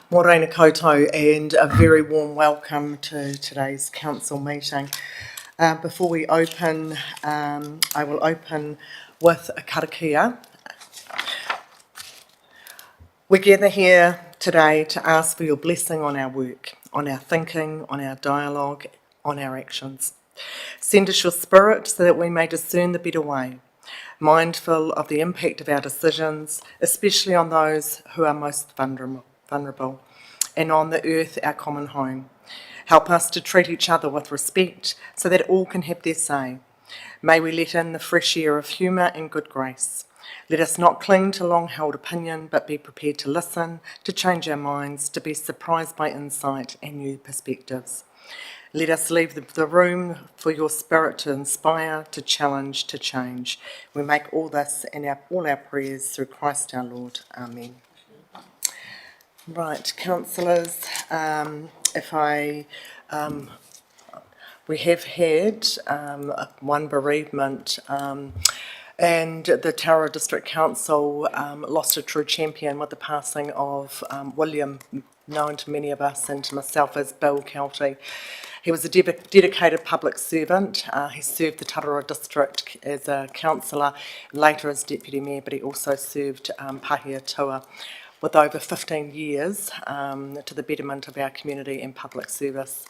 Morena koutou, and a very warm welcome to today's council meeting. Before we open, I will open with a karakia. We gather here today to ask for your blessing on our work, on our thinking, on our dialogue, on our actions. Send us your spirit so that we may discern the better way, mindful of the impact of our decisions, especially on those who are most vulnerable, and on the earth, our common home. Help us to treat each other with respect so that all can have their say. May we let in the fresh air of humour and good grace. Let us not cling to long-held opinion, but be prepared to listen, to change our minds, to be surprised by insight and new perspectives. Let us leave the room for your spirit to inspire, to challenge, to change. We make all this and all our prayers through Christ our Lord. Amen. Right, councillors, we have had one bereavement, and the Tararua District Council lost a true champion with the passing of William, known to many of us and to myself as Bill Kelty. He was a dedicated public servant. He served the Tararua District as a councillor, later as Deputy Mayor, but he also served Pahia Toa with over 15 years to the betterment of our community and public service.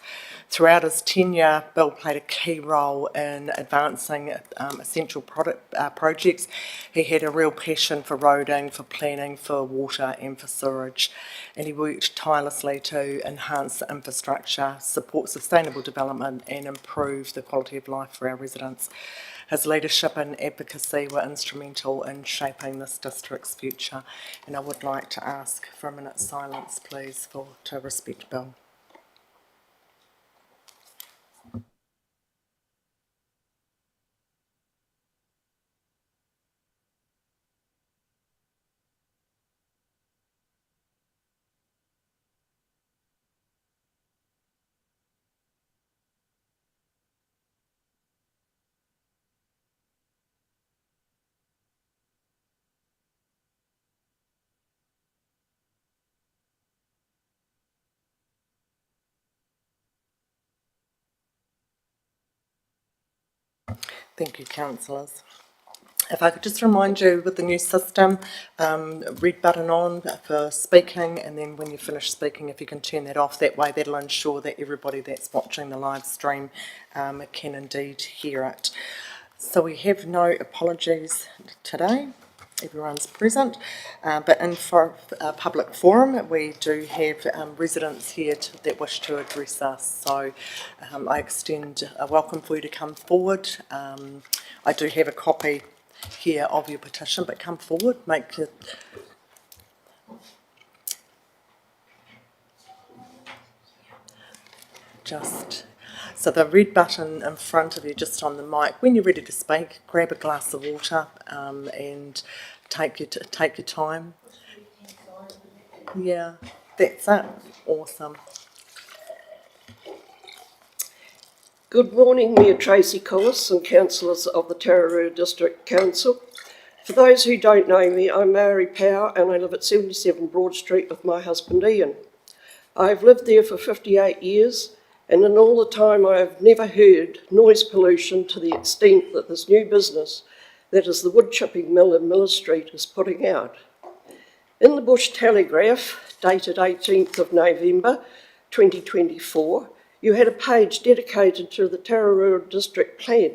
Throughout his tenure, Bill played a key role in advancing essential projects. He had a real passion for roading, for planning, for water and for sewerage, and he worked tirelessly to enhance the infrastructure, support sustainable development and improve the quality of life for our residents. His leadership and advocacy were instrumental in shaping this district's future, and I would like to ask for a minute's silence, please, to respect Bill. Thank you, councillors. If I could just remind you with the new system, red button on for speaking, and then when you finish speaking, if you can turn that off, that way that'll ensure that everybody that's watching the live stream can indeed hear it. So we have no apologies today. Everyone's present, but in for a public forum, we do have residents here that wish to address us. So I extend a welcome for you to come forward. I do have a copy here of your petition, but come forward, make your... So the red button in front of you, just on the mic, when you're ready to speak, grab a glass of water and take your time. Yeah, that's it. Awesome. Good morning, Mayor Tracy Collis and councillors of the Tararua District Council. For those who don't know me, I'm Maori Power and I live at 77 Broad Street with my husband Ian. I've lived there for 58 years, and in all the time I have never heard noise pollution to the extent that this new business, that is the wood chipping mill in Miller Street, is putting out. In the Bush Telegraph, dated 18th of November 2024, you had a page dedicated to the Tararua District Plan,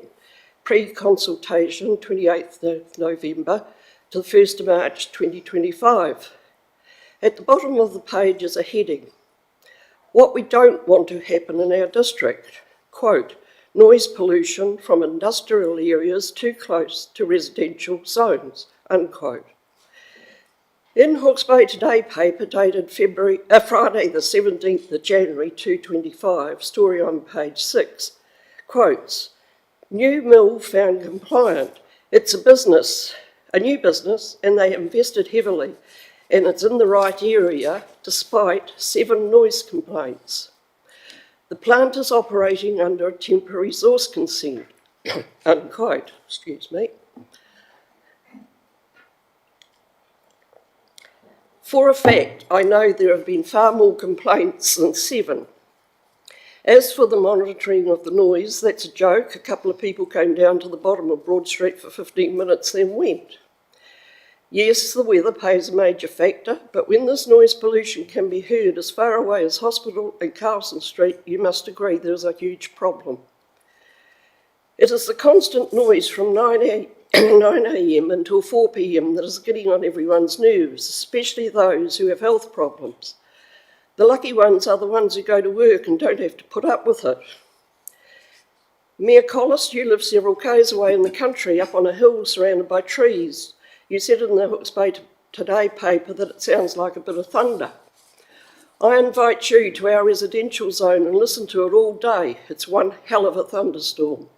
pre-consultation 28th of November to the 1st of March 2025. At the bottom of the page is a heading, what we don't want to happen in our district, quote, noise pollution from industrial areas too close to residential zones, unquote. In Hawke's Bay Today paper dated Friday the 17th of January 2025, story on page 6, quotes, new mill found compliant. It's a new business, and they invested heavily, and it's in the right area despite 7 noise complaints. The plant is operating under a temporary resource consent, unquote, excuse me. For a fact, I know there have been far more complaints than 7. As for the monitoring of the noise, that's a joke. A couple of people came down to the bottom of Broad Street for 15 minutes, then went. Yes, the weather plays a major factor, but when this noise pollution can be heard as far away as Hospital and Carlson Street, you must agree there's a huge problem. It is the constant noise from 9 a.m. until 4 p.m. that is getting on everyone's nerves, especially those who have health problems. The lucky ones are the ones who go to work and don't have to put up with it. Mayor Collis, you live several k's away in the country, up on a hill surrounded by trees. You said in the Hawke's Bay Today paper that it sounds like a bit of thunder. I invite you to our residential zone and listen to it all day. It's one hell of a thunderstorm.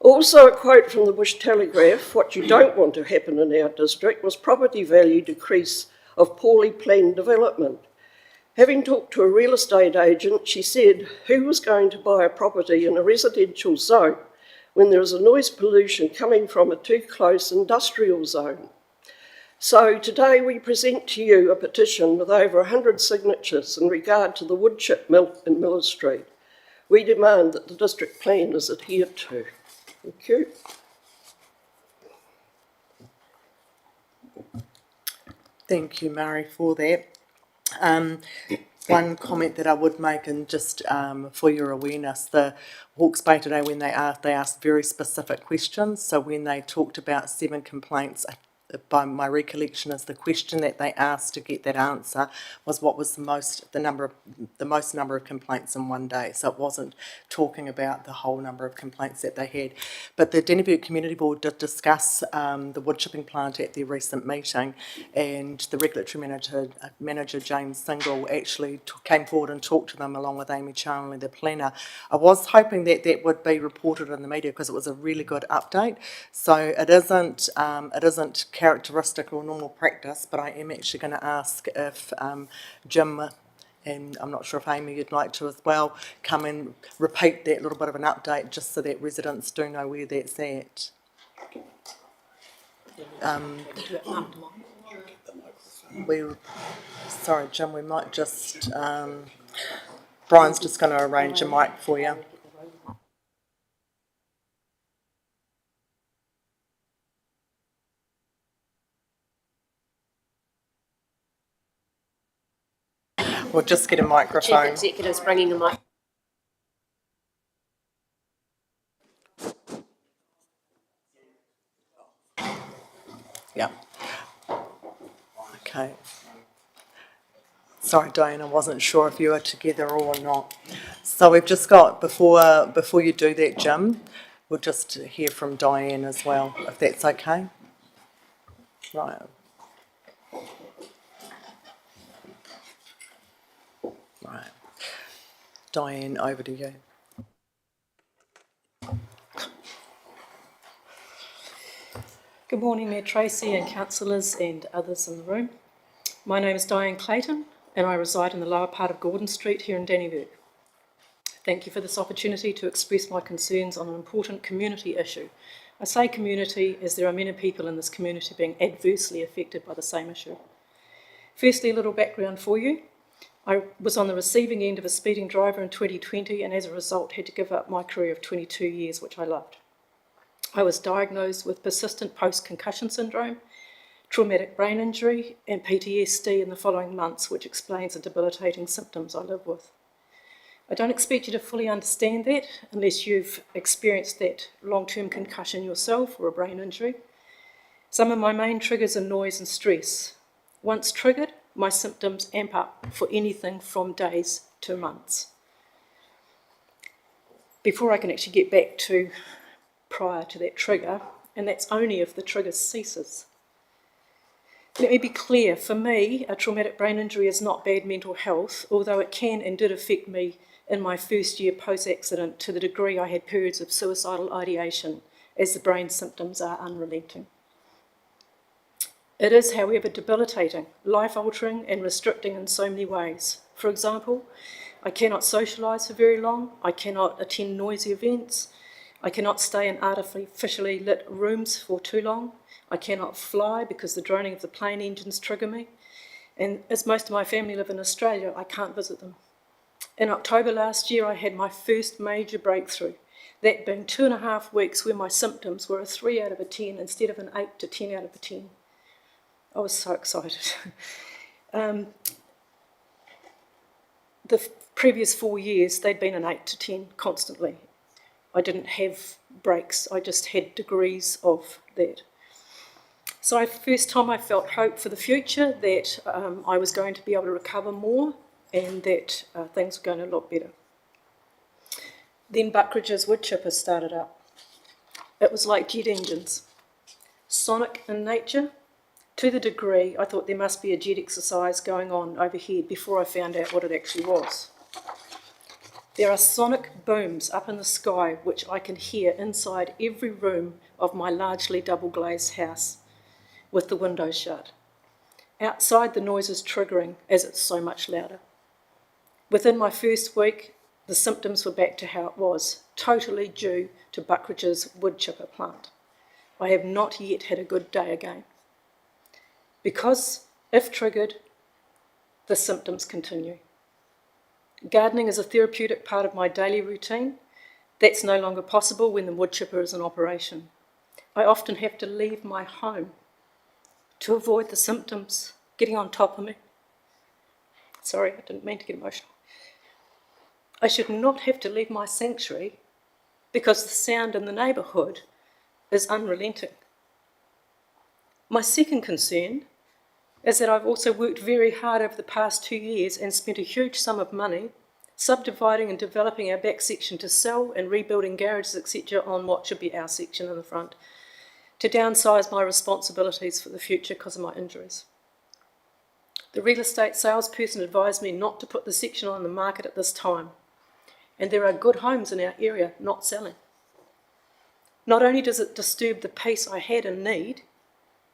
Also, a quote from the Bush Telegraph: what you don't want to happen in our district was property value decrease of poorly planned development. Having talked to a real estate agent, she said, who was going to buy a property in a residential zone when there is a noise pollution coming from a too close industrial zone? So today we present to you a petition with over 100 signatures in regard to the wood chip mill in Miller Street. We demand that the district plan is adhered to. Thank you. Thank you, Murray, for that. One comment that I would make, and just for your awareness, the Hawke's Bay Today, when they asked very specific questions. So when they talked about 7 complaints, by my recollection is the question that they asked to get that answer was what was the most number of complaints in one day. So it wasn't talking about the whole number of complaints that they had. But the Dennebu Community Board did discuss the wood chipping plant at their recent meeting, and the regulatory manager James Single actually came forward and talked to them along with Amy Charnley, the planner. I was hoping that that would be reported in the media because it was a really good update. So it isn't characteristic or normal practice, but I am actually going to ask if Jim, and I'm not sure if Amy you'd like to as well, come and repeat that little bit of an update just so that residents do know where that's at. Sorry Jim, we might just, Brian's just going to arrange a mic for you. We'll just get a microphone. Chief Executive's bringing a mic. Yeah. Okay. Sorry, Diane, I wasn't sure if you were together or not. So we've just got, before you do that, Jim, we'll just hear from Diane as well, if that's okay. Right. Right. Diane, over to you. Good morning, Mayor Tracy and councillors and others in the room. My name is Diane Clayton and I reside in the lower part of Gordon Street here in Dannevirke. Thank you for this opportunity to express my concerns on an important community issue. I say community as there are many people in this community being adversely affected by the same issue. Firstly, a little background for you. I was on the receiving end of a speeding driver in 2020 and as a result had to give up my career of 22 years, which I loved. I was diagnosed with persistent post-concussion syndrome, traumatic brain injury and PTSD in the following months, which explains the debilitating symptoms I live with. I don't expect you to fully understand that unless you've experienced that long-term concussion yourself or a brain injury. Some of my main triggers are noise and stress. Once triggered, my symptoms amp up for anything from days to months. Before I can actually get back to prior to that trigger, and that's only if the trigger ceases. Let me be clear, for me, a traumatic brain injury is not bad mental health, although it can and did affect me in my first year post-accident to the degree I had periods of suicidal ideation, as the brain symptoms are unrelenting. It is, however, debilitating, life-altering and restricting in so many ways. For example, I cannot socialise for very long, I cannot attend noisy events, I cannot stay in artificially lit rooms for too long. I cannot fly because the droning of the plane engines trigger me. And as most of my family live in Australia, I can't visit them. In October last year, I had my first major breakthrough, that being 2.5 weeks where my symptoms were a 3 out of a 10 instead of an 8 to 10 out of a 10. I was so excited. The previous 4 years, they'd been an 8 to 10 constantly. I didn't have breaks, I just had degrees of that. So first time I felt hope for the future, that I was going to be able to recover more and that things were going to look better. Then Buckridge's wood chipper started up. It was like jet engines, sonic in nature, to the degree I thought there must be a jet exercise going on overhead before I found out what it actually was. There are sonic booms up in the sky which I can hear inside every room of my largely double-glazed house with the windows shut. Outside, the noise is triggering as it's so much louder. Within my first week, the symptoms were back to how it was, totally due to Buckridge's wood chipper plant. I have not yet had a good day again. Because, if triggered, the symptoms continue. Gardening is a therapeutic part of my daily routine. That's no longer possible when the wood chipper is in operation. I often have to leave my home to avoid the symptoms getting on top of me. Sorry, I didn't mean to get emotional. I should not have to leave my sanctuary because the sound in the neighbourhood is unrelenting. My second concern is that I've also worked very hard over the past 2 years and spent a huge sum of money subdividing and developing our back section to sell and rebuilding garages, etc. on what should be our section in the front, to downsize my responsibilities for the future because of my injuries. The real estate salesperson advised me not to put the section on the market at this time, and there are good homes in our area not selling. Not only does it disturb the peace I had and need,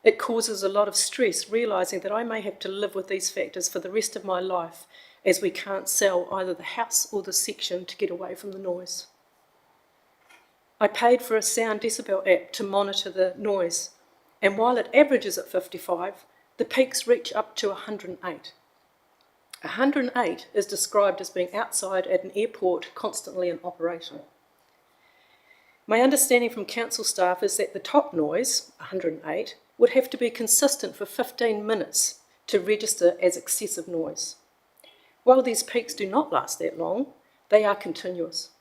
it causes a lot of stress realising that I may have to live with these factors for the rest of my life as we can't sell either the house or the section to get away from the noise. I paid for a sound decibel app to monitor the noise, and while it averages at 55, the peaks reach up to 108. 108 is described as being outside at an airport constantly in operation. My understanding from council staff is that the top noise, 108, would have to be consistent for 15 minutes to register as excessive noise. While these peaks do not last that long, they are continuous.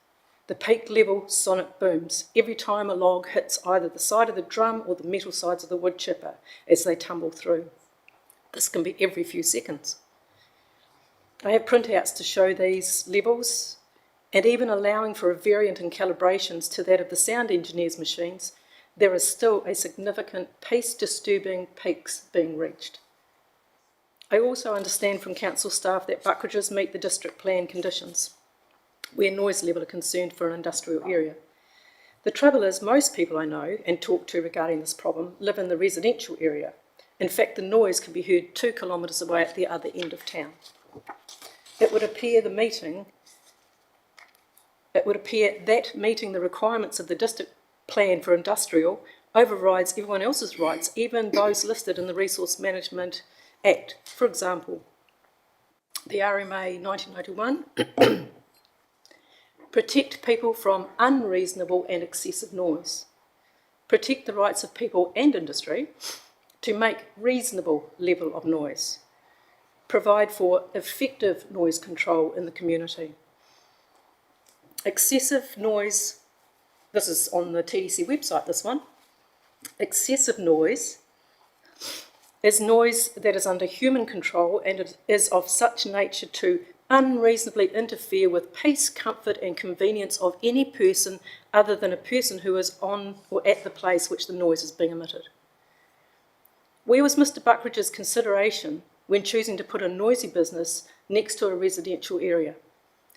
The peak level sonic booms every time a log hits either the side of the drum or the metal sides of the wood chipper as they tumble through. This can be every few seconds. I have printouts to show these levels, and even allowing for a variant in calibrations to that of the sound engineer's machines, there is still a significant peace-disturbing peaks being reached. I also understand from council staff that Buckridges meet the district plan conditions, where noise level are concerned for an industrial area. The trouble is, most people I know and talk to regarding this problem live in the residential area. In fact, the noise can be heard 2 kilometres away at the other end of town. It would appear that meeting the requirements of the district plan for industrial overrides everyone else's rights, even those listed in the Resource Management Act. For example, the RMA 1991 protect people from unreasonable and excessive noise, protect the rights of people and industry to make reasonable level of noise, provide for effective noise control in the community. Excessive noise, this is on the TDC website, this one. Excessive noise is noise that is under human control and it is of such nature to unreasonably interfere with peace, comfort and convenience of any person other than a person who is on or at the place which the noise is being emitted. Where was Mr. Buckridge's consideration when choosing to put a noisy business next to a residential area?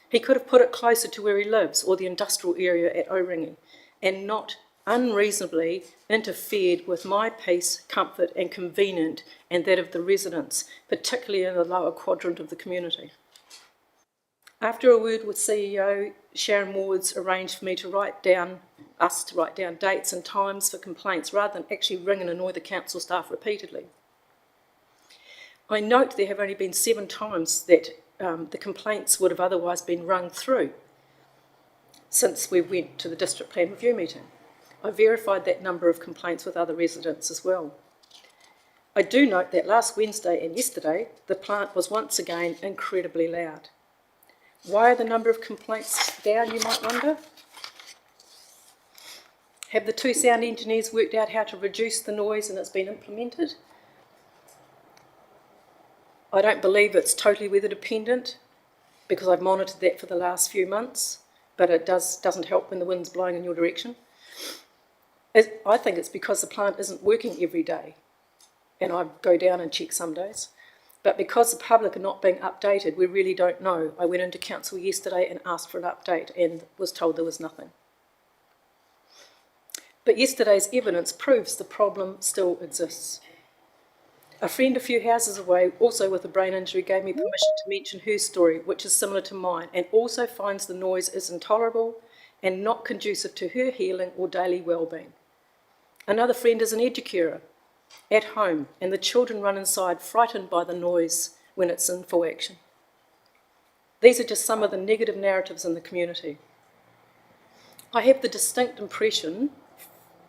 He could have put it closer to where he lives or the industrial area at Oringi and not unreasonably interfered with my peace, comfort and convenience and that of the residents, particularly in the lower quadrant of the community. After a word with CEO Sharon Ward's arranged for me to write down dates and times for complaints rather than actually ring and annoy the council staff repeatedly. I note there have only been 7 times that the complaints would have otherwise been rung through since we went to the district plan review meeting. I verified that number of complaints with other residents as well. I do note that last Wednesday and yesterday, the plant was once again incredibly loud. Why are the number of complaints down, you might wonder? Have the 2 sound engineers worked out how to reduce the noise and it's been implemented? I don't believe it's totally weather dependent because I've monitored that for the last few months, but it doesn't help when the wind's blowing in your direction. I think it's because the plant isn't working every day, and I go down and check some days. But because the public are not being updated, we really don't know. I went into council yesterday and asked for an update and was told there was nothing. But yesterday's evidence proves the problem still exists. A friend a few houses away, also with a brain injury, gave me permission to mention her story, which is similar to mine, and also finds the noise is intolerable and not conducive to her healing or daily well-being. Another friend is an educator at home, and the children run inside frightened by the noise when it's in full action. These are just some of the negative narratives in the community. I have the distinct impression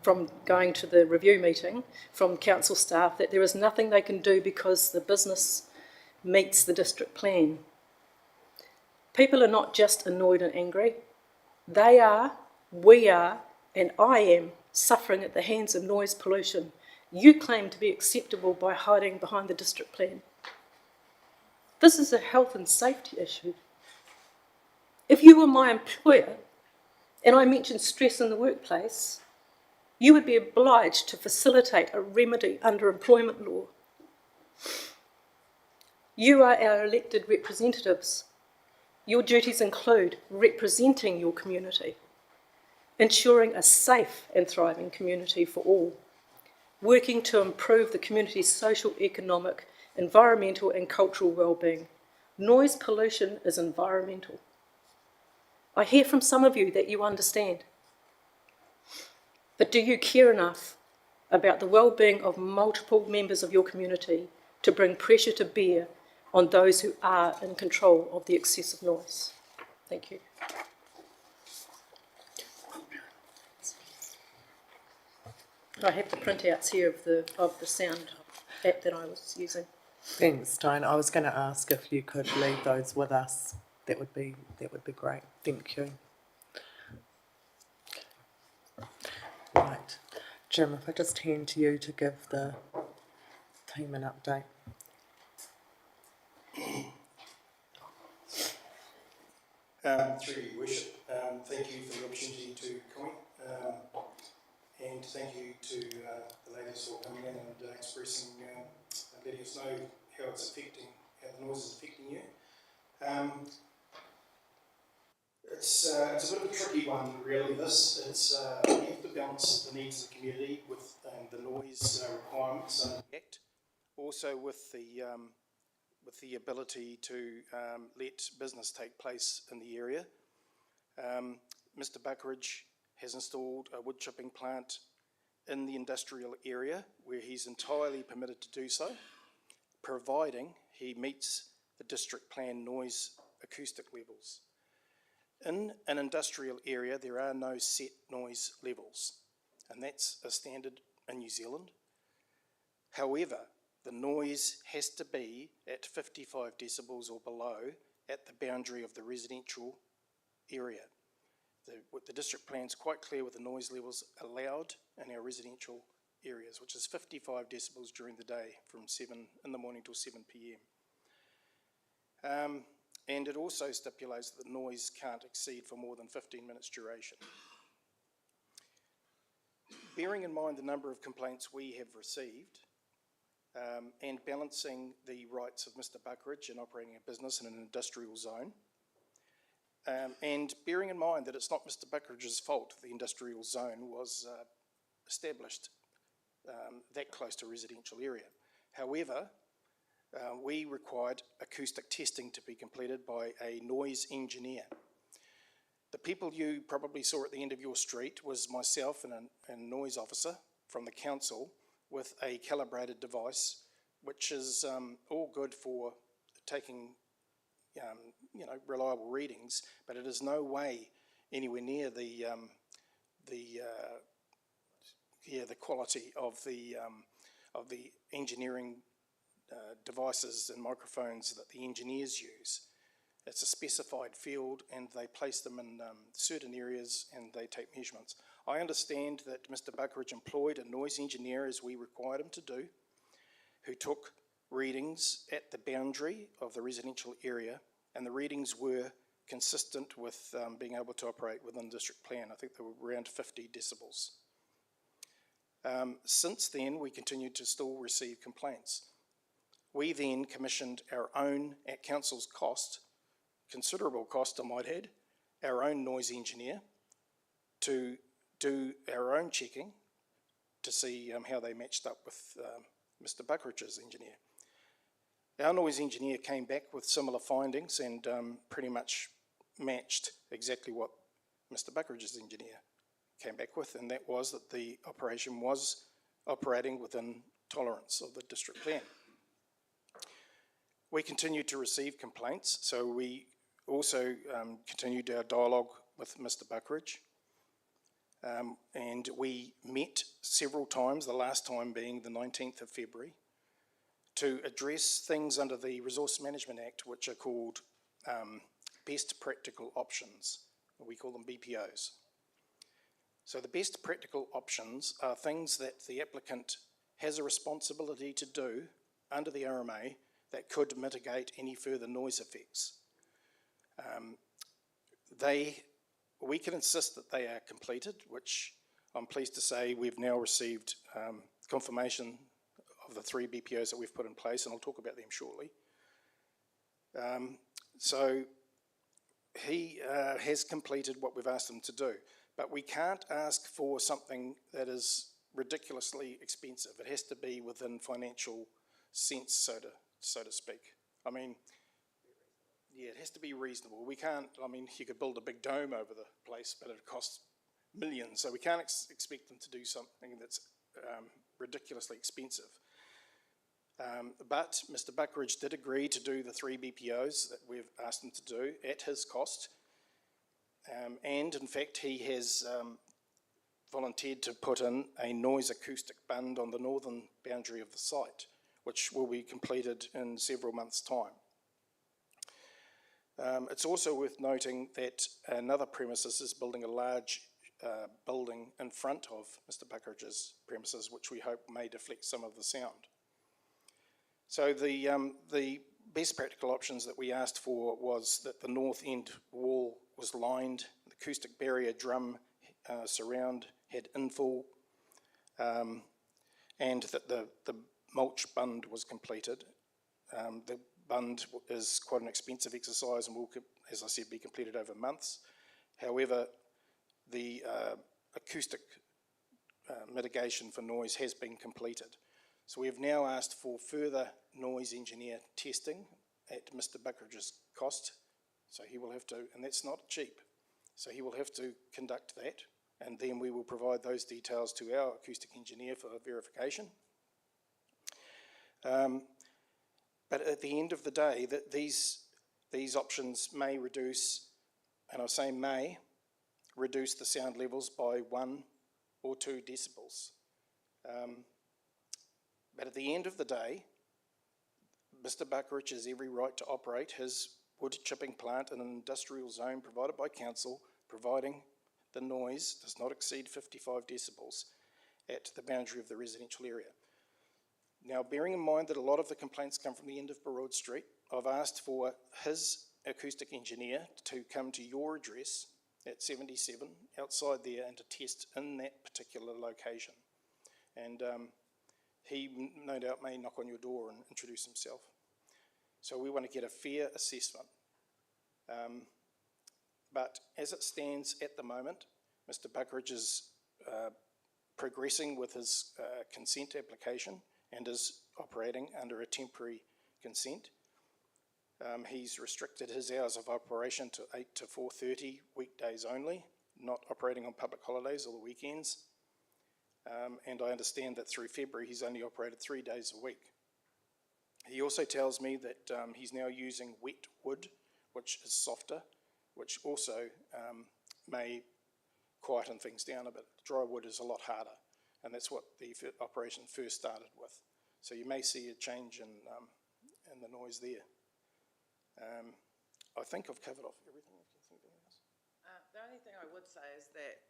from going to the review meeting from council staff that there is nothing they can do because the business meets the district plan. People are not just annoyed and angry. They are, we are, and I am suffering at the hands of noise pollution you claim to be acceptable by hiding behind the district plan. This is a health and safety issue. If you were my employer and I mentioned stress in the workplace, you would be obliged to facilitate a remedy under employment law. You are our elected representatives. Your duties include representing your community, ensuring a safe and thriving community for all, working to improve the community's social, economic, environmental and cultural well-being. Noise pollution is environmental. I hear from some of you that you understand. But do you care enough about the well-being of multiple members of your community to bring pressure to bear on those who are in control of the excessive noise? Thank you. I have the printouts here of the sound app that I was using. Thanks, Diane. I was going to ask if you could leave those with us. That would be great. Thank you. Right, Jim, if I just hand to you to give the team an update. Through your worship, thank you for the opportunity to comment, and thank you to the ladies for coming in and expressing, letting us know how the noise is affecting you. It's a bit of a tricky one, really. We have to balance the needs of the community with the noise requirements under the Act, also with the ability to let business take place in the area. Mr. Buckridge has installed a wood chipping plant in the industrial area where he's entirely permitted to do so, providing he meets the district plan noise acoustic levels. In an industrial area, there are no set noise levels, and that's a standard in New Zealand. However, the noise has to be at 55 decibels or below at the boundary of the residential area. The district plan is quite clear with the noise levels allowed in our residential areas, which is 55 decibels during the day from 7 in the morning till 7 p.m. And it also stipulates that the noise can't exceed for more than 15 minutes duration. Bearing in mind the number of complaints we have received, and balancing the rights of Mr. Buckridge in operating a business in an industrial zone, and bearing in mind that it's not Mr. Buckridge's fault the industrial zone was established that close to a residential area. However, we required acoustic testing to be completed by a noise engineer. The people you probably saw at the end of your street was myself and a noise officer from the council with a calibrated device, which is all good for taking reliable readings, but it is no way anywhere near the quality of the engineering devices and microphones that the engineers use. It's a specified field, and they place them in certain areas and they take measurements. I understand that Mr. Buckeridge employed a noise engineer, as we required him to do, who took readings at the boundary of the residential area, and the readings were consistent with being able to operate within the district plan. I think they were around 50 decibels. Since then, we continued to still receive complaints. We then commissioned our own, at council's cost, considerable cost I might add, our own noise engineer to do our own checking to see how they matched up with Mr. Buckeridge's engineer. Our noise engineer came back with similar findings and pretty much matched exactly what Mr. Buckeridge's engineer came back with, and that was that the operation was operating within tolerance of the district plan. We continued to receive complaints, so we also continued our dialogue with Mr. Buckeridge, and we met several times, the last time being the 19th of February, to address things under the Resource Management Act, which are called best practical options. We call them BPOs. So the best practical options are things that the applicant has a responsibility to do under the RMA that could mitigate any further noise effects. We can insist that they are completed, which I'm pleased to say we've now received confirmation of the 3 BPOs that we've put in place, and I'll talk about them shortly. So he has completed what we've asked him to do, but we can't ask for something that is ridiculously expensive. It has to be within financial sense, so to speak. I mean, yeah, it has to be reasonable. We can't, I mean, you could build a big dome over the place, but it costs millions, so we can't expect them to do something that's ridiculously expensive. But Mr. Buckeridge did agree to do the 3 BPOs that we've asked him to do at his cost, and in fact he has volunteered to put in a noise acoustic bund on the northern boundary of the site, which will be completed in several months' time. It's also worth noting that another premises is building a large building in front of Mr. Buckeridge's premises, which we hope may deflect some of the sound. So the best practical options that we asked for was that the north end wall was lined, the acoustic barrier drum surround had infill, and that the mulch bund was completed. The bund is quite an expensive exercise and will, as I said, be completed over months. However, the acoustic mitigation for noise has been completed. So we have now asked for further noise engineer testing at Mr. Buckeridge's cost. So he will have to, and that's not cheap, so he will have to conduct that, and then we will provide those details to our acoustic engineer for verification. But at the end of the day, that these options may reduce, and I say may, reduce the sound levels by 1 or 2 decibels. But at the end of the day, Mr. Buckeridge has every right to operate his wood chipping plant in an industrial zone provided by council, providing the noise does not exceed 55 decibels at the boundary of the residential area. Now, bearing in mind that a lot of the complaints come from the end of Broad Street, I've asked for his acoustic engineer to come to your address at 77 outside there and to test in that particular location. And he no doubt may knock on your door and introduce himself. So we want to get a fair assessment. But as it stands at the moment, Mr. Buckeridge is progressing with his consent application and is operating under a temporary consent. He's restricted his hours of operation to 8 to 4:30 weekdays only, not operating on public holidays or the weekends. And I understand that through February he's only operated 3 days a week. He also tells me that he's now using wet wood, which is softer, which also may quieten things down a bit. Dry wood is a lot harder, and that's what the operation first started with. So you may see a change in the noise there. I think I've covered off everything. If you think anything else. The only thing I would say is that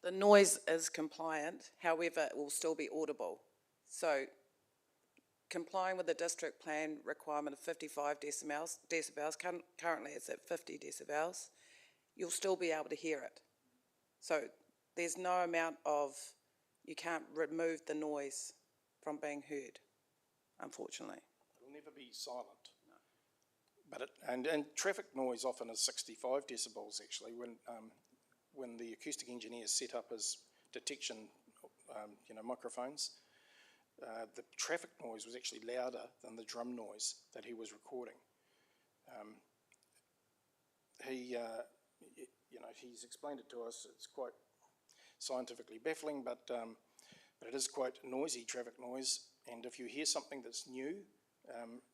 the noise is compliant, however, it will still be audible. So complying with the district plan requirement of 55 decibels, currently it's at 50 decibels, you'll still be able to hear it. So there's no amount of, you can't remove the noise from being heard, unfortunately. It'll never be silent. No. But and traffic noise often is 65 decibels actually when the acoustic engineer set up his detection microphones. The traffic noise was actually louder than the drum noise that he was recording. He's explained it to us. It's quite scientifically baffling, but it is quite noisy traffic noise. And if you hear something that's new,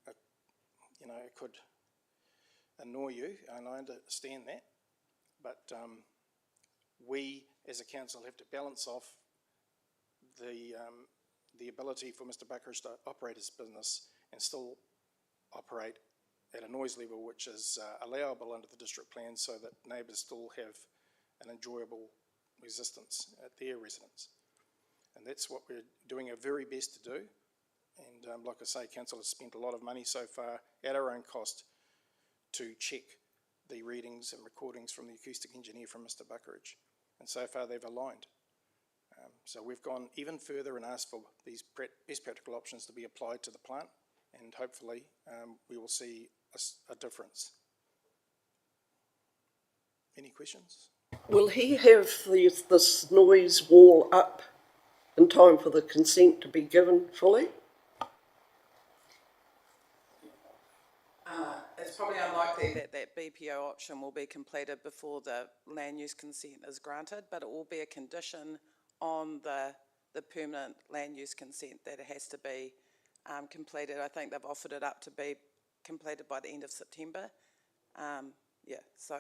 it could annoy you, and I understand that. But we, as a council, have to balance off the ability for Mr. Buckeridge to operate his business and still operate at a noise level which is allowable under the district plan, so that neighbours still have an enjoyable existence at their residence. And that's what we're doing our very best to do. And like I say, council has spent a lot of money so far at our own cost to check the readings and recordings from the acoustic engineer from Mr. Buckeridge. And so far they've aligned. So we've gone even further and asked for these best practical options to be applied to the plant, and hopefully we will see a difference. Any questions? Will he have this noise wall up in time for the consent to be given fully? It's probably unlikely that that BPO option will be completed before the land use consent is granted, but it will be a condition on the permanent land use consent that it has to be completed. I think they've offered it up to be completed by the end of September. So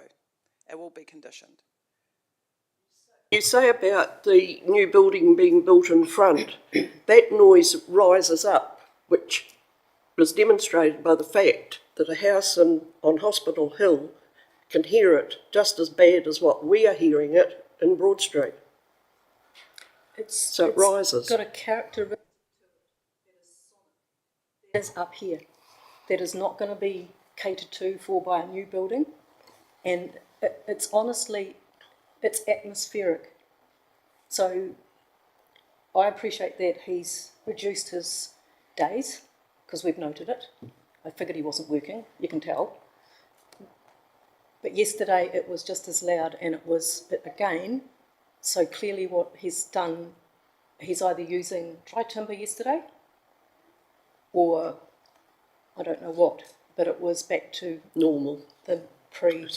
it will be conditioned. You say about the new building being built in front, that noise rises up, which was demonstrated by the fact that a house on Hospital Hill can hear it just as bad as what we are hearing it in Broad Street. So it rises. It's got a characteristic that is up here, that is not going to be catered for by a new building, and it's honestly, it's atmospheric. So I appreciate that he's reduced his days, because we've noted it. I figured he wasn't working, you can tell. But yesterday it was just as loud, and it was, again, so clearly what he's done, he's either using dry timber yesterday, or I don't know what, but it was back to normal. The pre.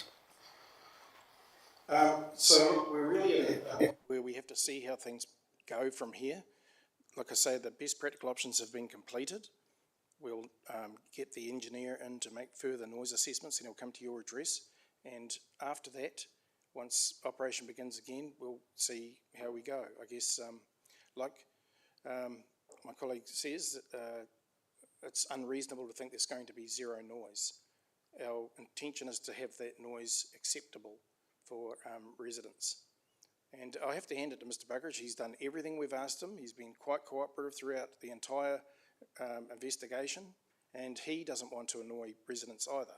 So we're really at a point where we have to see how things go from here. Like I say, the best practical options have been completed. We'll get the engineer in to make further noise assessments, and he'll come to your address. And after that, once operation begins again, we'll see how we go. I guess, like my colleague says, it's unreasonable to think there's going to be zero noise. Our intention is to have that noise acceptable for residents. And I have to hand it to Mr. Buckeridge. He's done everything we've asked him. He's been quite cooperative throughout the entire investigation, and he doesn't want to annoy residents either.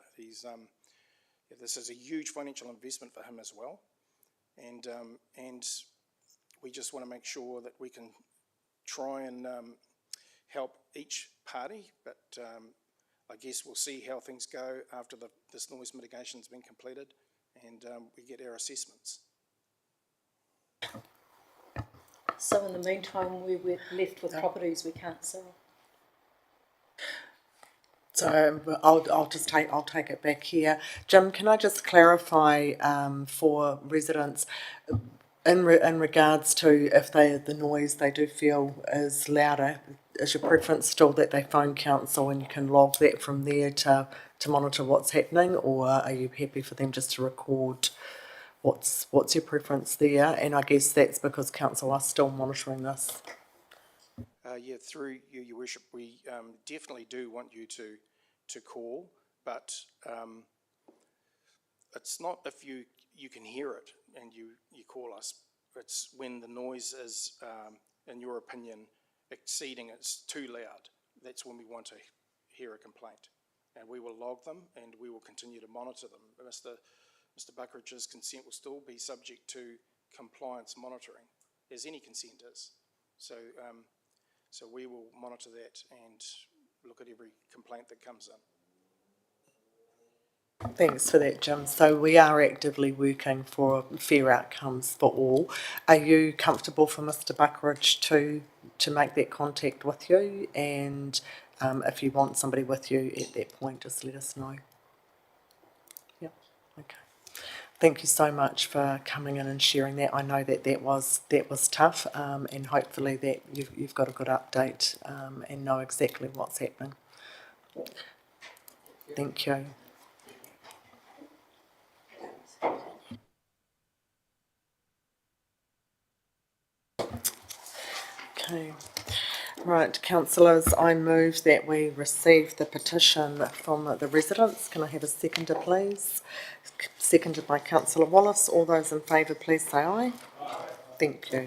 This is a huge financial investment for him as well, and we just want to make sure that we can try and help each party, but I guess we'll see how things go after this noise mitigation's been completed, and we get our assessments. So in the meantime, we're left with properties we can't sell. So I'll take it back here. Jim, can I just clarify for residents in regards to if the noise they do feel is louder, is your preference still that they phone council and you can log that from there to monitor what's happening, or are you happy for them just to record? What's your preference there? And I guess that's because council are still monitoring this. Yeah, through you, Your Worship, we definitely do want you to call, but it's not if you can hear it and you call us. It's when the noise is, in your opinion, exceeding, it's too loud. That's when we want to hear a complaint, and we will log them and we will continue to monitor them. Mr. Buckridge's consent will still be subject to compliance monitoring, as any consent is. So we will monitor that and look at every complaint that comes in. Thanks for that, Jim. So we are actively working for fair outcomes for all. Are you comfortable for Mr. Buckridge to make that contact with you? And if you want somebody with you at that point, just let us know. Yep. Okay. Thank you so much for coming in and sharing that. I know that was tough, and hopefully that you've got a good update and know exactly what's happening. Thank you. Okay. Right, councillors, I move that we receive the petition from the residents. Can I have a seconder, please? Seconded by Councillor Wallace. All those in favour, please say aye. Aye. Thank you.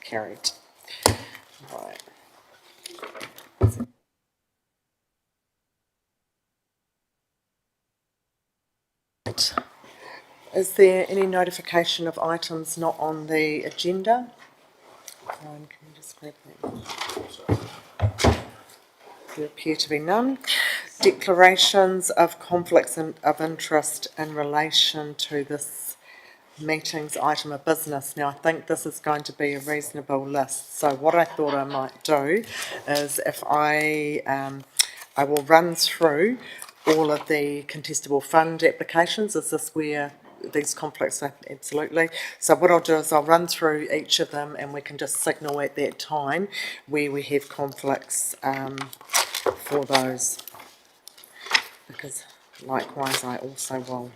Carried. Right. Is there any notification of items not on the agenda? Can you just grab that? There appear to be none. Declarations of conflicts of interest in relation to this meeting's item of business. Now, I think this is going to be a reasonable list. So what I thought I might do is if I will run through all of the contestable fund applications. Is this where these conflicts are? Absolutely. So what I'll do is I'll run through each of them and we can just signal at that time where we have conflicts for those. Because likewise I also will.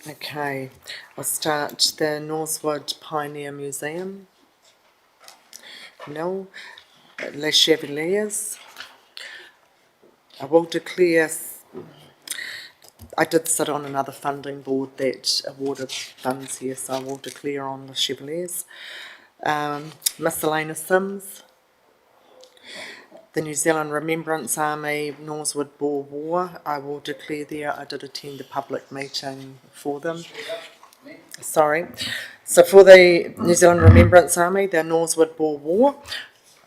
Okay, I'll start the Norsewood Pioneer Museum. No. Les Chevaliers. I will declare, I did sit on another funding board that awarded funds here, so I will declare on the Chevaliers. Miscellaneous Sims. The New Zealand Remembrance Army, Norsewood Boer War, I will declare there. I did attend a public meeting for them. Sorry. So for the New Zealand Remembrance Army, the Norsewood Boer War,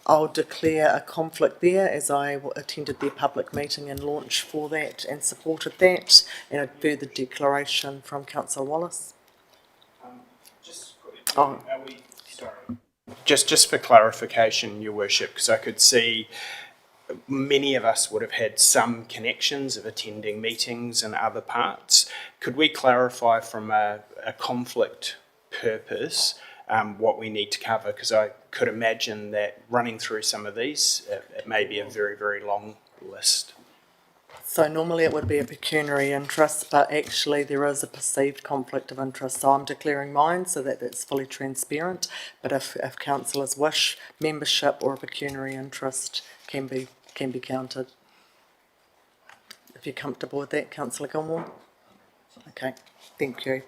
I'll declare a conflict there as I attended their public meeting and launch for that and supported that, and a further declaration from Councillor Wallace. Just for clarification, Your Worship, because I could see many of us would have had some connections of attending meetings in other parts. Could we clarify from a conflict purpose what we need to cover? Because I could imagine that running through some of these, it may be a very, very long list. So normally it would be a pecuniary interest, but actually there is a perceived conflict of interest. So I'm declaring mine so that it's fully transparent. But if councillors wish, membership or a pecuniary interest can be counted. If you're comfortable with that, Councillor Gilmore. Okay, thank you.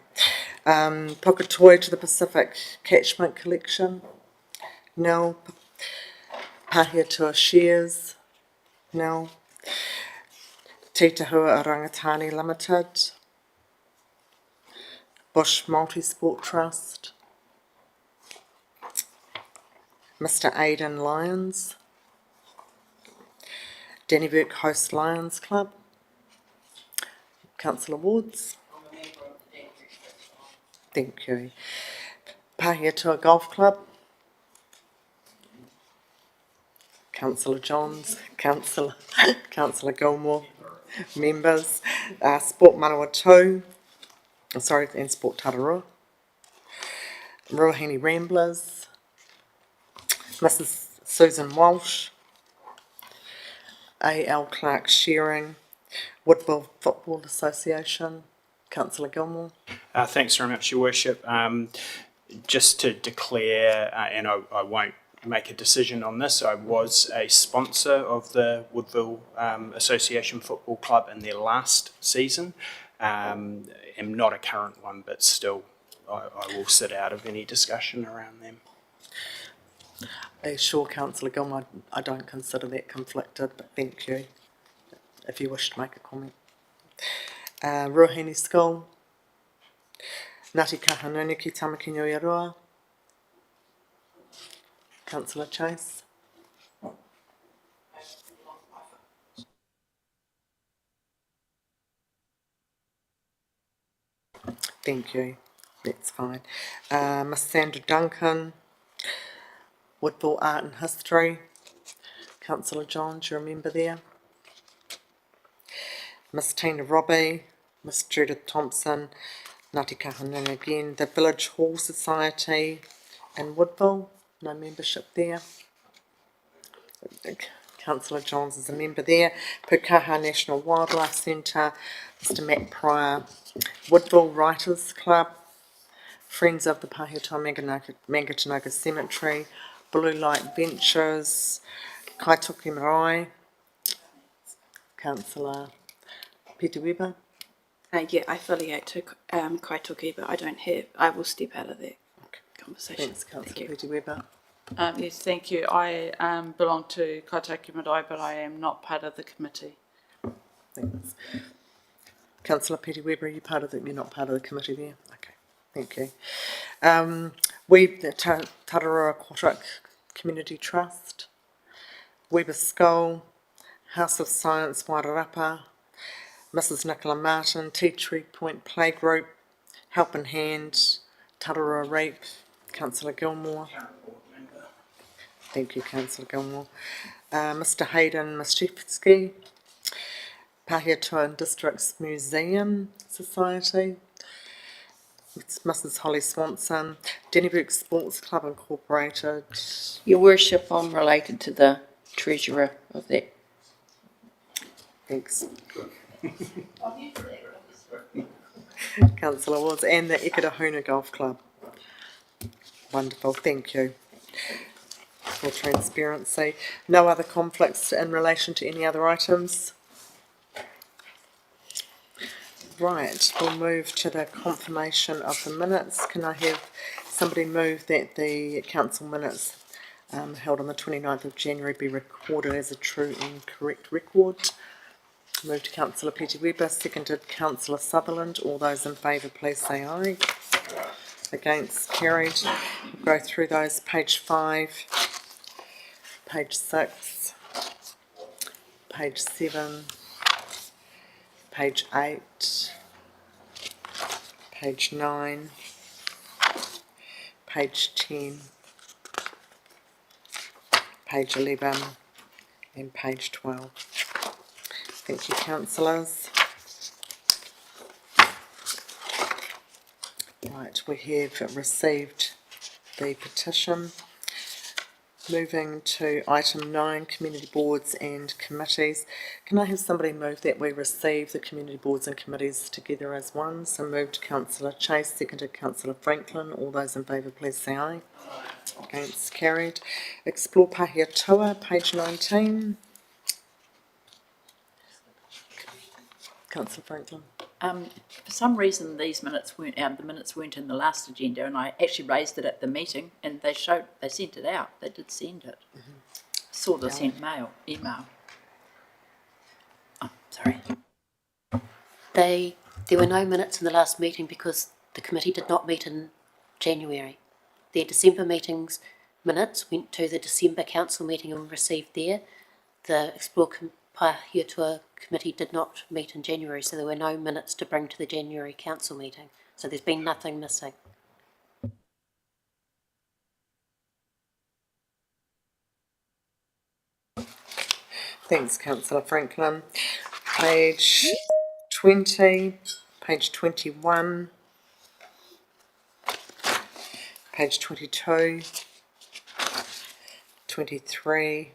Puketoi to the Pacific Catchment Collection. No. Pahiatua Shares. No. Te Tahua Rangatani Limited. Bush Multisport Trust. Mr. Aidan Lyons. Dannyburg Host Lions Club. Councillor Wards. Thank you. Pahiatua Golf Club. Councillor Johns, Councillor Gilmore, members, Sport Manawatu, and Sport Tararua, Ruahine Ramblers, Mrs. Susan Walsh, A.L. Clark Shearing, Woodville Football Association, Councillor Gilmore. Thanks very much, Your Worship. Just to declare, and I won't make a decision on this, I was a sponsor of the Woodville Association Football Club in their last season. Am not a current one, but still I will sit out of any discussion around them. Sure, Councillor Gilmore, I don't consider that conflicted, but thank you, if you wish to make a comment. Ruahine School, Ngāti Kahanunu ki Tamaki Nui Aroa, Councillor Chase. Thank you, that's fine. Miss Sandra Duncan, Woodville Art and History, Councillor John, do you remember there? Miss Tina Robbie, Miss Judith Thompson, Ngāti Kahanunu again, the Village Hall Society in Woodville, no membership there. Councillor Johns is a member there. Pukaha National Wildlife Centre, Mr Matt Pryor, Woodville Writers Club, Friends of the Pāhetoa Mangatinoka Cemetery, Blue Light Ventures, Kaitoki Marae, Councillor Peter Weber. Yeah, I affiliate to Kaitoki, but I will step out of that conversation. Thanks, Councillor Peter Weber. Yes, thank you. I belong to Kaitoki Marae, but I am not part of the committee. Thanks. Councillor Peter Weber, you're not part of the committee there? Okay, thank you. The Tararua Aquatic Community Trust, Weber Skull, House of Science Wairarapa, Mrs Nicola Martin, Tea Tree Point Playgroup, Helping Hand, Tararua Reap, Councillor Gilmore. Thank you, Councillor Gilmore. Mr Hayden Maszewski, Pāhetoa Districts Museum Society, it's Mrs Holly Swanson, Dennyburg Sports Club Incorporated. Your Worship, I'm related to the treasurer of that. Thanks. Councillor Woods, and the Ikitahuna Golf Club. Wonderful, thank you for transparency. No other conflicts in relation to any other items? Right, we'll move to the confirmation of the minutes. Can I have somebody move that the council minutes held on the 29th of January be recorded as a true and correct record? Moved Councillor Peter Weber, seconded Councillor Sutherland. All those in favour please say aye. Against, carried. We'll go through those, page 5, page 6, page 7, page 8, page 9, page 10, page 11 and page 12. Thank you, councillors. Right, we have received the petition. Moving to item 9, community boards and committees. Can I have somebody move that we receive the community boards and committees together as one? So moved Councillor Chase, seconded Councillor Franklin. All those in favour please say aye. Against, carried. Explore Pāhetoa, page 19. Councillor Franklin. For some reason, these minutes weren't out. The minutes weren't in the last agenda, and I actually raised it at the meeting, and they sent it out. They did send it. Saw the sent email. Oh, sorry. There were no minutes in the last meeting because the committee did not meet in January. Their December meetings minutes went to the December council meeting and were received there. The Explore Pāhetoa committee did not meet in January, so there were no minutes to bring to the January council meeting. So there's been nothing missing. Thanks, Councillor Franklin. Page 20, page 21, page 22, 23,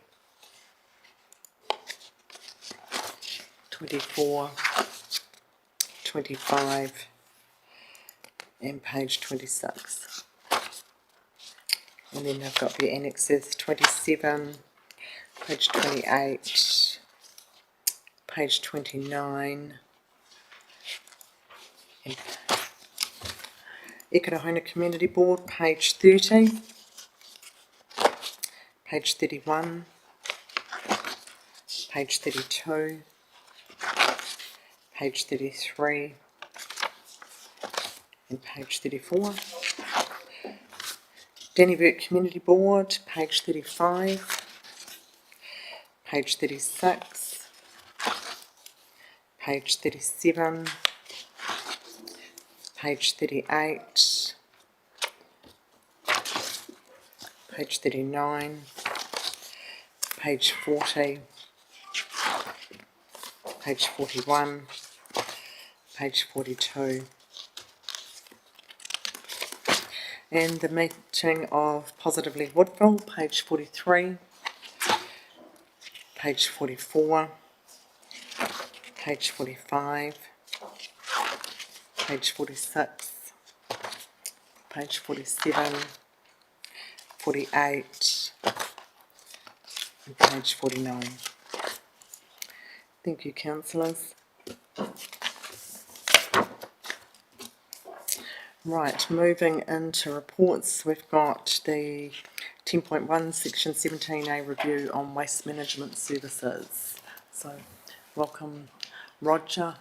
24, 25, and page 26. And then I've got the annexes 27, page 28, page 29, and Ekarahona Community Board, page 30, page 31, page 32, page 33, and page 34. Dannyburg Community Board, page 35, page 36, page 37, page 38, page 39, page 40, page 41, page 42. And the meeting of Positively Woodville, page 43, page 44, page 45, page 46, page 47, 48, and page 49. Thank you, councillors. Right, moving into reports, we've got the 10.1 section 17A review on waste management services. So, welcome, Roger.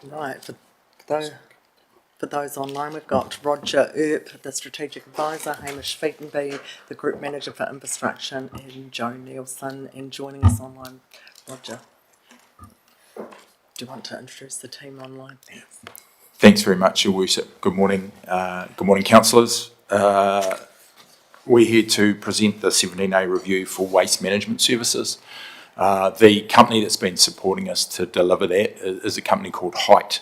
Right, for those online, we've got Roger Earp, the Strategic Advisor, Hamish Featonby, the Group Manager for Infrastructure, and Joe Nielsen. And joining us online, Roger. Do you want to introduce the team online? Thanks. Thanks very much, Your Worship. Good morning. Good morning, councillors. We're here to present the 17A review for waste management services. The company that's been supporting us to deliver that is a company called Height,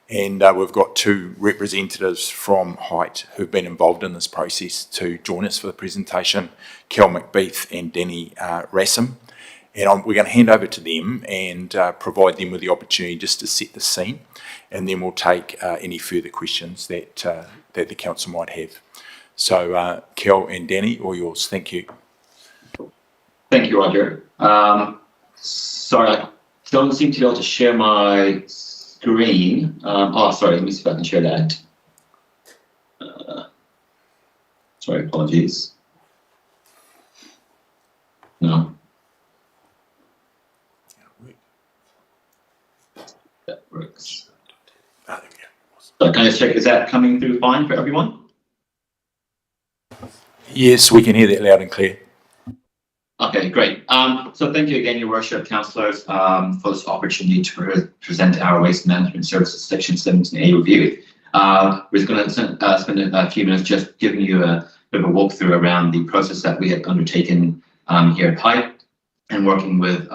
and we've got two representatives from Height who've been involved in this process to join us for the presentation, Kel McBeath and Danny Rassam. And we're going to hand over to them and provide them with the opportunity just to set the scene, and then we'll take any further questions that the council might have. So, Kel and Danny, all yours. Thank you. Thank you, Roger. Sorry, I don't seem to be able to share my screen. Sorry, let me see if I can share that. Sorry, apologies. No. That works. So can I just check, is that coming through fine for everyone? Yes, we can hear that loud and clear. Okay, great. So thank you again, Your Worship, councillors, for this opportunity to present our Waste Management Services Section 17A review. We're just going to spend a few minutes just giving you a bit of a walkthrough around the process that we have undertaken here at Height, and working with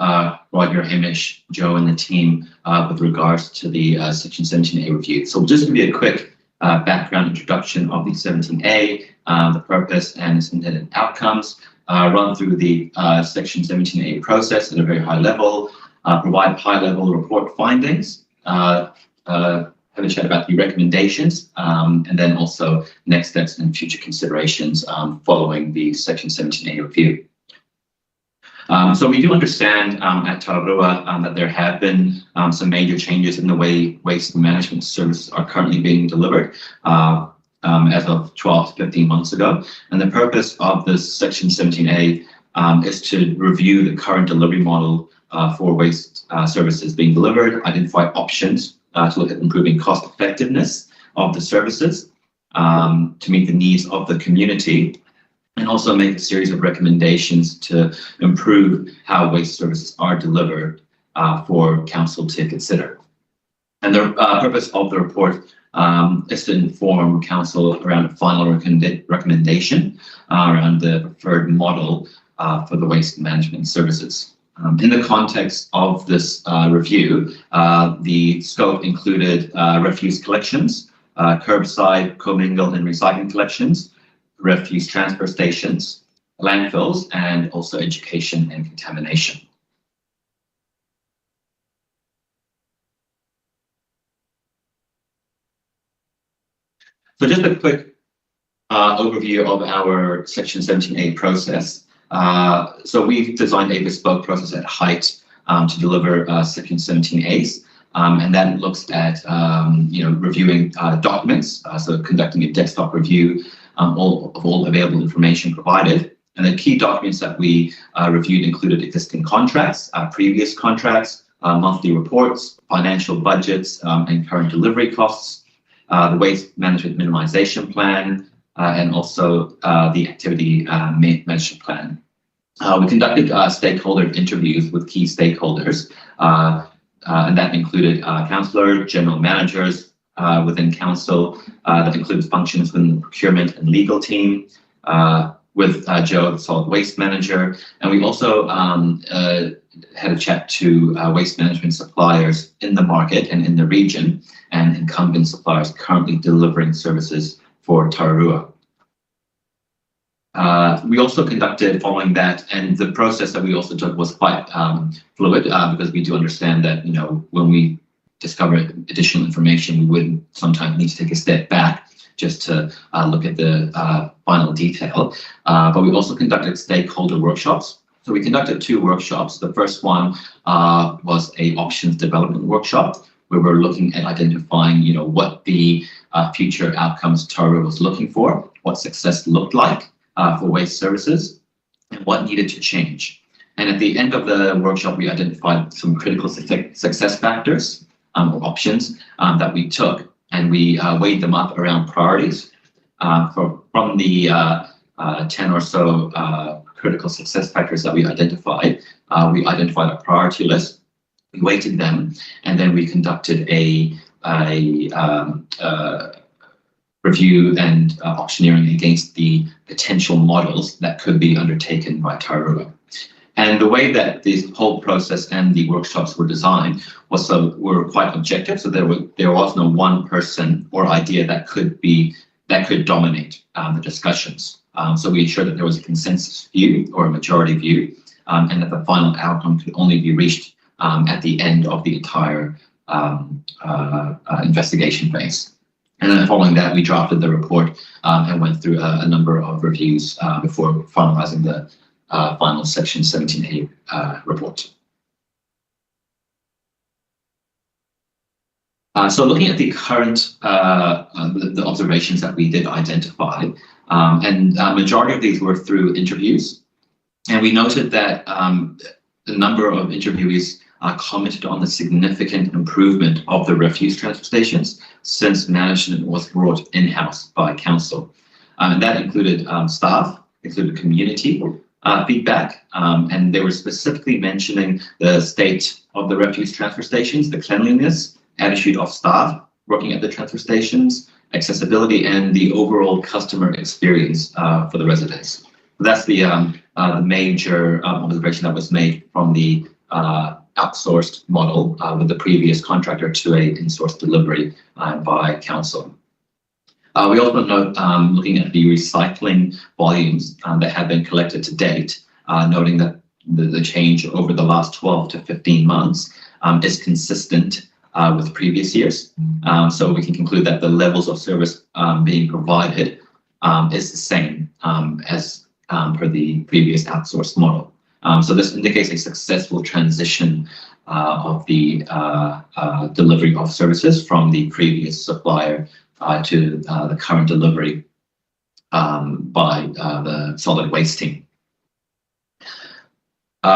Roger, Hamish, Joe, and the team with regards to the Section 17A review. So we'll just give you a quick background introduction of the 17A, the purpose and its intended outcomes. Run through the Section 17A process at a very high level, provide high-level report findings, have a chat about the recommendations, and then also next steps and future considerations following the Section 17A review. So we do understand at Tararua that there have been some major changes in the way waste management services are currently being delivered. As of 12 to 15 months ago. And the purpose of this Section 17A is to review the current delivery model for waste services being delivered, identify options to look at improving cost effectiveness of the services to meet the needs of the community, and also make a series of recommendations to improve how waste services are delivered for council to consider. And the purpose of the report is to inform council around a final recommendation around the preferred model for the waste management services. In the context of this review, the scope included refuse collections, curbside, commingle and recycling collections, refuse transfer stations, landfills, and also education and contamination. So just a quick overview of our Section 17A process. So we've designed a bespoke process at Height to deliver Section 17As, and that looks at reviewing documents, so conducting a desktop review of all available information provided. And the key documents that we reviewed included existing contracts, previous contracts, monthly reports, financial budgets, and current delivery costs, the waste management minimization plan, and also the activity management plan. We conducted stakeholder interviews with key stakeholders, and that included councillor, general managers within council, that includes functions within the procurement and legal team, with Joe, the solid waste manager, and we also had a chat to waste management suppliers in the market and in the region, and incumbent suppliers currently delivering services for Tararua. We also conducted, following that, and the process that we also took was quite fluid, because we do understand that, when we discover additional information, we would sometimes need to take a step back just to look at the final detail. But we also conducted stakeholder workshops. So we conducted 2 workshops. The first one was a options development workshop, where we're looking at identifying, what the future outcomes Tararua was looking for, what success looked like for waste services, and what needed to change. And at the end of the workshop, we identified some critical success factors or options that we took, and we weighed them up around priorities. From the 10 or so critical success factors that we identified a priority list, we weighted them, and then we conducted a review and auctioneering against the potential models that could be undertaken by Tararua. And the way that this whole process and the workshops were designed were quite objective. So there was no one person or idea that could dominate the discussions. So we ensured that there was a consensus view or a majority view, and that the final outcome could only be reached at the end of the entire investigation phase. And then following that, we drafted the report and went through a number of reviews before finalizing the final Section 17A report. So looking at the current, the observations that we did identify, and a majority of these were through interviews. And we noted that the number of interviewees commented on the significant improvement of the refuse transfer stations since management was brought in-house by council. And that included staff, included community feedback, and they were specifically mentioning the state of the refuse transfer stations, the cleanliness, attitude of staff working at the transfer stations, accessibility, and the overall customer experience for the residents. That's the major observation that was made from the outsourced model with the previous contractor to a in-source delivery by council. We also note, looking at the recycling volumes that have been collected to date, noting that the change over the last 12 to 15 months is consistent with previous years. So we can conclude that the levels of service being provided is the same as per the previous outsourced model. So this indicates a successful transition of the delivery of services from the previous supplier to the current delivery by the solid waste team.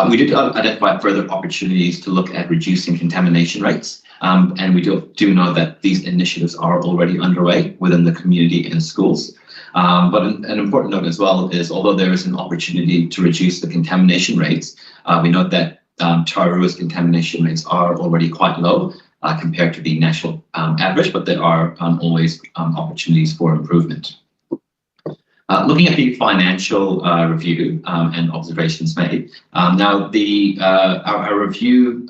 We did identify further opportunities to look at reducing contamination rates, and we do know that these initiatives are already underway within the community and schools. But an important note as well is, although there is an opportunity to reduce the contamination rates, we note that Tararua's contamination rates are already quite low compared to the national average, but there are always opportunities for improvement. Looking at the financial review and observations made, now our review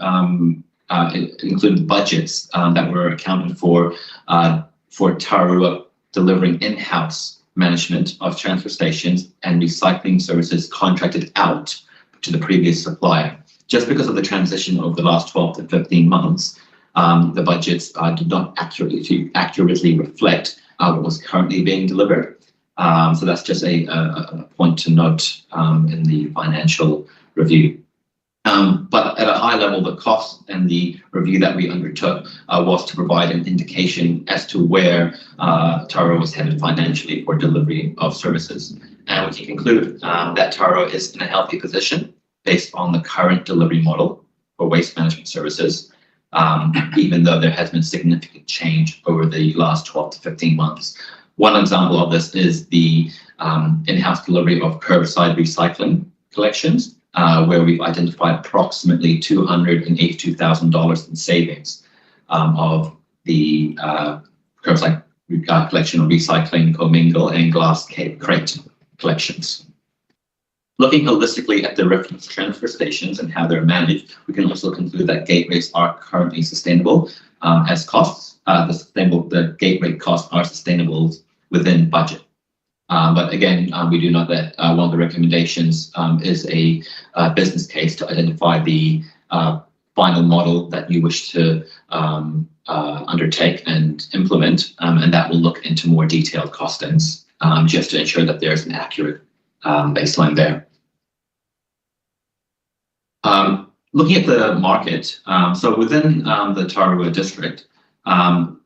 included budgets that were accounted for Tararua delivering in-house management of transfer stations and recycling services contracted out to the previous supplier. Just because of the transition over the last 12 to 15 months, the budgets did not accurately reflect what was currently being delivered. So that's just a point to note in the financial review. But at a high level, the cost and the review that we undertook was to provide an indication as to where Tararua was headed financially for delivery of services. And we can conclude that Tararua is in a healthy position based on the current delivery model for waste management services, even though there has been significant change over the last 12 to 15 months. One example of this is the in-house delivery of curbside recycling collections, where we've identified approximately $282,000 in savings of the curbside collection of recycling, commingle, and glass crate collections. Looking holistically at the refuse transfer stations and how they're managed, we can also conclude that gate rates are currently sustainable as costs. The gate rate costs are sustainable within budget. But again, we do know that one of the recommendations is a business case to identify the final model that you wish to undertake and implement, and that will look into more detailed costings just to ensure that there's an accurate baseline there. Looking at the market, so within the Tararua district,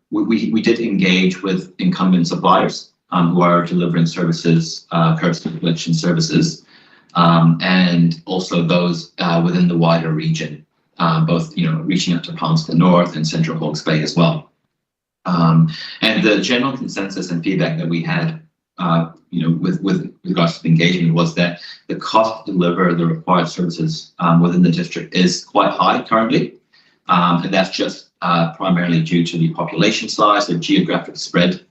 we did engage with incumbent suppliers who are delivering services, curbside collection services, and also those within the wider region, both reaching out to Palmerston North and Central Hawke's Bay as well. And the general consensus and feedback that we had, with regards to the engagement, was that the cost to deliver the required services within the district is quite high currently, and that's just primarily due to the population size, the geographic spread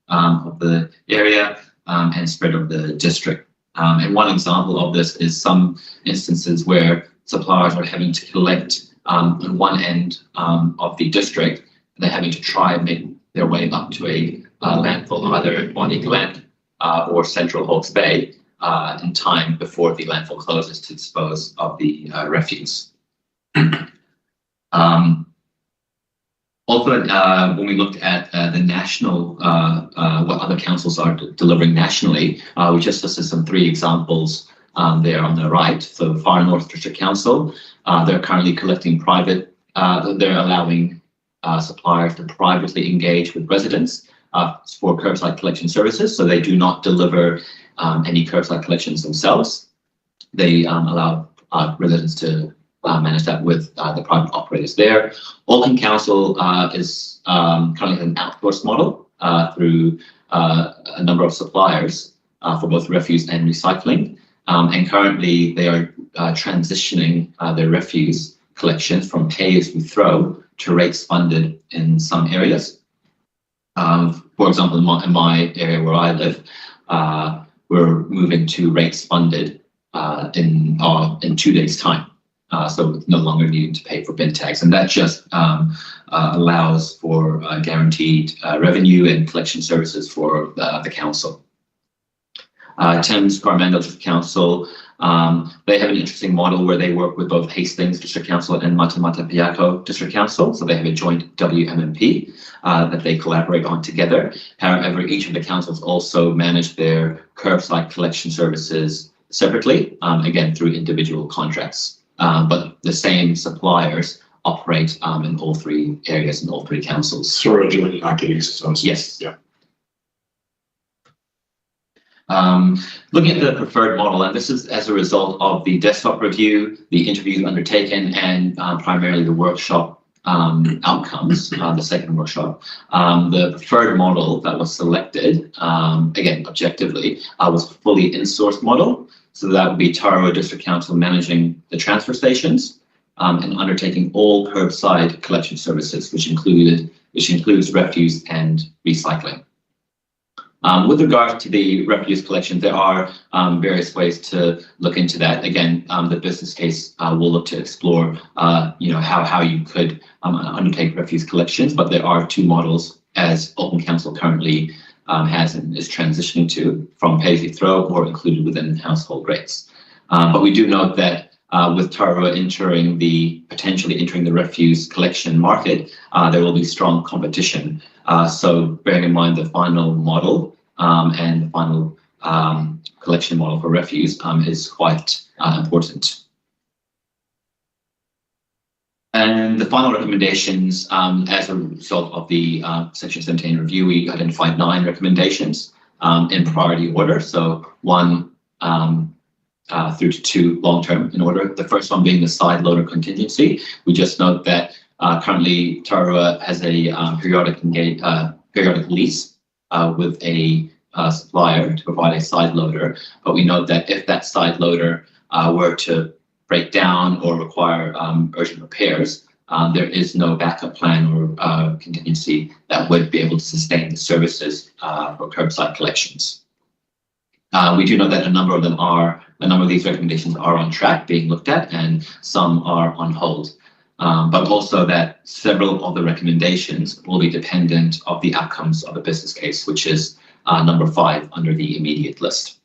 of the area, and spread of the district. And one example of this is some instances where suppliers are having to collect on one end of the district. They're having to try and make their way up to a landfill, either Bonnie Glen or Central Hawke's Bay, in time before the landfill closes to dispose of the refuse. Also, when we looked at the national, what other councils are delivering nationally, we just listed some 3 examples there on the right. So Far North District Council, they're currently collecting private, they're allowing suppliers to privately engage with residents for curbside collection services. So they do not deliver any curbside collections themselves. They allow residents to manage that with the private operators there. Auckland Council is currently an outsourced model through a number of suppliers for both refuse and recycling. And currently they are transitioning their refuse collections from pay as you throw to rates funded in some areas. For example, in my area where I live, we're moving to rates funded in 2 days' time. So it's no longer needing to pay for bin tags, and that just allows for guaranteed revenue and collection services for the council. Thames Coromandel District Council, they have an interesting model where they work with both Hastings District Council and Matamata Piako District Council. So they have a joint WMMP that they collaborate on together. However, each of the councils also manage their curbside collection services separately, again through individual contracts. But the same suppliers operate in all 3 areas and all 3 councils. Through a joint market exercise. Yes. Yeah. Looking at the preferred model, and this is as a result of the desktop review, the interviews undertaken, and primarily the workshop outcomes, the second workshop. The preferred model that was selected, again, objectively, was a fully in-sourced model. So that would be Tararua District Council managing the transfer stations and undertaking all curbside collection services, which includes refuse and recycling. With regard to the refuse collection, there are various ways to look into that. Again, the business case will look to explore, how you could undertake refuse collections, but there are two models as Open Council currently has and is transitioning to, from pay-as-you-throw or included within household rates. But we do note that with Tararua potentially entering the refuse collection market, there will be strong competition. So bearing in mind the final model and the final collection model for refuse is quite important. And the final recommendations, as a result of the Section 17 review, we identified 9 recommendations in priority order. So 1 through to 2 long-term in order. The first one being the side loader contingency. We just note that currently Tararua has a periodic lease with a supplier to provide a side loader, but we note that if that side loader were to break down or require urgent repairs, there is no backup plan or contingency that would be able to sustain the services for curbside collections. We do know that a number of these recommendations are on track, being looked at, and some are on hold. But also that several of the recommendations will be dependent of the outcomes of the business case, which is number 5 under the immediate list.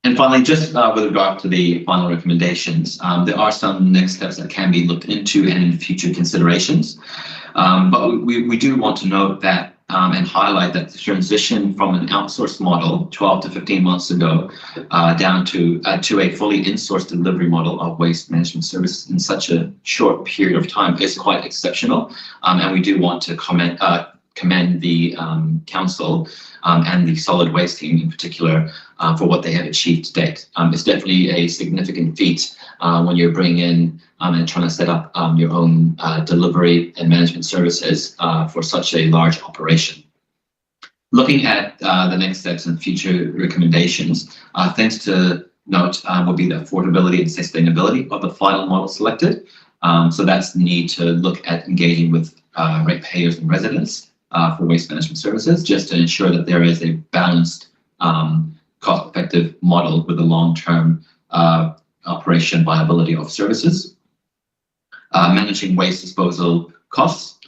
And finally, just with regard to the final recommendations, there are some next steps that can be looked into and in future considerations. But we do want to note that and highlight that the transition from an outsourced model 12 to 15 months ago down to a fully in-sourced delivery model of waste management services in such a short period of time is quite exceptional. And we do want to commend the council and the solid waste team in particular for what they have achieved to date. It's definitely a significant feat when you're bringing in and trying to set up your own delivery and management services for such a large operation. Looking at the next steps and future recommendations, things to note would be the affordability and sustainability of the final model selected. So that's the need to look at engaging with ratepayers and residents for waste management services, just to ensure that there is a balanced, cost-effective model with a long-term operation viability of services. Managing waste disposal costs.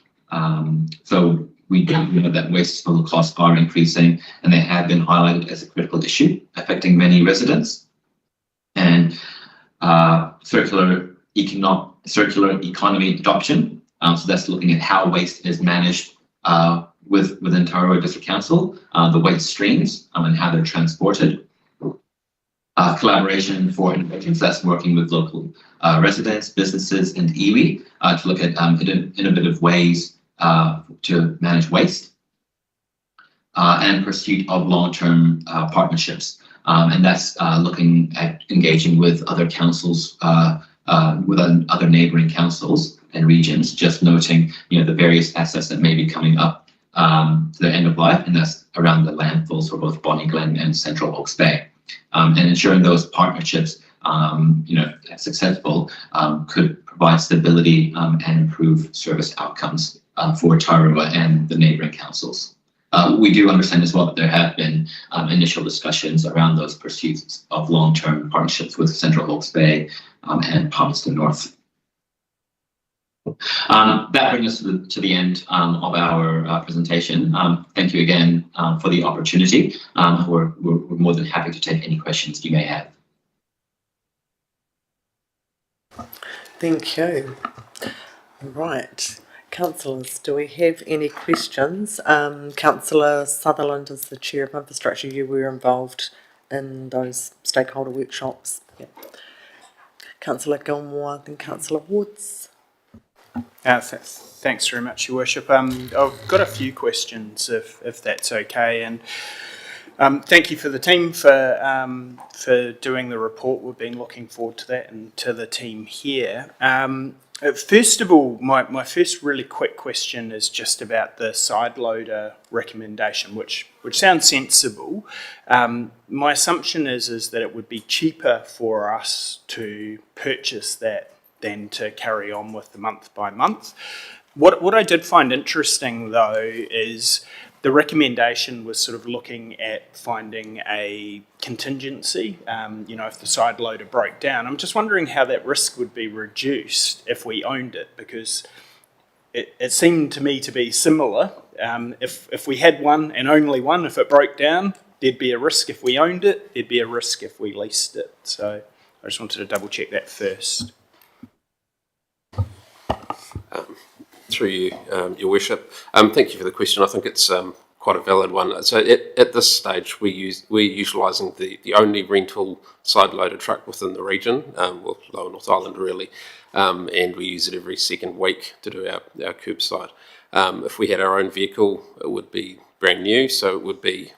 So we do know that waste disposal costs are increasing, and they have been highlighted as a critical issue affecting many residents. And circular economy adoption. So that's looking at how waste is managed within Tararua District Council, the waste streams and how they're transported. Collaboration for innovations, that's working with local residents, businesses, and iwi to look at innovative ways to manage waste. And pursuit of long-term partnerships. And that's looking at engaging with other councils, with other neighboring councils and regions, just noting, the various assets that may be coming up to the end of life, and that's around the landfills for both Bonnie Glen and Central Hawke's Bay. And ensuring those partnerships, successful, could provide stability and improve service outcomes for Tararua and the neighboring councils. We do understand as well that there have been initial discussions around those pursuits of long-term partnerships with Central Hawke's Bay and Palmerston North. That brings us to the end of our presentation. Thank you again for the opportunity. We're more than happy to take any questions you may have. Thank you. Right. Councillors, do we have any questions? Councillor Sutherland is the Chair of Infrastructure. You were involved in those stakeholder workshops. Yeah. Councillor Gilmore, then Councillor Woods. Thanks very much, Your Worship. I've got a few questions, if that's okay, and thank you for the team for doing the report. We've been looking forward to that, and to the team here. First of all, my first really quick question is just about the side loader recommendation, which sounds sensible. My assumption is that it would be cheaper for us to purchase that than to carry on with the month by month. What I did find interesting, though, is the recommendation was sort of looking at finding a contingency, if the side loader broke down. I'm just wondering how that risk would be reduced if we owned it, because it seemed to me to be similar. If we had one and only one, if it broke down, there'd be a risk if we owned it, there'd be a risk if we leased it. So I just wanted to double check that first. Through you, Your Worship. Thank you for the question. I think it's quite a valid one. So at this stage, we're utilising the only rental side loader truck within the region, Lower North Island really, and we use it every second week to do our curbside. If we had our own vehicle, it would be brand new, so it would be,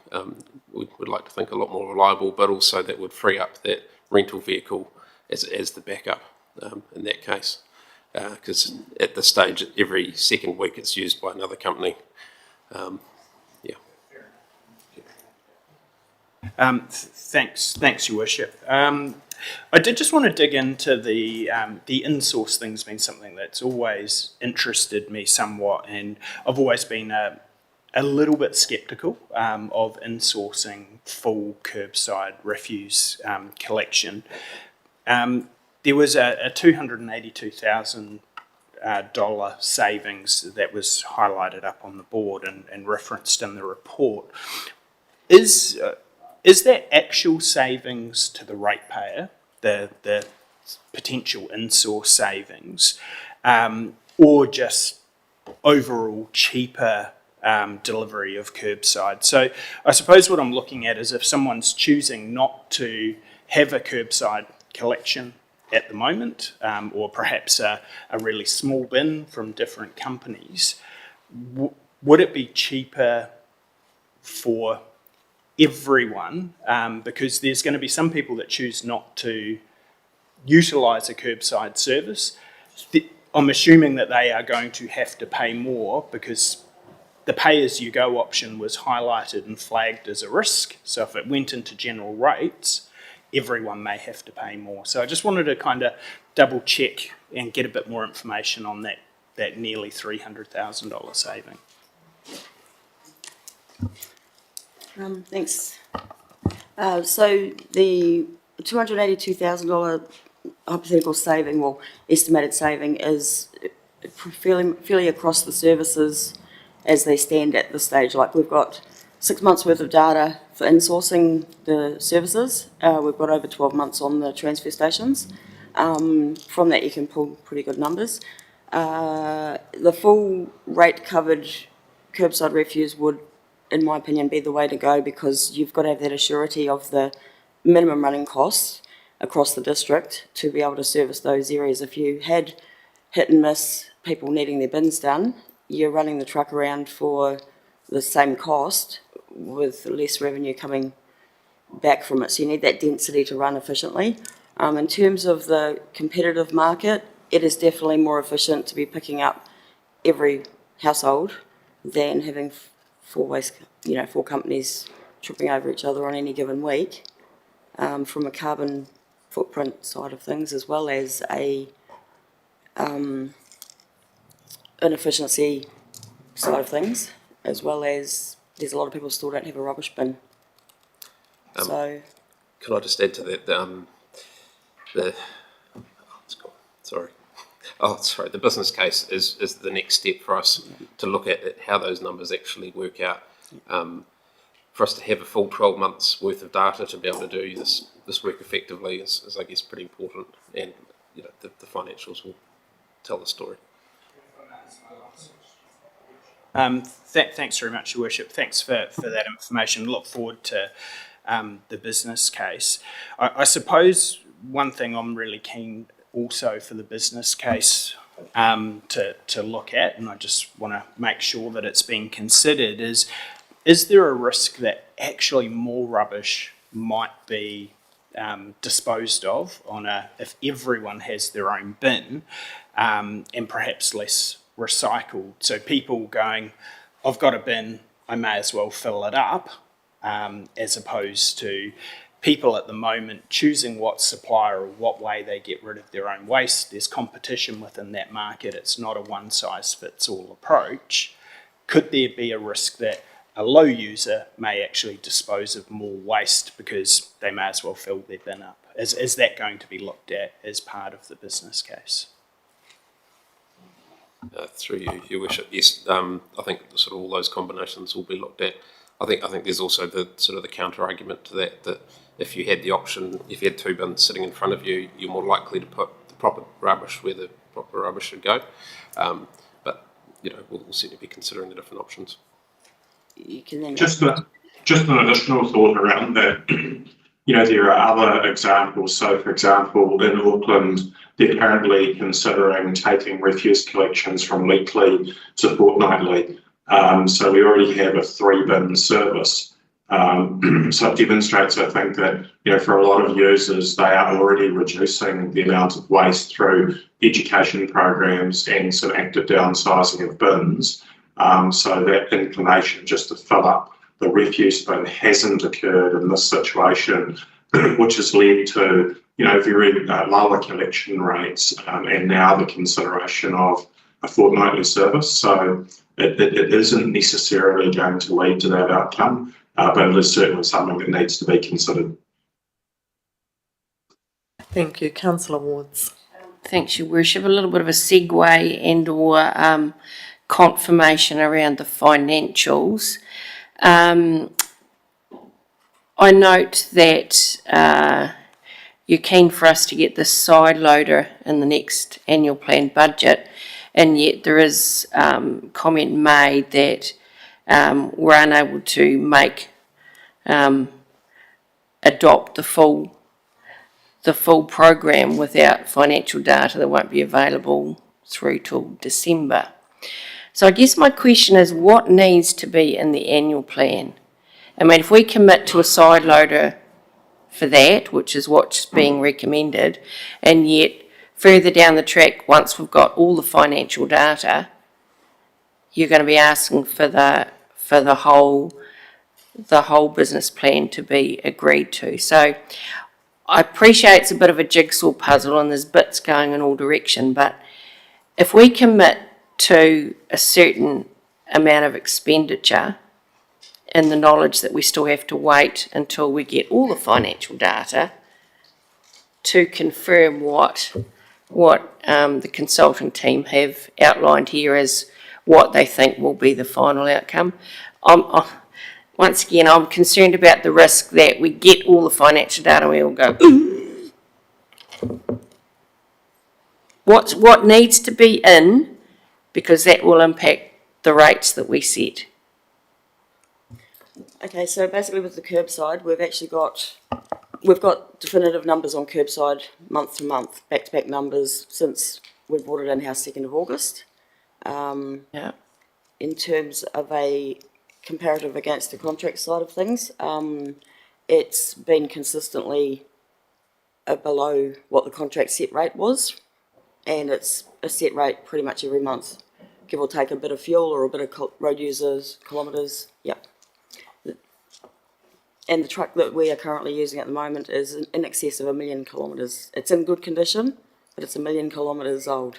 we would like to think, a lot more reliable, but also that would free up that rental vehicle as the backup in that case. Because at this stage, every second week it's used by another company. Thanks, Your Worship. I did just want to dig into the in-source thing's been something that's always interested me somewhat, and I've always been a little bit sceptical of in-sourcing full curbside refuse collection. There was a $282,000 savings that was highlighted up on the board and referenced in the report. Is that actual savings to the ratepayer, the potential in-source savings, or just overall cheaper delivery of curbside? So I suppose what I'm looking at is if someone's choosing not to have a curbside collection at the moment, or perhaps a really small bin from different companies, would it be cheaper for everyone? Because there's going to be some people that choose not to utilise a curbside service. I'm assuming that they are going to have to pay more because the pay-as-you-go option was highlighted and flagged as a risk. So if it went into general rates, everyone may have to pay more. So I just wanted to kind of double check and get a bit more information on that nearly $300,000 saving. Thanks. So the $282,000 hypothetical saving, well, estimated saving, is fairly across the services as they stand at this stage. Like, we've got 6 months worth of data for insourcing the services. We've got over 12 months on the transfer stations. From that you can pull pretty good numbers. The full rate covered curbside refuse would, in my opinion, be the way to go, because you've got to have that assurity of the minimum running costs across the district to be able to service those areas. If you had hit and miss people needing their bins done, you're running the truck around for the same cost with less revenue coming back from it. So you need that density to run efficiently. In terms of the competitive market, it is definitely more efficient to be picking up every household than having four companies tripping over each other on any given week, from a carbon footprint side of things, as well as an efficiency side of things, as well as there's a lot of people still don't have a rubbish bin. So, can I just add to that? The business case is the next step for us to look at how those numbers actually work out. For us to have a full 12 months worth of data to be able to do this work effectively is I guess, pretty important, and the financials will tell the story. Thanks very much, Your Worship. Thanks for that information. Look forward to the business case. I suppose one thing I'm really keen also for the business case to look at, and I just want to make sure that it's being considered, is there a risk that actually more rubbish might be disposed of if everyone has their own bin, and perhaps less recycled? So people going, I've got a bin, I may as well fill it up, as opposed to people at the moment choosing what supplier or what way they get rid of their own waste. There's competition within that market. It's not a one-size-fits-all approach. Could there be a risk that a low user may actually dispose of more waste because they may as well fill their bin up? Is that going to be looked at as part of the business case? Through you, Your Worship, yes. I think sort of all those combinations will be looked at. I think there's also the sort of the counter argument to that if you had the option, if you had two bins sitting in front of you, you're more likely to put the proper rubbish where the proper rubbish should go. But we'll certainly be considering the different options. You can then just an additional thought around that. There are other examples. So, for example, in Auckland, they're currently considering taking refuse collections from weekly to fortnightly. So we already have a 3-bin service. So it demonstrates, I think, that for a lot of users, they are already reducing the amount of waste through education programs and some active downsizing of bins. So that inclination just to fill up the refuse bin hasn't occurred in this situation, which has led to very lower collection rates, and now the consideration of a fortnightly service. So it isn't necessarily going to lead to that outcome, but it is certainly something that needs to be considered. Thank you. Councillor Wards. Thanks, Your Worship. A little bit of a segue and or confirmation around the financials. I note that you're keen for us to get this side loader in the next annual plan budget, and yet there is comment made that we're unable to adopt the full program without financial data that won't be available through till December. So I guess my question is, what needs to be in the annual plan? I mean, if we commit to a side loader for that, which is what's being recommended, and yet further down the track, once we've got all the financial data, you're going to be asking for the whole business plan to be agreed to. So I appreciate it's a bit of a jigsaw puzzle and there's bits going in all direction, but if we commit to a certain amount of expenditure and the knowledge that we still have to wait until we get all the financial data to confirm what the consulting team have outlined here as what they think will be the final outcome. Once again, I'm concerned about the risk that we get all the financial data and we all go, ooh. What needs to be in, because that will impact the rates that we set. Okay, so basically with the curbside, we've got definitive numbers on curbside month to month, back-to-back numbers since we brought it in-house 2nd of August. Yeah. In terms of a comparative against the contract side of things, it's been consistently below what the contract set rate was, and it's a set rate pretty much every month, give or take a bit of fuel or a bit of road users, kilometres, yep. And the truck that we are currently using at the moment is in excess of 1 million kilometres. It's in good condition, but it's 1 million kilometres old.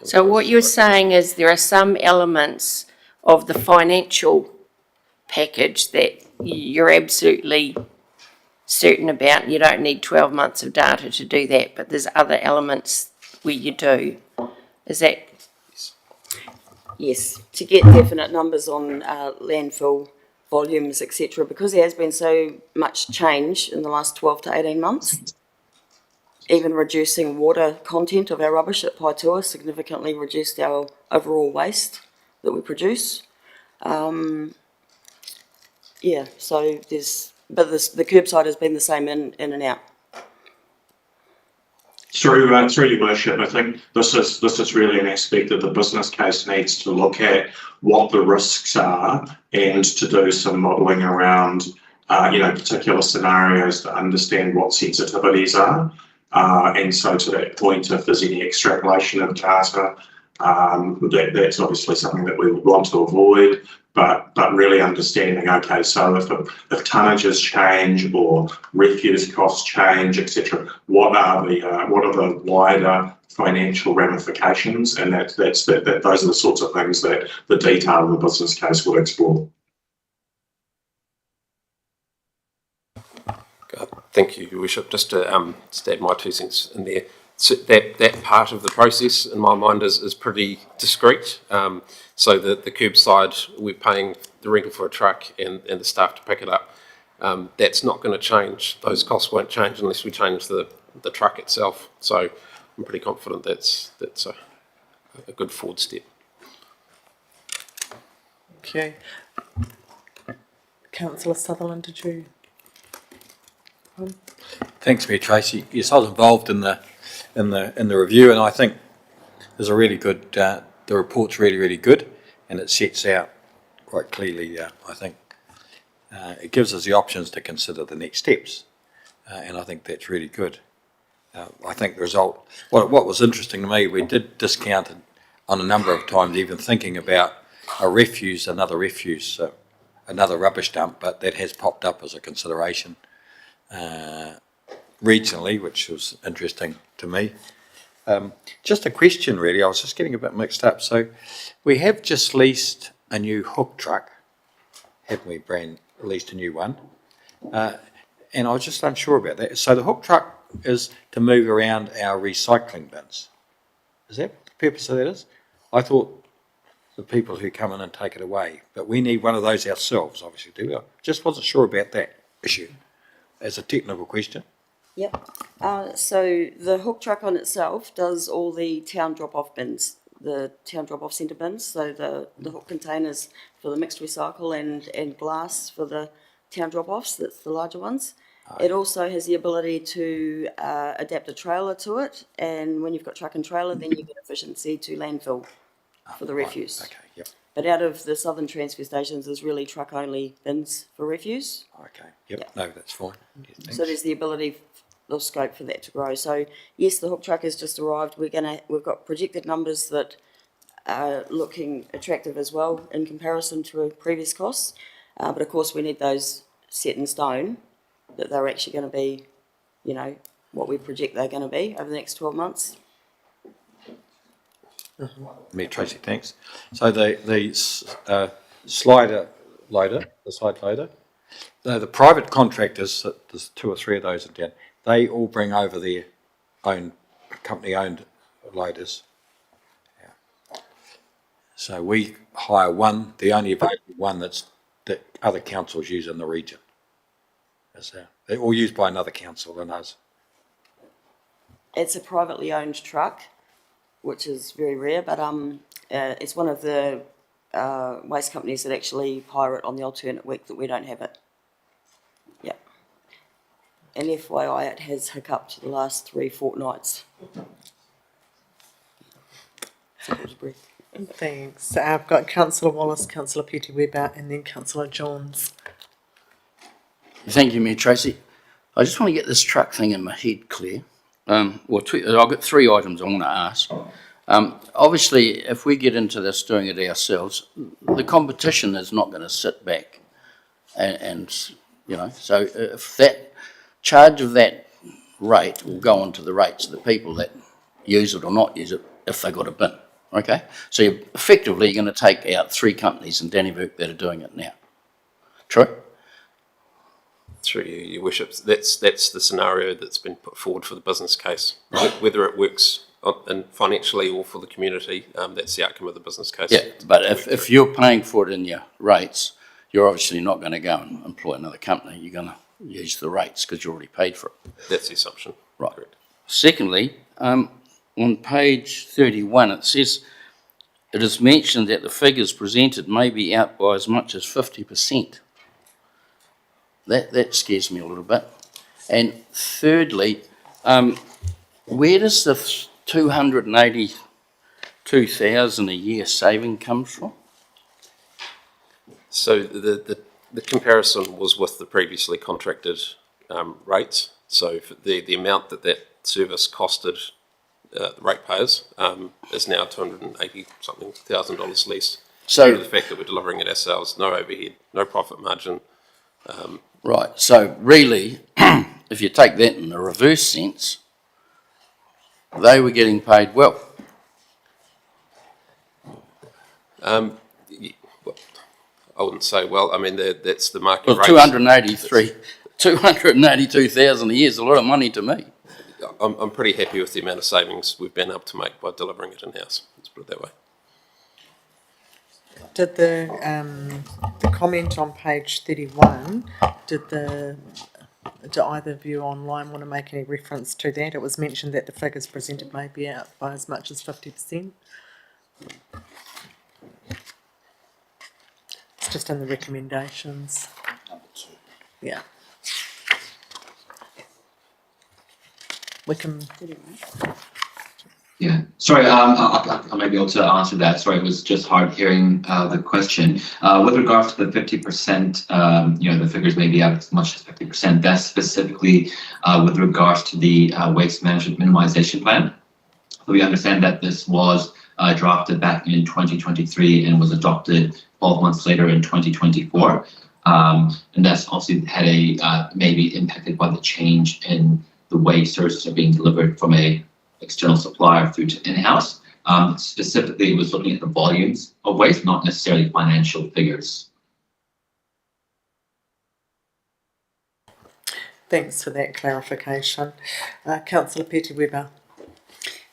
So what you're saying is there are some elements of the financial package that you're absolutely certain about, and you don't need 12 months of data to do that, but there's other elements where you do. Is that? Yes, to get definite numbers on landfill volumes, etc., because there has been so much change in the last 12 to 18 months. Even reducing water content of our rubbish at Paitoa significantly reduced our overall waste that we produce. Yeah, so the curbside has been the same in and out. Through your worship, I think this is really an aspect that the business case needs to look at what the risks are and to do some modelling around, particular scenarios to understand what sensitivities are. And so to that point, if there's any extrapolation of data, that's obviously something that we would want to avoid. But really understanding, okay, so if tonnages change or refuse costs change, etc., what are the wider financial ramifications? And those are the sorts of things that the detail of the business case will explore. Thank you, Your Worship. Just to add my 2 cents in there. So that part of the process, in my mind, is pretty discreet. So the curbside, we're paying the rental for a truck and the staff to pick it up. That's not going to change. Those costs won't change unless we change the truck itself. So I'm pretty confident that's a good forward step. Okay. Councillor Sutherland, did you? Thanks, Mayor Tracy. Yes, I was involved in the review, and I think there's a really good. The report's really good, and it sets out quite clearly. I think it gives us the options to consider the next steps, and I think that's really good. I think the result. What was interesting to me, we did discount it on a number of times, even thinking about another rubbish dump, but that has popped up as a consideration regionally, which was interesting to me. Just a question, really. I was just getting a bit mixed up. So we have just leased a new hook truck, haven't we, Bran? Leased a new one. And I was just unsure about that. So the hook truck is to move around our recycling bins. Is that what the purpose of that is? I thought the people who come in and take it away, but we need one of those ourselves, obviously, do we? I just wasn't sure about that issue as a technical question. Yep. So the hook truck on itself does all the town drop-off bins, the town drop-off centre bins. So the hook containers for the mixed recycle and glass for the town drop-offs, that's the larger ones. It also has the ability to adapt a trailer to it, and when you've got truck and trailer, then you get efficiency to landfill for the refuse. Right. Okay, yep. But out of the southern transfer stations, there's really truck-only bins for refuse. Okay, yep. No, that's fine. Yeah, so there's the ability, the scope for that to grow. So yes, the hook truck has just arrived. We've got projected numbers that are looking attractive as well in comparison to previous costs. But of course, we need those set in stone that they're actually going to be, what we project they're going to be over the next 12 months. Mayor Tracy, thanks. So the slide loader, the private contractors, there's 2 or 3 of those in town, they all bring over their own company-owned loaders. Yeah. So we hire one, the only available one that other councils use in the region. They're all used by another council than us. It's a privately owned truck, which is very rare, but it's one of the waste companies that actually hire it on the alternate week that we don't have it. Yeah. And FYI, it has hiccuped the last 3 fortnights. Thanks. I've got Councillor Wallace, Councillor Petty-Weber, and then Councillor Johns. Thank you, Mayor Tracy. I just want to get this truck thing in my head clear. I've got 3 items I want to ask. Obviously, if we get into this doing it ourselves, the competition is not going to sit back and so if that charge of that rate will go onto the rates of the people that use it or not use it if they got a bin, okay? So you're going to take out 3 companies in Dannevirke that are doing it now. True? Through Your Worship, that's the scenario that's been put forward for the business case. Whether it works financially or for the community, that's the outcome of the business case. Yeah, but if you're paying for it in your rates, you're obviously not going to go and employ another company. You're going to use the rates because you already paid for it. That's the assumption. Right. Correct. Secondly, on page 31, it says, it is mentioned that the figures presented may be out by as much as 50%. That scares me a little bit. And thirdly, where does the 282,000 a year saving comes from? So the comparison was with the previously contracted rates. So for the amount that service costed the ratepayers is now $280,000 less. So due to the fact that we're delivering it ourselves, no overhead, no profit margin. Right, so really, if you take that in the reverse sense, they were getting paid well. Well, I wouldn't say well. I mean, that's the market Well, rate. 282,000 a year is a lot of money to me. I'm pretty happy with the amount of savings we've been able to make by delivering it in-house. Let's put it that way. Did the comment on page 31, did either of you online want to make any reference to that? It was mentioned that the figures presented may be out by as much as 50%. It's just in the recommendations. Number 2. Yeah. We can... Yeah, sorry, I may be able to answer that. Sorry, it was just hard hearing the question. With regards to the 50%, the figures may be out as much as 50%. That's specifically with regards to the waste management minimization plan. So we understand that this was drafted back in 2023 and was adopted 12 months later in 2024. And that's also had maybe impacted by the change in the way services are being delivered from a external supplier through to in-house. Specifically, it was looking at the volumes of waste, not necessarily financial figures. Thanks for that clarification. Councillor Petty-Weber.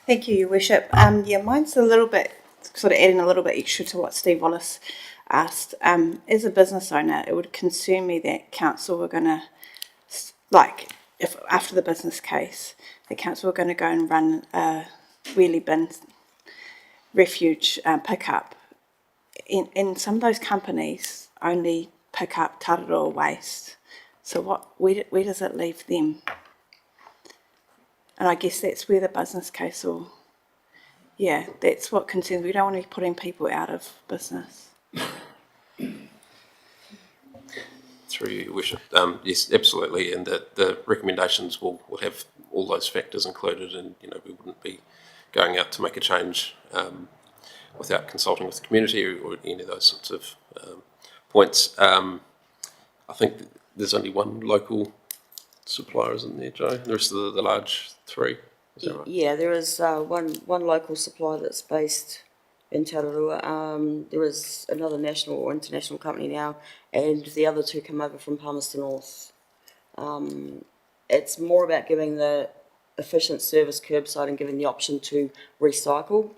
Thank you, Your Worship. Mine's a little bit, sort of adding a little bit extra to what Steve Wallace asked. As a business owner, it would concern me that council were going to, if after the business case, the council were going to go and run a wheelie bin refuge pickup. In some of those companies only pick up Tararua waste. So where does it leave them? And I guess that's where the business case that's what concerns me. We don't want to be putting people out of business. Through you, Your Worship. Yes, absolutely, and the recommendations will have all those factors included, and we wouldn't be going out to make a change without consulting with the community or any of those sorts of points. I think there's only one local supplier, isn't there, Joe? The rest of the large 3, is that right? Yeah, there is one local supplier that's based in Tararua. There is another national or international company now, and the other 2 come over from Palmerston North. It's more about giving the efficient service curbside and giving the option to recycle,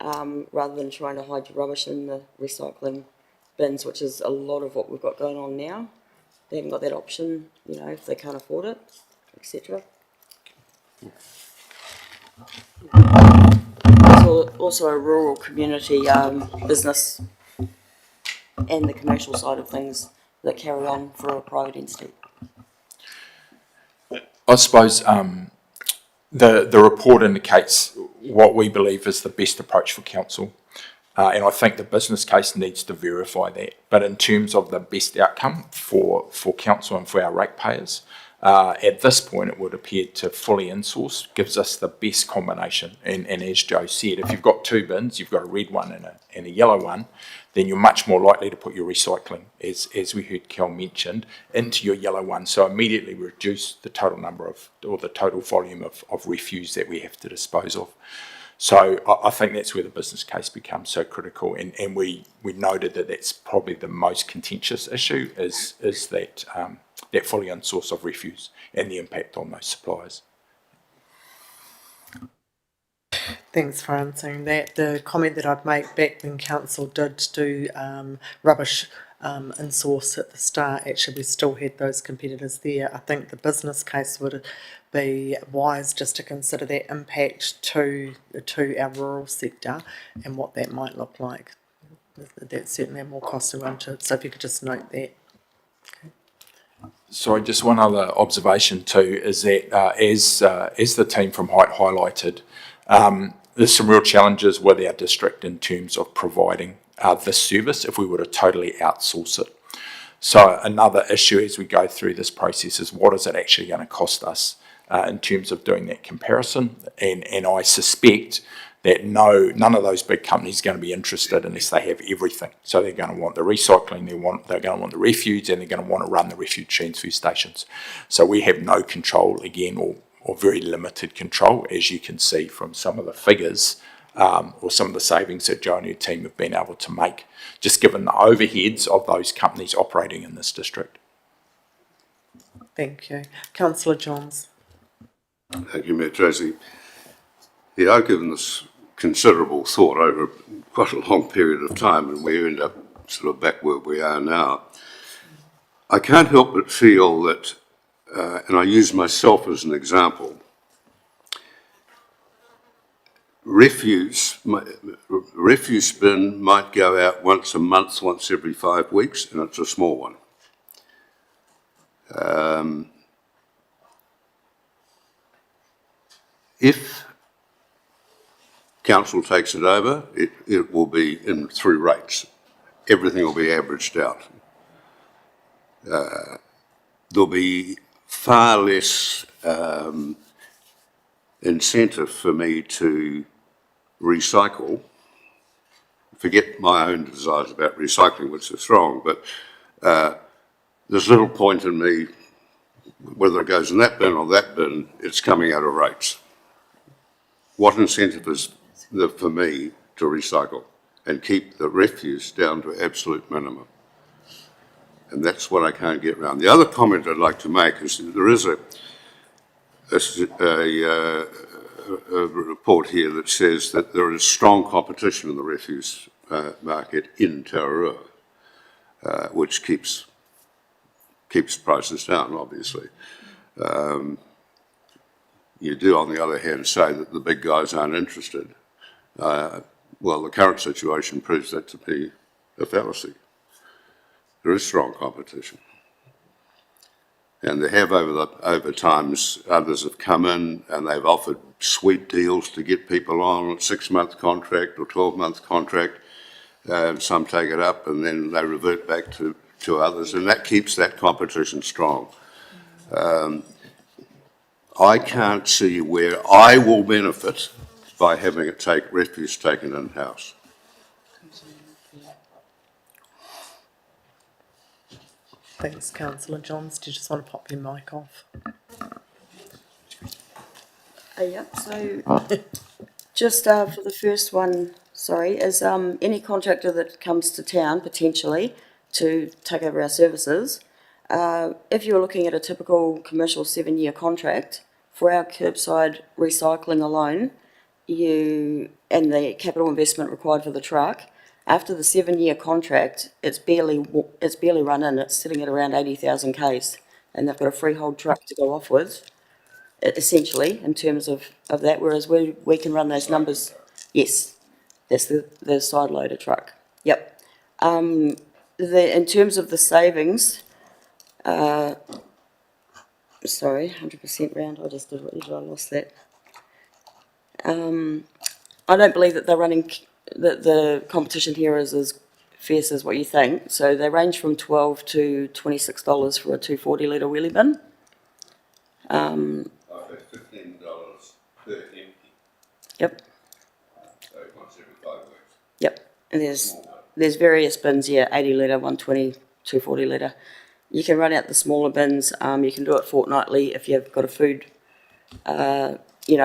rather than trying to hide your rubbish in the recycling bins, which is a lot of what we've got going on now. They haven't got that option, if they can't afford it, etc. It's also a rural community business and the commercial side of things that carry on for a private entity. I suppose the report indicates what we believe is the best approach for council. And I think the business case needs to verify that. But in terms of the best outcome for council and for our ratepayers, at this point it would appear to fully insource gives us the best combination. And as Joe said, if you've got 2 bins, you've got a red one and a yellow one, then you're much more likely to put your recycling, as we heard Kel mentioned, into your yellow one. So immediately reduce the total number or the total volume of refuse that we have to dispose of. So I think that's where the business case becomes so critical, and we noted that that's probably the most contentious issue is that fully in-source of refuse and the impact on those suppliers. Thanks for answering that. The comment that I'd make back when council did do rubbish in source at the start, actually we still had those competitors there. I think the business case would be wise just to consider that impact to our rural sector and what that might look like. That's certainly a more costly one to, so if you could just note that. Okay. Sorry, just one other observation too is that as the team from Height highlighted, there's some real challenges with our district in terms of providing this service if we were to totally outsource it. So another issue as we go through this process is what is it actually going to cost us in terms of doing that comparison, and I suspect that none of those big companies are going to be interested unless they have everything. So they're going to want the recycling, they're going to want the refuge, and they're going to want to run the refuge transfer stations. So we have no control again, or very limited control, as you can see from some of the figures or some of the savings that Joe and her team have been able to make, just given the overheads of those companies operating in this district. Thank you. Councillor Johns. Thank you, Mayor Tracy. Yeah, I've given this considerable thought over quite a long period of time, and we end up sort of back where we are now. I can't help but feel that, and I use myself as an example, refuse bin might go out once a month, once every 5 weeks, and it's a small one. If council takes it over, it will be in through rates. Everything will be averaged out. There'll be far less incentive for me to recycle. Forget my own desires about recycling, which are strong, but there's little point in me, whether it goes in that bin or that bin, it's coming out of rates. What incentive is there for me to recycle and keep the refuse down to absolute minimum? And that's what I can't get around. The other comment I'd like to make is that there is a report here that says that there is strong competition in the refuse market in Tararua, which keeps prices down, obviously. You do, on the other hand, say that the big guys aren't interested. Well, the current situation proves that to be a fallacy. There is strong competition. And they have over times, others have come in and they've offered sweet deals to get people on a 6-month contract or 12-month contract. Some take it up and then they revert back to others, and that keeps that competition strong. I can't see where I will benefit by having refuse taken in-house. Thanks, Councillor Johns. Do you just want to pop your mic off? Yeah, so just for the first one, sorry, is any contractor that comes to town potentially to take over our services, if you're looking at a typical commercial 7-year contract, for our curbside recycling alone, and the capital investment required for the truck, after the 7-year contract, it's barely run in. It's sitting at around 80,000 Ks, and they've got a freehold truck to go off with, essentially, in terms of that, whereas we can run those numbers. Yes, that's the side loader truck. Yep. In terms of the savings, sorry, 100% round, I just did what you did, I lost that. I don't believe that they're running, that the competition here is as fierce as what you think. So they range from $12 to $26 for a 240 litre wheelie bin. I've had $15 per empty. Yep. So once every 5 weeks. Yep, and there's various bins, 80 litre, 120, 240 litre. You can run out the smaller bins. You can do it fortnightly if you've got a food,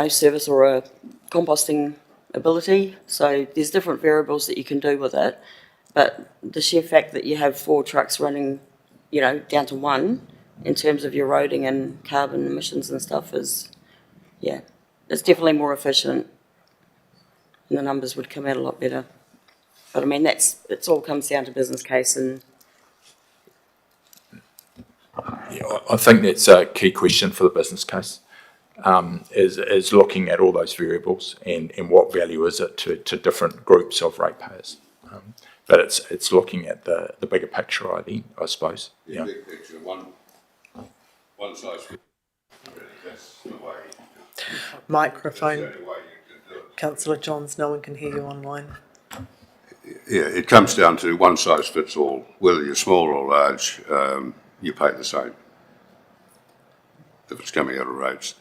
service or a composting ability. So there's different variables that you can do with it. But the sheer fact that you have 4 trucks running, down to 1 in terms of your roading and carbon emissions and stuff is, it's definitely more efficient. And the numbers would come out a lot better. But I mean, it all comes down to business case and. Yeah, I think that's a key question for the business case, is looking at all those variables and what value is it to different groups of ratepayers. But it's looking at the bigger picture, I suppose. The big picture, one size fits really, that's the way. Microphone. That's the only way you can do it. Councillor Johns, no one can hear you online. Yeah, it comes down to one size fits all. Whether you're small or large, you pay the same if it's coming out of roads.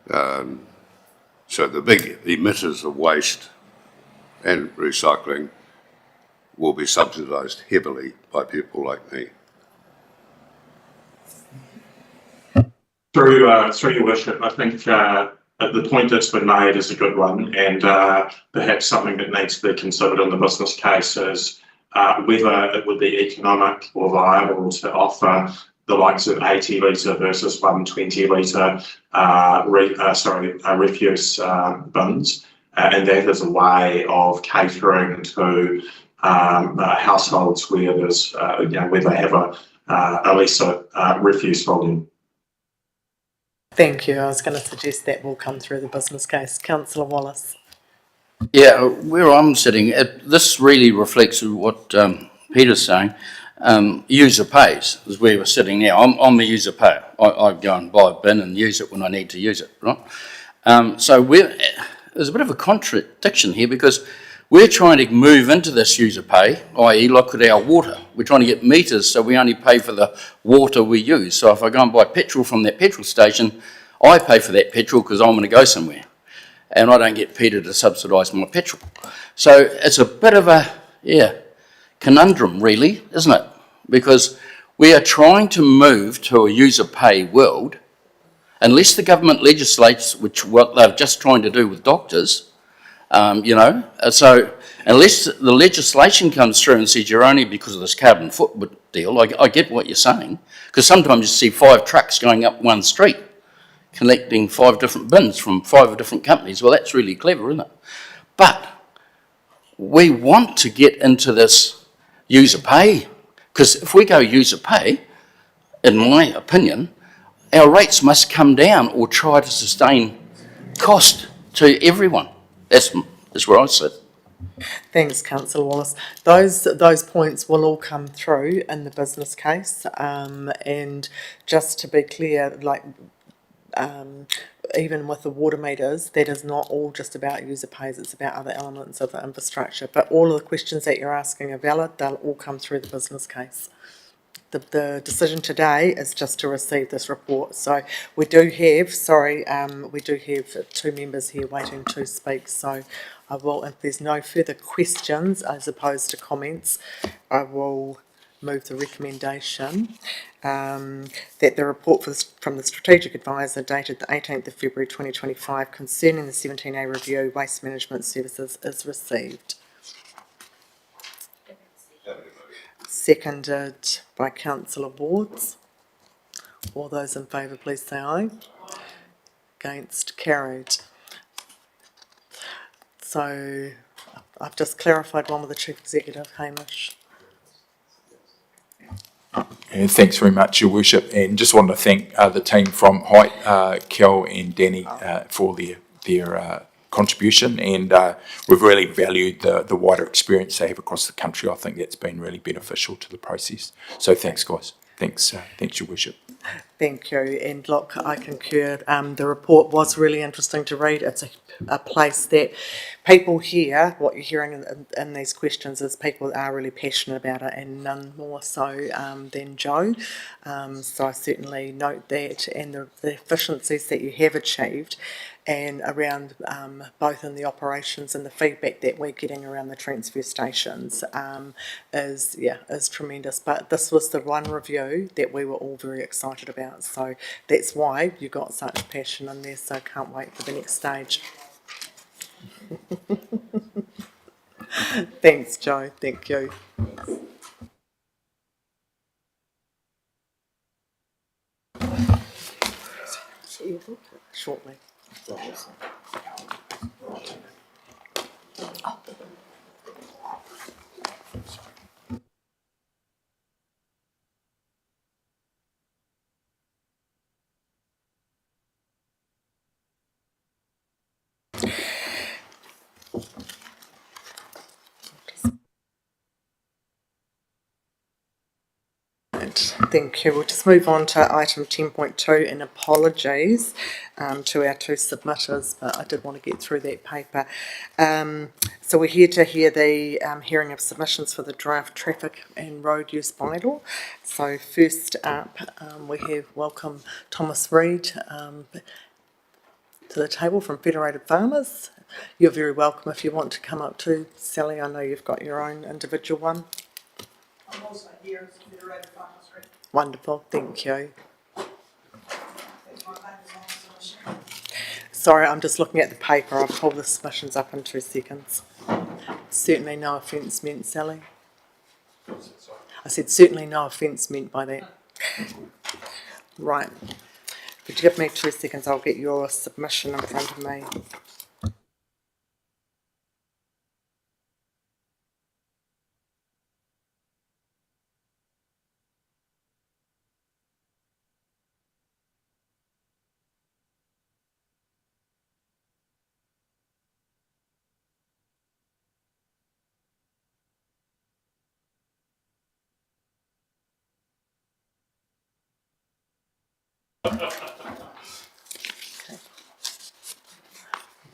So the big emitters of waste and recycling will be subsidised heavily by people like me. Through your worship, I think the point that's been made is a good one, and perhaps something that needs to be considered in the business case is whether it would be economic or viable to offer the likes of 80 litre versus 120 litre refuse bins, and that is a way of catering to households where there's where they have a lesser refuse volume. Thank you. I was going to suggest that will come through the business case. Councillor Wallace. Yeah, where I'm sitting, this really reflects what Peter's saying. User pays is where we're sitting now. I'm a user payer. I go and buy a bin and use it when I need to use it, right? So there's a bit of a contradiction here because we're trying to move into this user pay, i.e. look at our water. We're trying to get meters so we only pay for the water we use. So if I go and buy petrol from that petrol station, I pay for that petrol because I'm going to go somewhere. And I don't get Peter to subsidise my petrol. So it's a bit of a, conundrum really, isn't it? Because we are trying to move to a user pay world, unless the government legislates, what they're just trying to do with doctors, so unless the legislation comes through and says you're only because of this carbon footprint deal, I get what you're saying, because sometimes you see 5 trucks going up one street, collecting 5 different bins from 5 different companies. Well, that's really clever, isn't it? But we want to get into this user pay, because if we go user pay, in my opinion, our rates must come down or try to sustain cost to everyone. That's where I sit. Thanks, Councillor Wallace. Those points will all come through in the business case. And just to be clear, even with the water meters, that is not all just about user pays, it's about other elements of the infrastructure. But all of the questions that you're asking are valid, they'll all come through the business case. The decision today is just to receive this report. So we do have 2 members here waiting to speak. So I will, if there's no further questions as opposed to comments, I will move the recommendation that the report from the Strategic Advisor dated the 18th of February 2025 concerning the 17A review waste management services is received. Seconded by Councillor Wards. All those in favour, please say aye. Against, carried. So I've just clarified one with the Chief Executive, Hamish. And thanks very much, Your Worship. And just wanted to thank the team from Height, Kel and Danny, for their contribution. And we've really valued the wider experience they have across the country. I think that's been really beneficial to the process. So thanks, guys. Thanks, Your Worship. Thank you. And look, I concur. The report was really interesting to read. It's a place that people hear, what you're hearing in these questions is people are really passionate about it, and none more so than Joe. So I certainly note that, and the efficiencies that you have achieved, and around both in the operations and the feedback that we're getting around the transfer stations is tremendous. But this was the one review that we were all very excited about, so that's why you got such passion in there. So can't wait for the next stage. Thanks, Joe. Thank you. Shortly. Right. Thank you. We'll just move on to item 10.2 and apologies to our two submitters, but I did want to get through that paper. So we're here to hear the hearing of submissions for the draft traffic and road use bylaw. So first up, we have welcome Thomas Reid to the table from Federated Farmers. You're very welcome if you want to come up too, Sally. I know you've got your own individual one. I'm also here as a Federated Farmers Rep. Wonderful, thank you. My name is on the submission. Sorry, I'm just looking at the paper. I'll pull the submissions up in 2 seconds. Certainly no offence meant, Sally. I said certainly no offence meant by that. Right. Could you give me 2 seconds? I'll get your submission in front of me.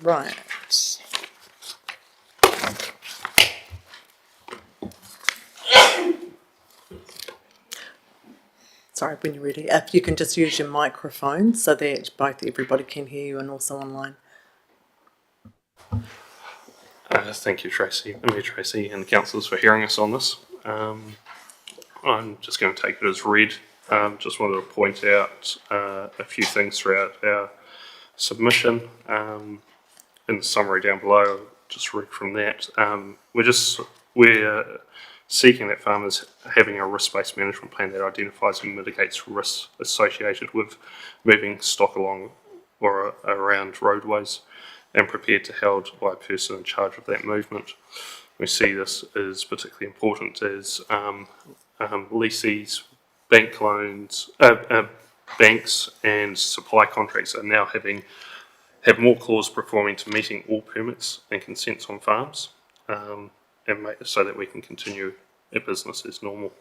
Right. Sorry, when you're ready. If you can just use your microphone so that both everybody can hear you and also online. Thank you, Tracy, and councillors for hearing us on this. I'm just going to take it as read. Just wanted to point out a few things throughout our submission. In the summary down below, I'll just read from that. We're seeking that farmers having a risk-based management plan that identifies and mitigates risks associated with moving stock along or around roadways and prepared to held by a person in charge of that movement. We see this as particularly important as lessees, bank loans, banks and supply contracts are now have more clause performing to meeting all permits and consents on farms, and make so that we can continue our business as normal.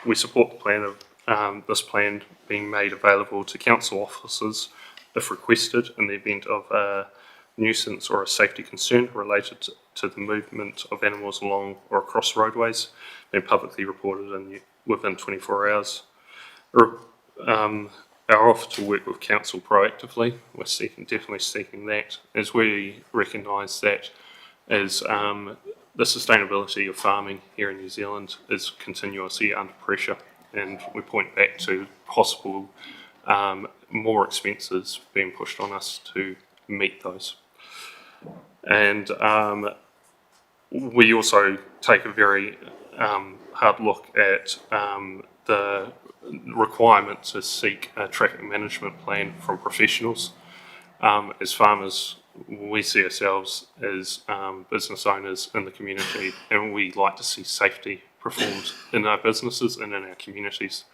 We support the plan of this plan being made available to council officers if requested in the event of a nuisance or a safety concern related to the movement of animals along or across roadways, being publicly reported within 24 hours. Our offer to work with council proactively, we're definitely seeking that, as we recognise that as the sustainability of farming here in New Zealand is continuously under pressure, and we point back to possible more expenses being pushed on us to meet those. And we also take a very hard look at the requirement to seek a traffic management plan from professionals. As farmers, we see ourselves as business owners in the community, and we like to see safety performed in our businesses and in our communities.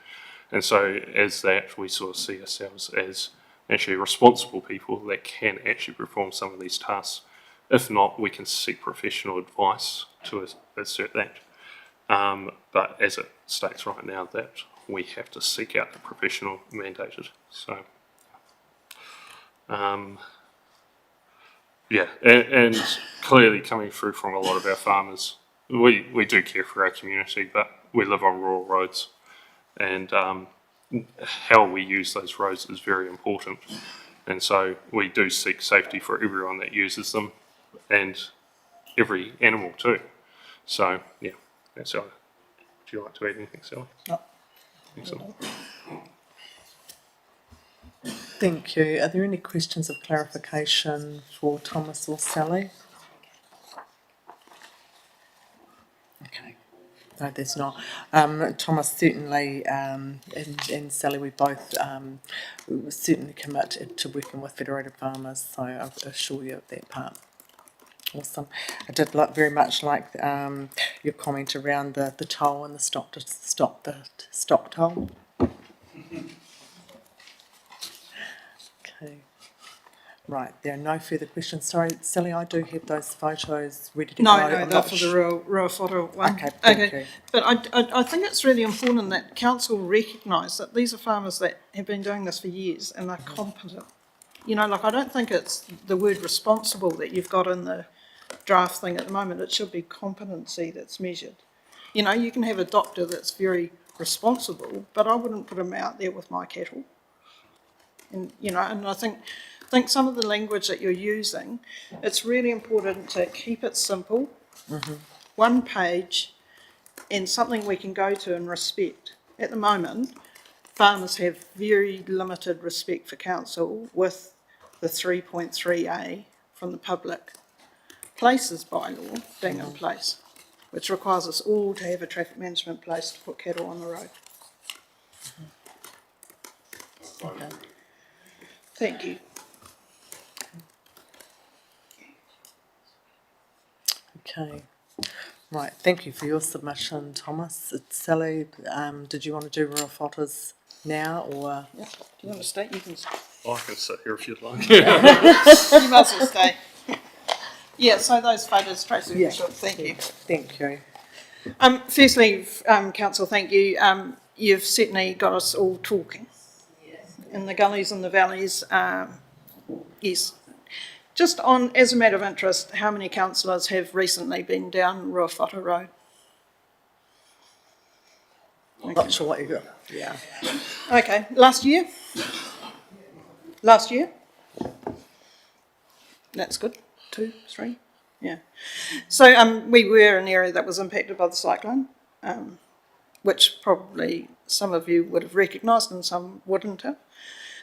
And so as that, we sort of see ourselves as actually responsible people that can actually perform some of these tasks. If not, we can seek professional advice to assert that. But as it states right now, that we have to seek out the professional mandated. So, yeah, and clearly coming through from a lot of our farmers, we do care for our community, but we live on rural roads, and how we use those roads is very important. And so we do seek safety for everyone that uses them, and every animal too. So, yeah, that's all. Would you like to add anything, Sally? No. Excellent. Thank you. Are there any questions of clarification for Thomas or Sally? Okay. No, there's not. Thomas, certainly, and Sally, we both certainly commit to working with Federated Farmers, so I'll assure you of that part. Awesome. I did very much like your comment around the toll and the stock toll. Okay. Right, there are no further questions. Sorry, Sally, I do have those photos ready to No, go. no, I'm they're not for the Ruawhata one. Okay, thank you. But I think it's really important that council recognise that these are farmers that have been doing this for years and they're competent. You know, like I don't think it's the word responsible that you've got in the draft thing at the moment. It should be competency that's measured. You know, you can have a doctor that's very responsible, but I wouldn't put him out there with my cattle. And, you know, and I think some of the language that you're using, it's really important to keep it simple, one page, and something we can go to and respect. At the moment, farmers have very limited respect for council with the 3.3A from the public places bylaw being in place, which requires us all to have a traffic management place to put cattle on the road. Okay. Thank you. Okay. Right, thank you for your submission, Thomas. Sally, did you want to do Ruawhata's now or? Yeah. Do you want to stay? You can stay. I can sit here if you'd like. You might as well stay. Yeah, so those photos, Tracy, Yeah. thank you. Thank you. Firstly, Council, thank you. You've certainly got us all talking. In the gullies and the valleys, yes. Just on, as a matter of interest, how many councillors have recently been down Ruawhata Road? I'm not sure what you got. Yeah. Okay, last year? Last year? That's good. 2, 3? Yeah. So we were an area that was impacted by the cyclone, which probably some of you would have recognised and some wouldn't have.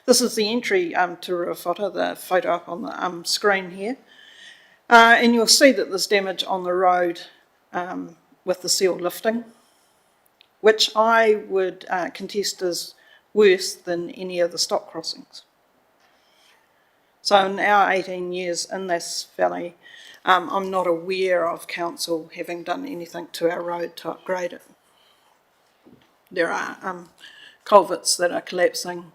This is the entry to Ruawhata, the photo up on the screen here. And you'll see that there's damage on the road with the seal lifting, which I would contest is worse than any of the stock crossings. So in our 18 years in this valley, I'm not aware of council having done anything to our road to upgrade it. There are culverts that are collapsing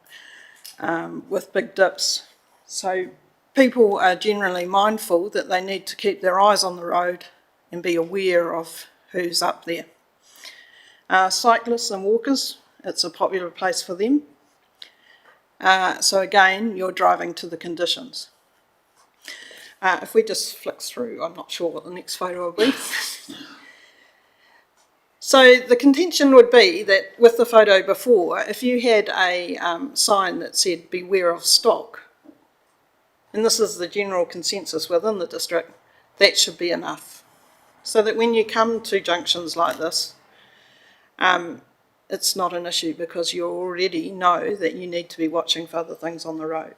with big dips. So people are generally mindful that they need to keep their eyes on the road and be aware of who's up there. Cyclists and walkers, it's a popular place for them. So again, you're driving to the conditions. If we just flick through, I'm not sure what the next photo will be. So the contention would be that with the photo before, if you had a sign that said beware of stock, and this is the general consensus within the district, that should be enough. So that when you come to junctions like this, it's not an issue because you already know that you need to be watching for other things on the road.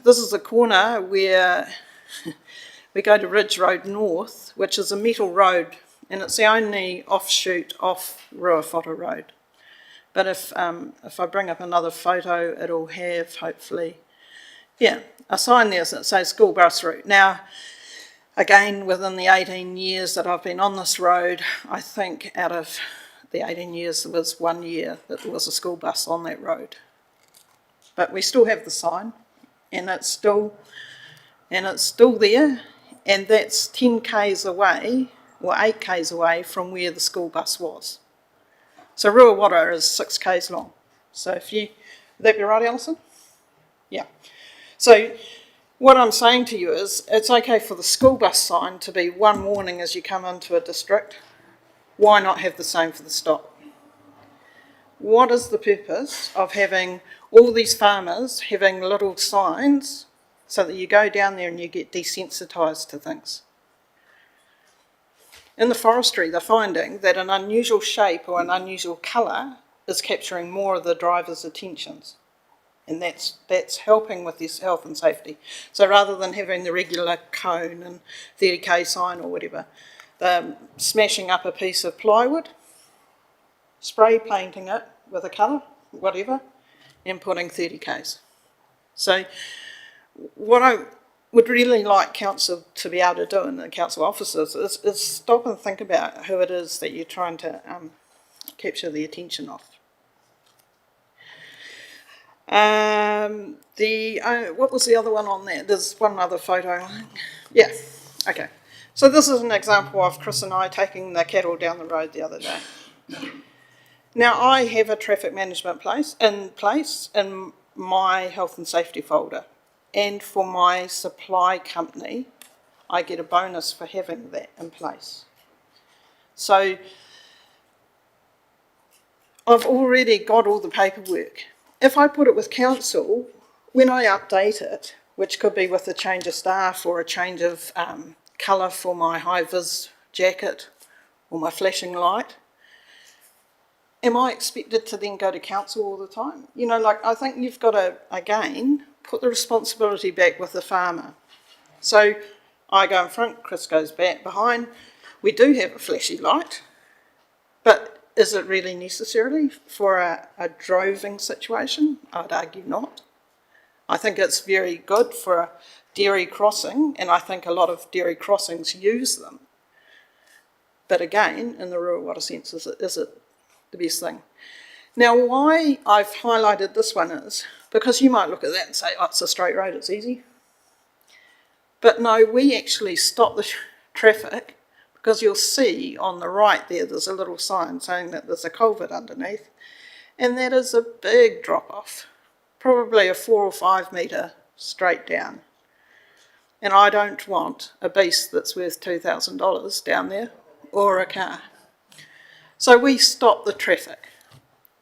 This is a corner where we go to Ridge Road North, which is a metal road, and it's the only offshoot off Ruawhata Road. But if I bring up another photo, it'll have, hopefully, yeah, a sign there that says school bus route. Now, again, within the 18 years that I've been on this road, I think out of the 18 years, there was 1 year that there was a school bus on that road. But we still have the sign, and it's still there, and that's 10 k's away, or 8 k's away from where the school bus was. So Ruawhata is 6 k's long. So would that be right, Alison? Yeah. So what I'm saying to you is, it's okay for the school bus sign to be one warning as you come into a district. Why not have the same for the stop? What is the purpose of having all these farmers having little signs so that you go down there and you get desensitised to things? In the forestry, they're finding that an unusual shape or an unusual colour is capturing more of the driver's attentions. And that's helping with this health and safety. So rather than having the regular cone and 30k sign or whatever, they're smashing up a piece of plywood, spray painting it with a colour, whatever, and putting 30k's. So what I would really like council to be able to do, and the council officers, is stop and think about who it is that you're trying to capture the attention of. What was the other one on there? There's one other photo. Yeah, okay. So this is an example of Chris and I taking the cattle down the road the other day. Now, I have a traffic management in place in my health and safety folder. And for my supply company, I get a bonus for having that in place. So I've already got all the paperwork. If I put it with council, when I update it, which could be with a change of staff or a change of colour for my high-vis jacket or my flashing light, am I expected to then go to council all the time? You know, like, I think you've got to, again, put the responsibility back with the farmer. So I go in front, Chris goes back behind. We do have a flashy light, but is it really necessary for a droving situation? I'd argue not. I think it's very good for a dairy crossing, and I think a lot of dairy crossings use them. But again, in the rural water sense, is it the best thing? Now, why I've highlighted this one is because you might look at that and say, oh, it's a straight road, it's easy. But no, we actually stop the traffic because you'll see on the right there's a little sign saying that there's a culvert underneath, and that is a big drop-off, probably a 4 or 5 metre straight down. And I don't want a beast that's worth $2,000 down there, or a car. So we stop the traffic,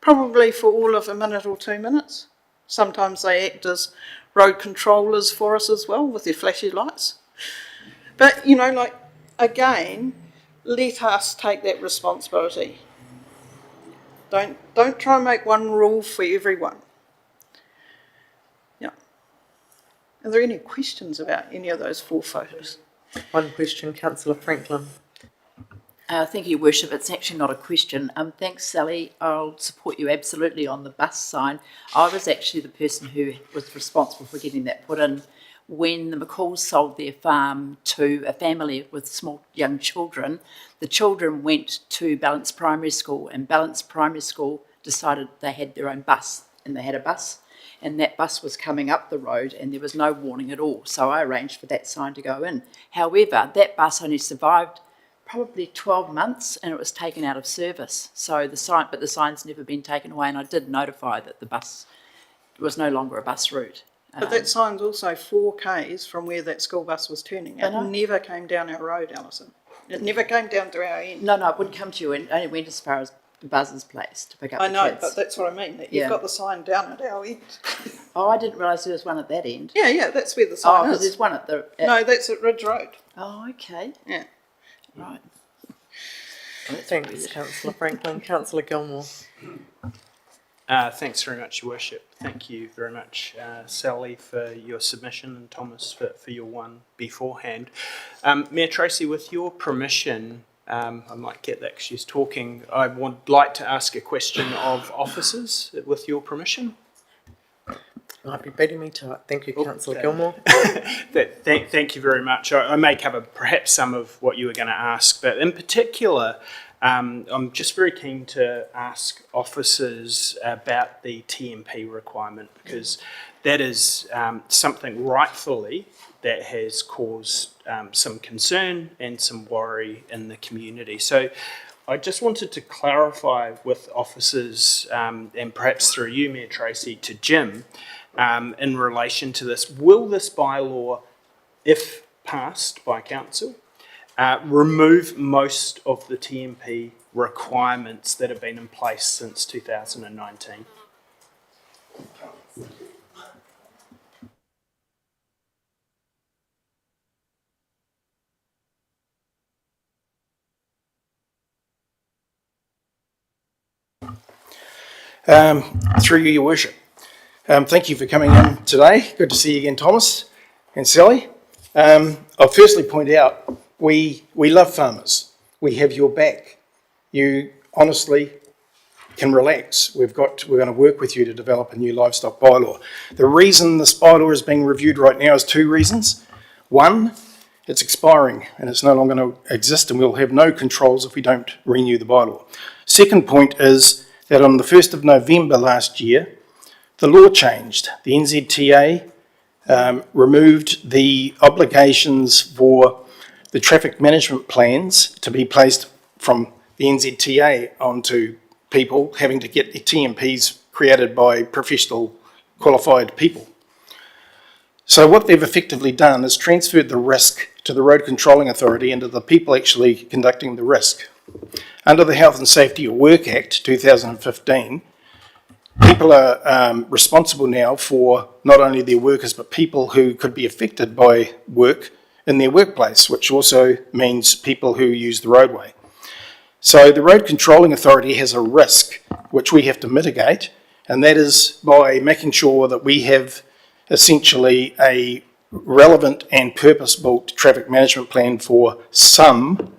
probably for all of a minute or 2 minutes. Sometimes they act as road controllers for us as well with their flashy lights. But, you know, like, again, let us take that responsibility. Don't try and make one rule for everyone. Yeah. Are there any questions about any of those 4 photos? One question, Councillor Franklin. Thank you, Worship. It's actually not a question. Thanks, Sally. I'll support you absolutely on the bus sign. I was actually the person who was responsible for getting that put in when the McCalls sold their farm to a family with small young children. The children went to Balance Primary School, and Balance Primary School decided they had their own bus, and they had a bus, and that bus was coming up the road and there was no warning at all. So I arranged for that sign to go in. However, that bus only survived probably 12 months and it was taken out of service. So the sign's never been taken away, and I did notify that the bus was no longer a bus route. But that sign's also 4 k's from where that school bus was turning. It never came down our road, Alison. It never came down to our end. No, it wouldn't come to you. It only went as far as the Buzz's place to pick up the kids. I know, but that's what I mean. That you've got the sign down at our end. Oh, I didn't realise there was one at that end. Yeah, that's where the sign is. Oh, because there's one at the... No, that's at Ridge Road. Oh, okay. Yeah. Right. Thanks, Councillor Franklin. Councillor Gilmore. Thanks very much, Your Worship. Thank you very much, Sally, for your submission, and Thomas for your one beforehand. Mayor Tracy, with your permission, I might get that because she's talking. I would like to ask a question of officers, with your permission. Might be beating me to it. Thank you, Councillor Gilmore. Thank you very much. I may cover perhaps some of what you were going to ask, but in particular, I'm just very keen to ask officers about the TMP requirement, because that is something rightfully that has caused some concern and some worry in the community. So I just wanted to clarify with officers, and perhaps through you, Mayor Tracy, to Jim, in relation to this. Will this bylaw, if passed by council, remove most of the TMP requirements that have been in place since 2019? Through you, Your Worship. Thank you for coming in today. Good to see you again, Thomas and Sally. I'll firstly point out, we love farmers. We have your back. You honestly can relax. We're going to work with you to develop a new livestock bylaw. The reason this bylaw is being reviewed right now is 2 reasons. One, it's expiring and it's no longer going to exist, and we'll have no controls if we don't renew the bylaw. Second point is that on the 1st of November last year, the law changed. The NZTA removed the obligations for the traffic management plans to be placed from the NZTA onto people having to get TMPs created by professional qualified people. So what they've effectively done is transferred the risk to the Road Controlling Authority and to the people actually conducting the risk. Under the Health and Safety at Work Act 2015, people are responsible now for not only their workers but people who could be affected by work in their workplace, which also means people who use the roadway. So the Road Controlling Authority has a risk which we have to mitigate, and that is by making sure that we have essentially a relevant and purpose-built traffic management plan for some,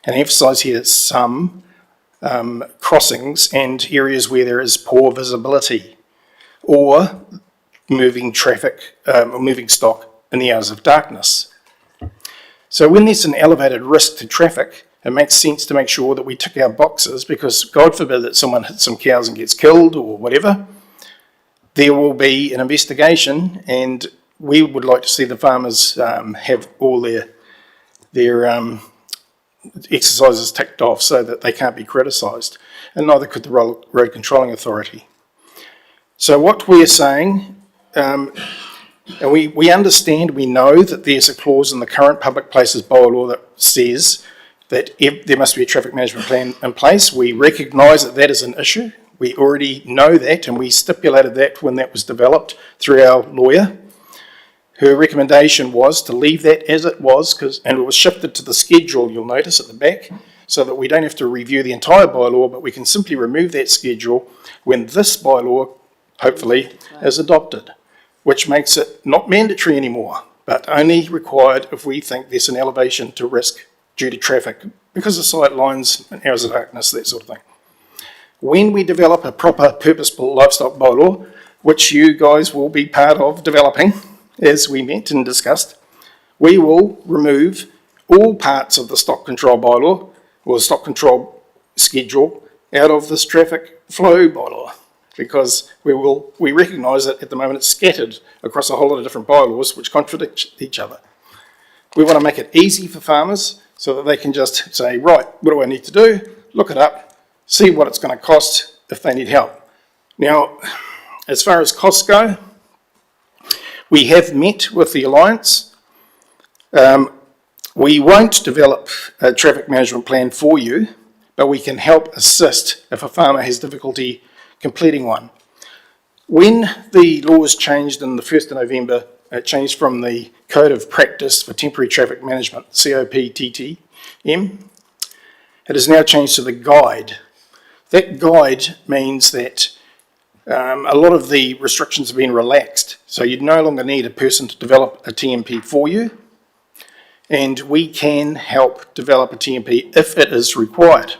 and I emphasise here some, crossings and areas where there is poor visibility or moving traffic or moving stock in the hours of darkness. So when there's an elevated risk to traffic, it makes sense to make sure that we tick our boxes, because God forbid that someone hits some cows and gets killed or whatever, there will be an investigation, and we would like to see the farmers have all their exercises ticked off so that they can't be criticised, and neither could the Road Controlling Authority. So what we're saying, and we understand, we know that there's a clause in the current public places bylaw that says that there must be a traffic management plan in place. We recognise that that is an issue. We already know that, and we stipulated that when that was developed through our lawyer. Her recommendation was to leave that as it was, and it was shifted to the schedule, you'll notice at the back, so that we don't have to review the entire bylaw, but we can simply remove that schedule when this bylaw, hopefully, is adopted, which makes it not mandatory anymore, but only required if we think there's an elevation to risk due to traffic, because of sight lines and hours of darkness, that sort of thing. When we develop a proper purposeful livestock bylaw, which you guys will be part of developing, as we met and discussed, we will remove all parts of the stock control bylaw or the stock control schedule out of this traffic flow bylaw, because we recognise that at the moment it's scattered across a whole lot of different bylaws which contradict each other. We want to make it easy for farmers so that they can just say, right, what do I need to do? Look it up, see what it's going to cost if they need help. Now, as far as costs go, we have met with the Alliance. We won't develop a traffic management plan for you, but we can help assist if a farmer has difficulty completing one. When the laws changed on the 1st of November, it changed from the Code of Practice for Temporary Traffic Management, COPTTM. It has now changed to the Guide. That guide means that a lot of the restrictions have been relaxed, so you no longer need a person to develop a TMP for you, and we can help develop a TMP if it is required.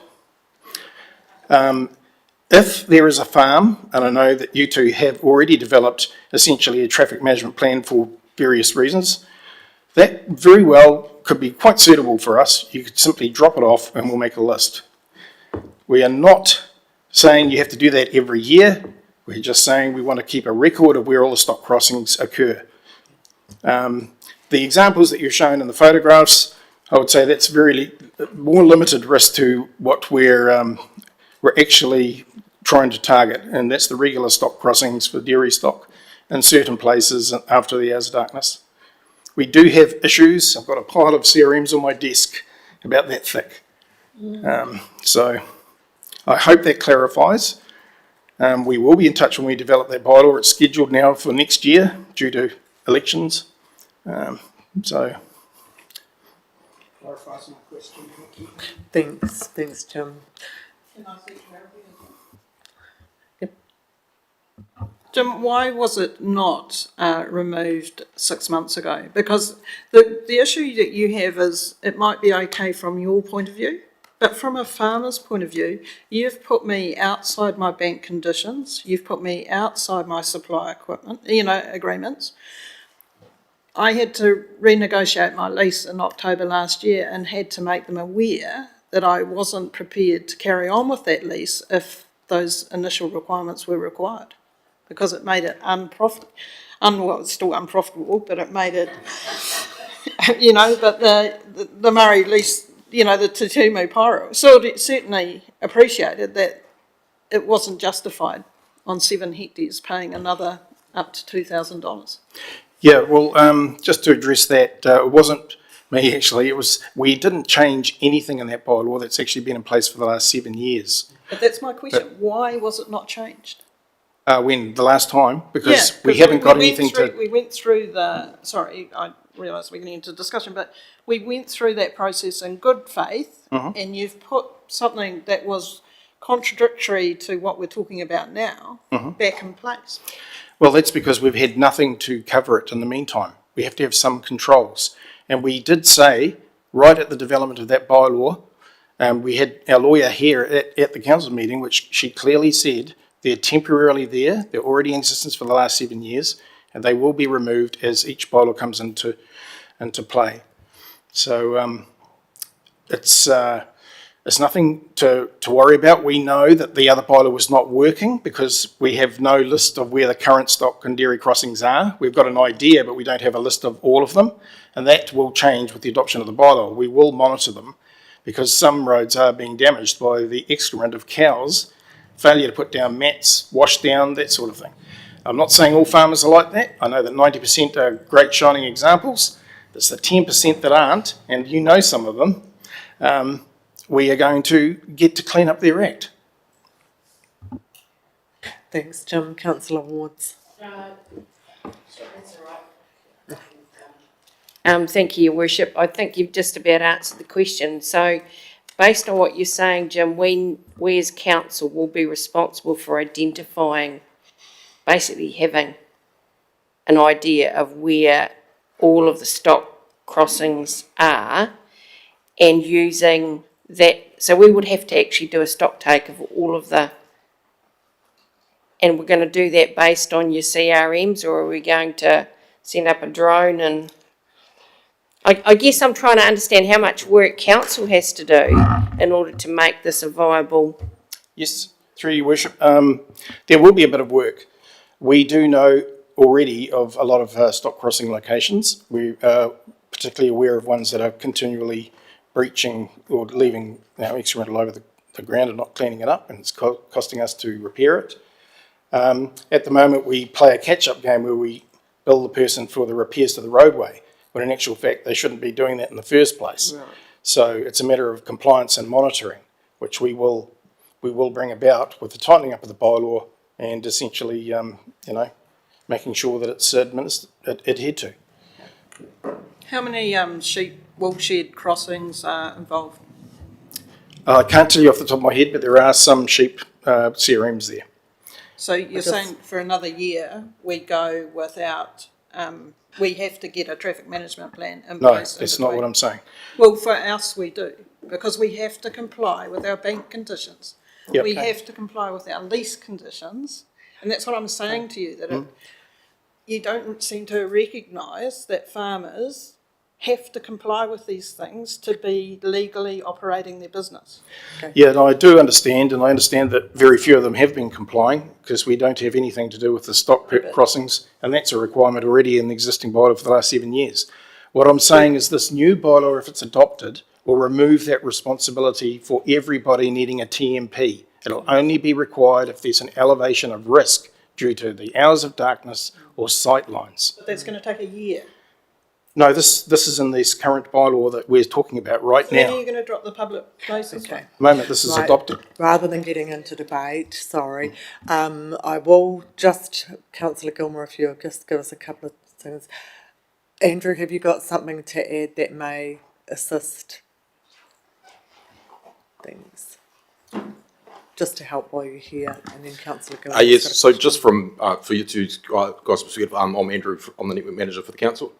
If there is a farm, and I know that you two have already developed essentially a traffic management plan for various reasons, that very well could be quite suitable for us. You could simply drop it off and we'll make a list. We are not saying you have to do that every year. We're just saying we want to keep a record of where all the stock crossings occur. The examples that you've shown in the photographs, I would say that's very more limited risk to what we're actually trying to target, and that's the regular stock crossings for dairy stock in certain places after the hours of darkness. We do have issues. I've got a pile of CRMs on my desk about that thick. So I hope that clarifies. We will be in touch when we develop that bylaw. It's scheduled now for next year due to elections. So clarifies my question. Thanks, Jim. Can I see clarity as well? Jim, why was it not removed 6 months ago? Because the issue that you have is it might be okay from your point of view, but from a farmer's point of view, you've put me outside my bank conditions, you've put me outside my supply equipment, agreements. I had to renegotiate my lease in October last year and had to make them aware that I wasn't prepared to carry on with that lease if those initial requirements were required. because it made it well, it's still unprofitable, but it made it, but the Murray lease, the Te Tumu Pyro, so it certainly appreciated that it wasn't justified on 7 hectares paying another up to $2,000. Yeah, well, just to address that, it wasn't me actually, we didn't change anything in that bylaw that's actually been in place for the last 7 years. But that's my question, why was it not changed? When, the last time? Because we haven't got anything to... We went through sorry, I realise we're getting into discussion, but we went through that process in good faith, and you've put something that was contradictory to what we're talking about now back in place. Well, that's because we've had nothing to cover it in the meantime. We have to have some controls. And we did say, right at the development of that bylaw, we had our lawyer here at the council meeting, which she clearly said, they're temporarily there, they're already in existence for the last 7 years, and they will be removed as each bylaw comes into play. So it's nothing to worry about. We know that the other bylaw was not working because we have no list of where the current stock and dairy crossings are. We've got an idea, but we don't have a list of all of them, and that will change with the adoption of the bylaw. We will monitor them because some roads are being damaged by the excrement of cows, failure to put down mats, wash down, that sort of thing. I'm not saying all farmers are like that. I know that 90% are great shining examples. It's the 10% that aren't, and you know some of them. We are going to get to clean up their act. Thanks, Jim. Councillor Wards. Thank you, Your Worship. I think you've just about answered the question. So, based on what you're saying, Jim, we as council will be responsible for identifying, basically having an idea of where all of the stock crossings are and using that. So we would have to actually do a stock take of all of the, and we're going to do that based on your CRMs, or are we going to send up a drone? And I guess I'm trying to understand how much work council has to do in order to make this a viable. Yes, through your worship. There will be a bit of work. We do know already of a lot of stock crossing locations. We are particularly aware of ones that are continually breaching or leaving excrement all over the ground and not cleaning it up, and it's costing us to repair it. At the moment, we play a catch-up game where we bill the person for the repairs to the roadway, when in actual fact they shouldn't be doing that in the first place. Right. So it's a matter of compliance and monitoring, which we will bring about with the tightening up of the bylaw and essentially, making sure that it's adhered to. How many sheep woolshed crossings are involved? I can't tell you off the top of my head, but there are some sheep CRMs there. So you're saying for another year we go without, we have to get a traffic management plan in place? No, that's not what I'm saying. Well, for us we do, because we have to comply with our bank conditions. Yep. We have to comply with our lease conditions, and that's what I'm saying to you, that you don't seem to recognise that farmers have to comply with these things to be legally operating their business. Okay. Yeah, no, I do understand, and I understand that very few of them have been complying because we don't have anything to do with the stock crossings, and that's a requirement already in the existing bylaw for the last 7 years. What I'm saying is this new bylaw, if it's adopted, will remove that responsibility for everybody needing a TMP. It'll only be required if there's an elevation of risk due to the hours of darkness or sight lines. But that's going to take a year. No, this is in this current bylaw that we're talking about right now. When are you going to drop the public places? Okay. At the moment, this is adopted. Rather than getting into debate, sorry, I will just, Councillor Gilmore, if you'll just give us a couple of things. Andrew, have you got something to add that may assist things? Just to help while you're here, and then Councillor Gilmore. Yes, so just from, for you two guys' perspective, I'm Andrew, I'm the network manager for the council.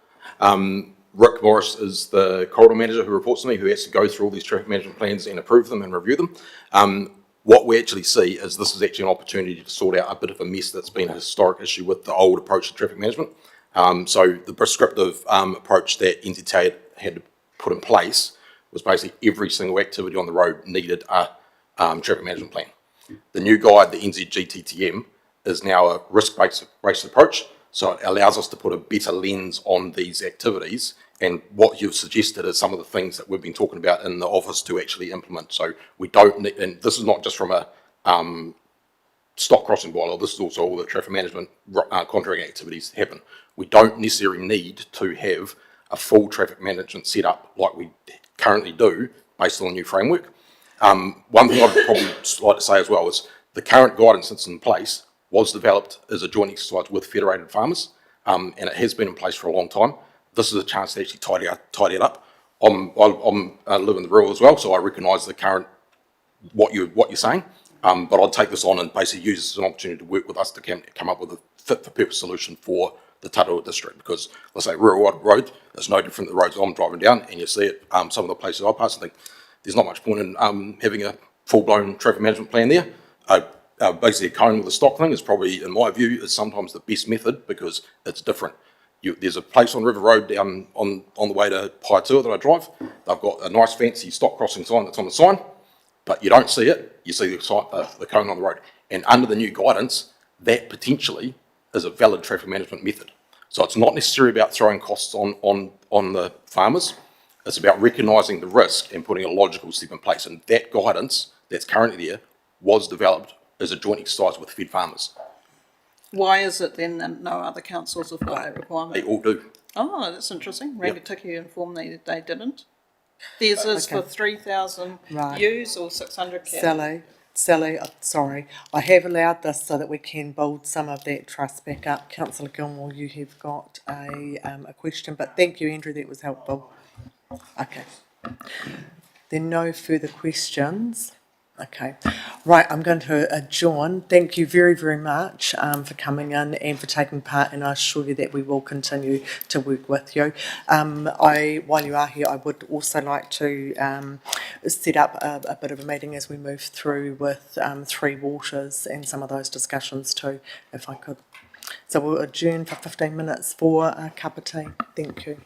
Rick Morris is the corridor manager who reports to me, who has to go through all these traffic management plans and approve them and review them. What we actually see is this is actually an opportunity to sort out a bit of a mess that's been a historic issue with the old approach to traffic management. So the prescriptive approach that NZTA had to put in place was basically every single activity on the road needed a traffic management plan. The new guide, the NZGTTM, is now a risk-based approach. So it allows us to put a better lens on these activities. And what you've suggested is some of the things that we've been talking about in the office to actually implement. So we don't need, and this is not just from a stock crossing bylaw, this is also all the traffic management contracting activities happen. We don't necessarily need to have a full traffic management setup like we currently do based on the new framework. One thing I'd probably like to say as well is the current guidance that's in place was developed as a joint exercise with federated farmers, and it has been in place for a long time. This is a chance to actually tidy it up. I live in the rural as well, so I recognise the current what you're saying, but I'd take this on and basically use this as an opportunity to work with us to come up with a fit-for-purpose solution for the Tararua District, because, let's say, rural road is no different than the roads I'm driving down, and you see it, some of the places I pass, I think there's not much point in having a full-blown traffic management plan there. Basically, a cone with a stock thing is probably, in my view, is sometimes the best method because it's different. There's a place on River Road down on the way to Paiatua that I drive. They've got a nice fancy stock crossing sign that's on the sign, but you don't see it. You see the cone on the road. And under the new guidance, that potentially is a valid traffic management method. So it's not necessarily about throwing costs on the farmers. It's about recognising the risk and putting a logical step in place. And that guidance that's currently there was developed as a joint exercise with fed farmers. Why is it then that no other councils have got that requirement? They all do. Oh, that's interesting. Rangatiki informed me that they didn't. Theirs is for 3,000 ewes or 600 cattle. Sally, sorry, I have allowed this so that we can build some of that trust back up. Councillor Gilmore, you have got a question, but thank you, Andrew, that was helpful. Okay. There are no further questions. Okay. Right, I'm going to adjourn. Thank you very, very much for coming in and for taking part, and I assure you that we will continue to work with you. While you are here, I would also like to set up a bit of a meeting as we move through with Three Waters and some of those discussions too, if I could. So we'll adjourn for 15 minutes for a cup of tea. Thank you.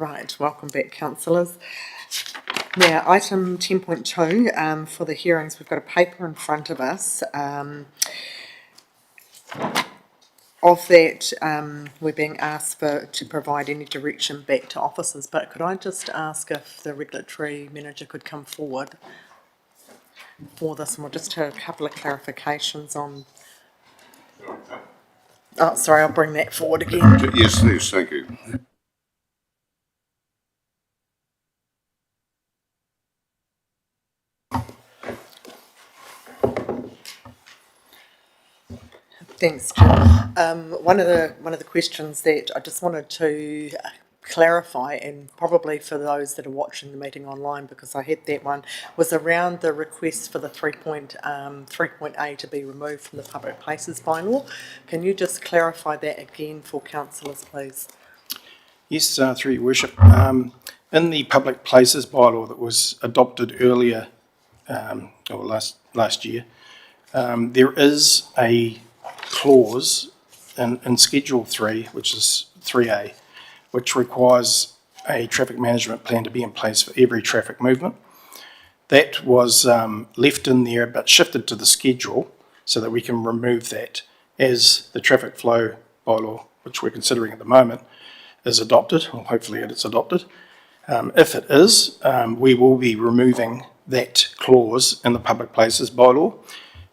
Right, welcome back, councillors. Now, item 10.2, for the hearings, we've got a paper in front of us. Of that, we're being asked to provide any direction back to officers, but could I just ask if the regulatory manager could come forward for this, and we'll just have a couple of clarifications on... Oh, sorry, I'll bring that forward again. Yes, please, thank you. Thanks, Jim. One of the questions that I just wanted to clarify, and probably for those that are watching the meeting online, because I had that one, was around the request for the 3.A to be removed from the public places bylaw. Can you just clarify that again for councillors, please? Yes, through your worship. In the public places bylaw that was adopted earlier, or last year, there is a clause in Schedule 3, which is 3A, which requires a traffic management plan to be in place for every traffic movement. That was left in there but shifted to the schedule so that we can remove that as the traffic flow bylaw, which we're considering at the moment, is adopted, or hopefully it's adopted. If it is, we will be removing that clause in the public places bylaw.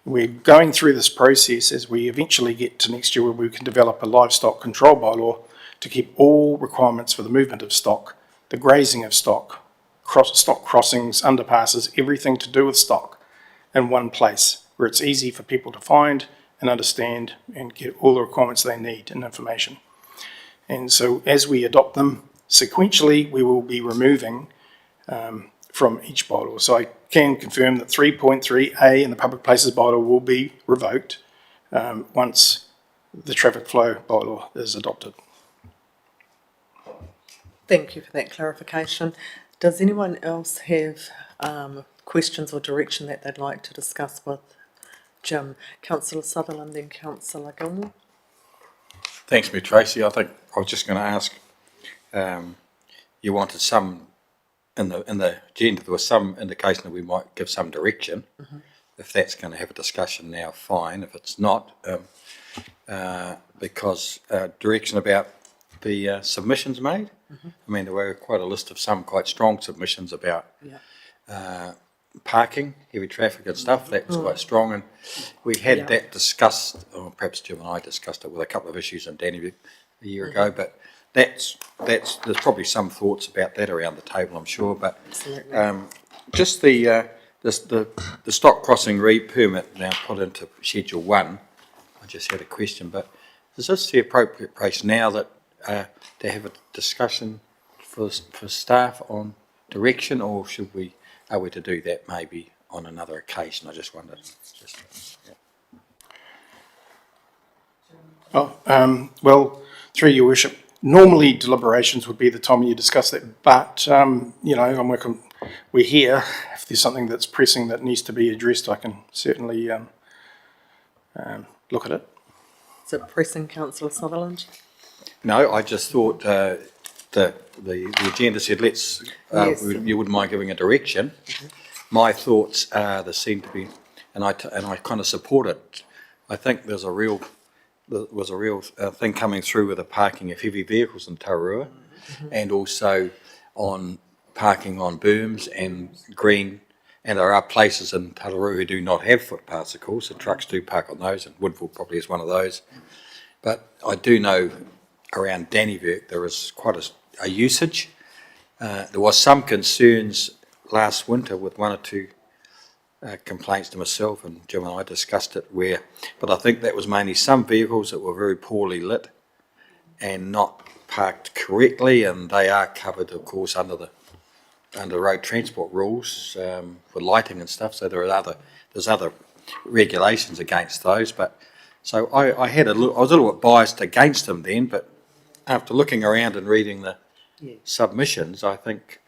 We're going through this process as we eventually get to next year where we can develop a livestock control bylaw to keep all requirements for the movement of stock, the grazing of stock, stock crossings, underpasses, everything to do with stock in one place where it's easy for people to find and understand and get all the requirements they need and information. And so as we adopt them sequentially, we will be removing from each bylaw. So I can confirm that 3.3A in the public places bylaw will be revoked once the traffic flow bylaw is adopted. Thank you for that clarification. Does anyone else have questions or direction that they'd like to discuss with Jim? Councillor Sutherland, then Councillor Gilmore. Thanks, Ms Tracy. I think I was just going to ask, you wanted some, in the agenda, there was some indication that we might give some direction. Mm-hmm. If that's going to have a discussion now, fine. If it's not, because direction about the submissions made. Mm-hmm. I mean, there were quite a list of some quite strong submissions about parking, heavy traffic and stuff. That was quite strong, and we had that discussed, or perhaps Jim and I discussed it with a couple of issues in Danny a year ago, but there's probably some thoughts about that around the table, I'm sure, but just the stock crossing re-permit now put into Schedule 1, I just had a question, but is this the appropriate place now that to have a discussion for staff on direction, or are we to do that maybe on another occasion? I just wondered. Well, through your worship, normally deliberations would be the time when you discuss that, but we're here. If there's something that's pressing that needs to be addressed, I can certainly look at it. Is it pressing, Councillor Sutherland? No, I just thought the agenda said let's. Yes. You wouldn't mind giving a direction. Mm-hmm. My thoughts are there seem to be, and I kind of support it. I think there was a real thing coming through with the parking of heavy vehicles in Tararua, mm-hmm. and also on parking on berms and green. And there are places in Tararua who do not have footpaths, of course. The trucks do park on those, and Woodville probably is one of those. But I do know around Dannyburg there is quite a usage. There was some concerns last winter with one or two complaints to myself, and Jim and I discussed it, but I think that was mainly some vehicles that were very poorly lit and not parked correctly, and they are covered, of course, under road transport rules for lighting and stuff. So there's other regulations against those. But so I was a little bit biased against them then, but after looking around and reading the submissions, I think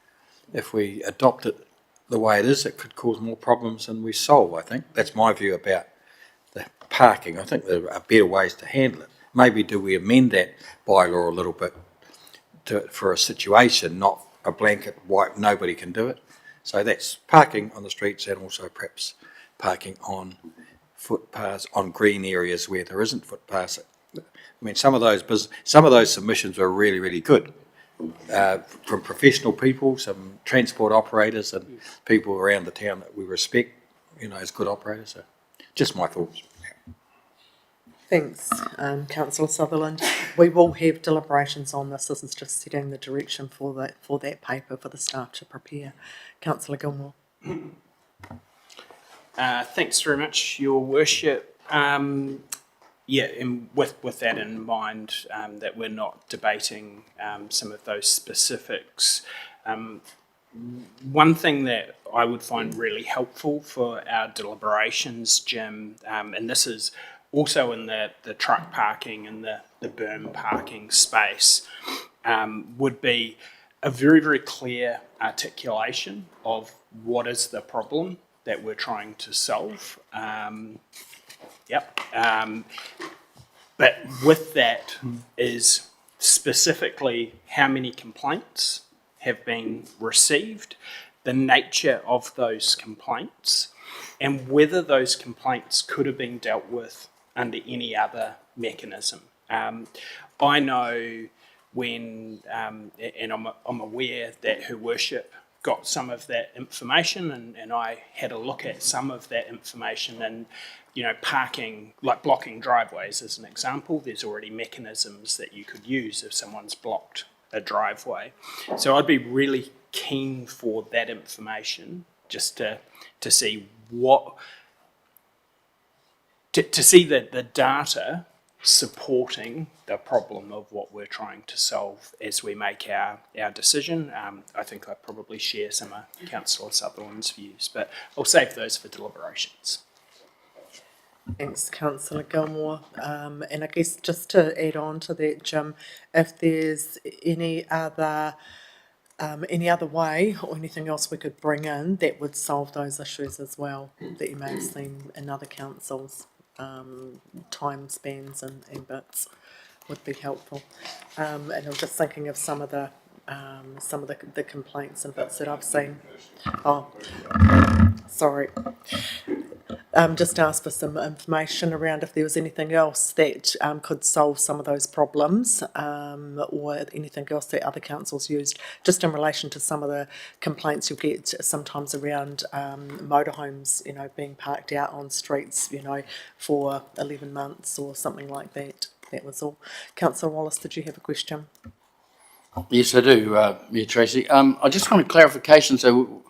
if we adopt it the way it is, it could cause more problems than we solve, I think. That's my view about the parking. I think there are better ways to handle it. Maybe do we amend that bylaw a little bit for a situation, not a blanket wipe, nobody can do it. So that's parking on the streets and also perhaps parking on footpaths, on green areas where there isn't footpaths. I mean, some of those submissions were really, really good. From professional people, some transport operators and people around the town that we respect, as good operators. So just my thoughts. Thanks, Councillor Sutherland. We will have deliberations on this. This is just setting the direction for that paper for the staff to prepare. Councillor Gilmore. Thanks very much, Your Worship. And with that in mind, that we're not debating some of those specifics. One thing that I would find really helpful for our deliberations, Jim, and this is also in the truck parking and the berm parking space, would be a very, very clear articulation of what is the problem that we're trying to solve. But with that is specifically how many complaints have been received, the nature of those complaints, and whether those complaints could have been dealt with under any other mechanism. I know when, and I'm aware that Her Worship got some of that information, and I had a look at some of that information, and parking, like blocking driveways as an example, there's already mechanisms that you could use if someone's blocked a driveway. So I'd be really keen for that information, just to see to see the data supporting the problem of what we're trying to solve as we make our decision. I think I probably share some of Councillor Sutherland's views, but I'll save those for deliberations. Thanks, Councillor Gilmore. And I guess just to add on to that, Jim, if there's any other way or anything else we could bring in that would solve those issues as well that you may have seen in other councils, time spans and bits would be helpful. And I'm just thinking of some of the complaints and bits that I've seen. Oh, sorry. Just ask for some information around if there was anything else that could solve some of those problems, or anything else that other councils used, just in relation to some of the complaints you get sometimes around motorhomes, being parked out on streets, for 11 months or something like that. That was all. Councillor Wallace, did you have a question? Yes, I do, Tracy. I just want a clarification. So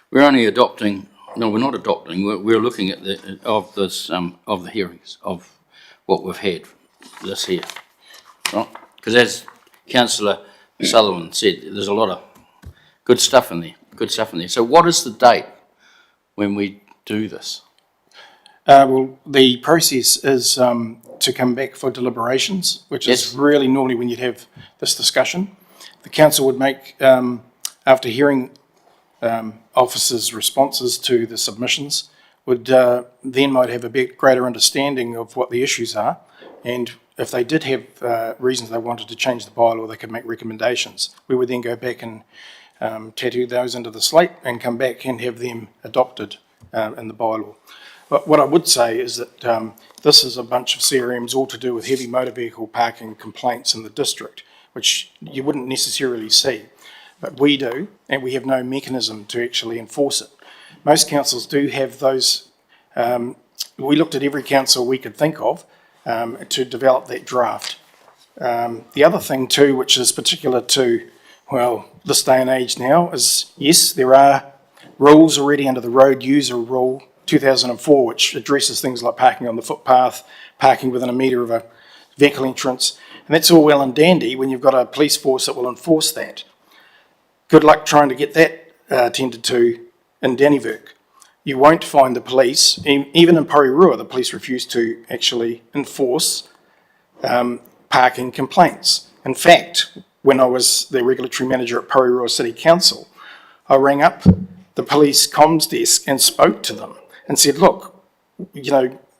we're only adopting. No, we're not adopting. We're looking at of the hearings of what we've had this year, right? Because as Councillor Sutherland said, there's a lot of good stuff in there. So what is the date when we do this? Well, the process is to come back for deliberations, which is really normally when you'd have this discussion. The council would make, after hearing officers' responses to the submissions, would then might have a bit greater understanding of what the issues are, and if they did have reasons they wanted to change the bylaw, they could make recommendations. We would then go back and tattoo those into the slate and come back and have them adopted in the bylaw. But what I would say is that this is a bunch of CRMs all to do with heavy motor vehicle parking complaints in the district, which you wouldn't necessarily see. But we do, and we have no mechanism to actually enforce it. Most councils do have those. We looked at every council we could think of to develop that draft. The other thing too, which is particular to, this day and age now, is yes, there are rules already under the Road User Rule 2004, which addresses things like parking on the footpath, parking within a metre of a vehicle entrance, and that's all well and dandy when you've got a police force that will enforce that. Good luck trying to get that attended to in Dannevirke. You won't find the police, even in Tararua, the police refuse to actually enforce parking complaints. In fact, when I was the regulatory manager at Tararua City Council, I rang up the police comms desk and spoke to them and said, look,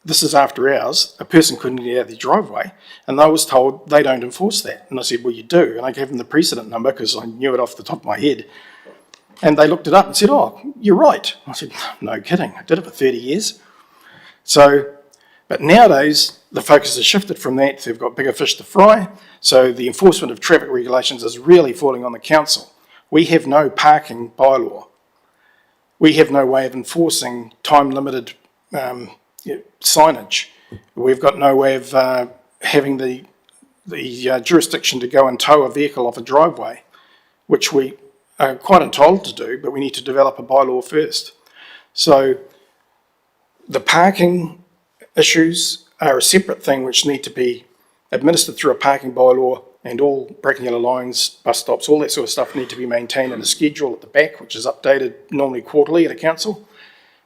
this is after hours, a person couldn't get out of their driveway, and I was told they don't enforce that. And I said, well, you do. And I gave them the precedent number because I knew it off the top of my head. And they looked it up and said, oh, you're right. I said, no kidding. I did it for 30 years. So, but nowadays, the focus has shifted from that. They've got bigger fish to fry. So the enforcement of traffic regulations is really falling on the council. We have no parking bylaw. We have no way of enforcing time-limited signage. We've got no way of having the jurisdiction to go and tow a vehicle off a driveway, which we are quite entitled to do, but we need to develop a bylaw first. So the parking issues are a separate thing which need to be administered through a parking bylaw, and all braking yellow lines, bus stops, all that sort of stuff need to be maintained in a schedule at the back, which is updated normally quarterly at a council.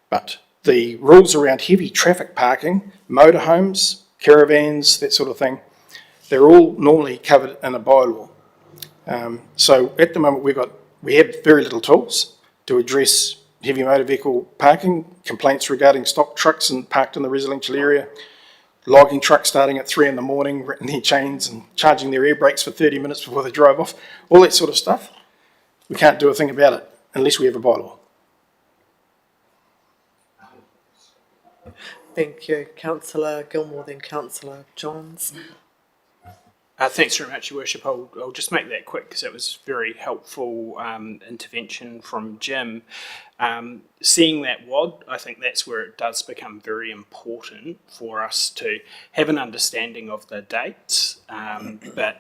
But the rules around heavy traffic parking, motorhomes, caravans, that sort of thing, they're all normally covered in a bylaw. So at the moment we have very little tools to address heavy motor vehicle parking, complaints regarding stock trucks and parked in the residential area, logging trucks starting at 3 in the morning, wrapping their chains and charging their air brakes for 30 minutes before they drive off, all that sort of stuff. We can't do a thing about it unless we have a bylaw. Thank you, Councillor Gilmore, then Councillor Johns. Thanks very much, Your Worship. I'll just make that quick because it was very helpful intervention from Jim. Seeing that WOD, I think that's where it does become very important for us to have an understanding of the dates, but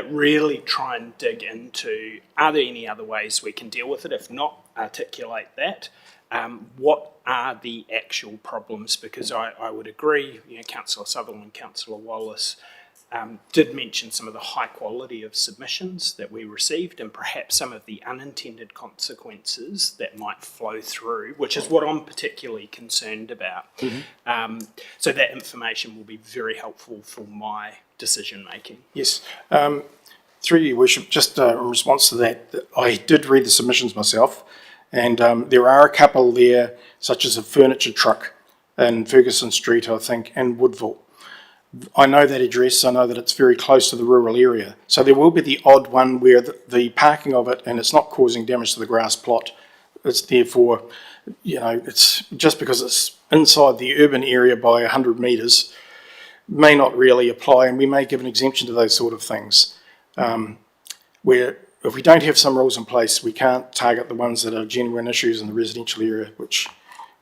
really try and dig into, are there any other ways we can deal with it? If not, articulate that. What are the actual problems? Because I would agree, Councillor Sutherland, Councillor Wallace did mention some of the high quality of submissions that we received and perhaps some of the unintended consequences that might flow through, which is what I'm particularly concerned about. So that information will be very helpful for my decision making. Yes. Through you, Worship, just in response to that, I did read the submissions myself, and there are a couple there, such as a furniture truck in Ferguson Street, I think, and Woodville. I know that address, I know that it's very close to the rural area. So there will be the odd one where the parking of it, and it's not causing damage to the grass plot. It's therefore, it's just because it's inside the urban area by 100 metres, may not really apply, and we may give an exemption to those sort of things. Where if we don't have some rules in place, we can't target the ones that are genuine issues in the residential area, which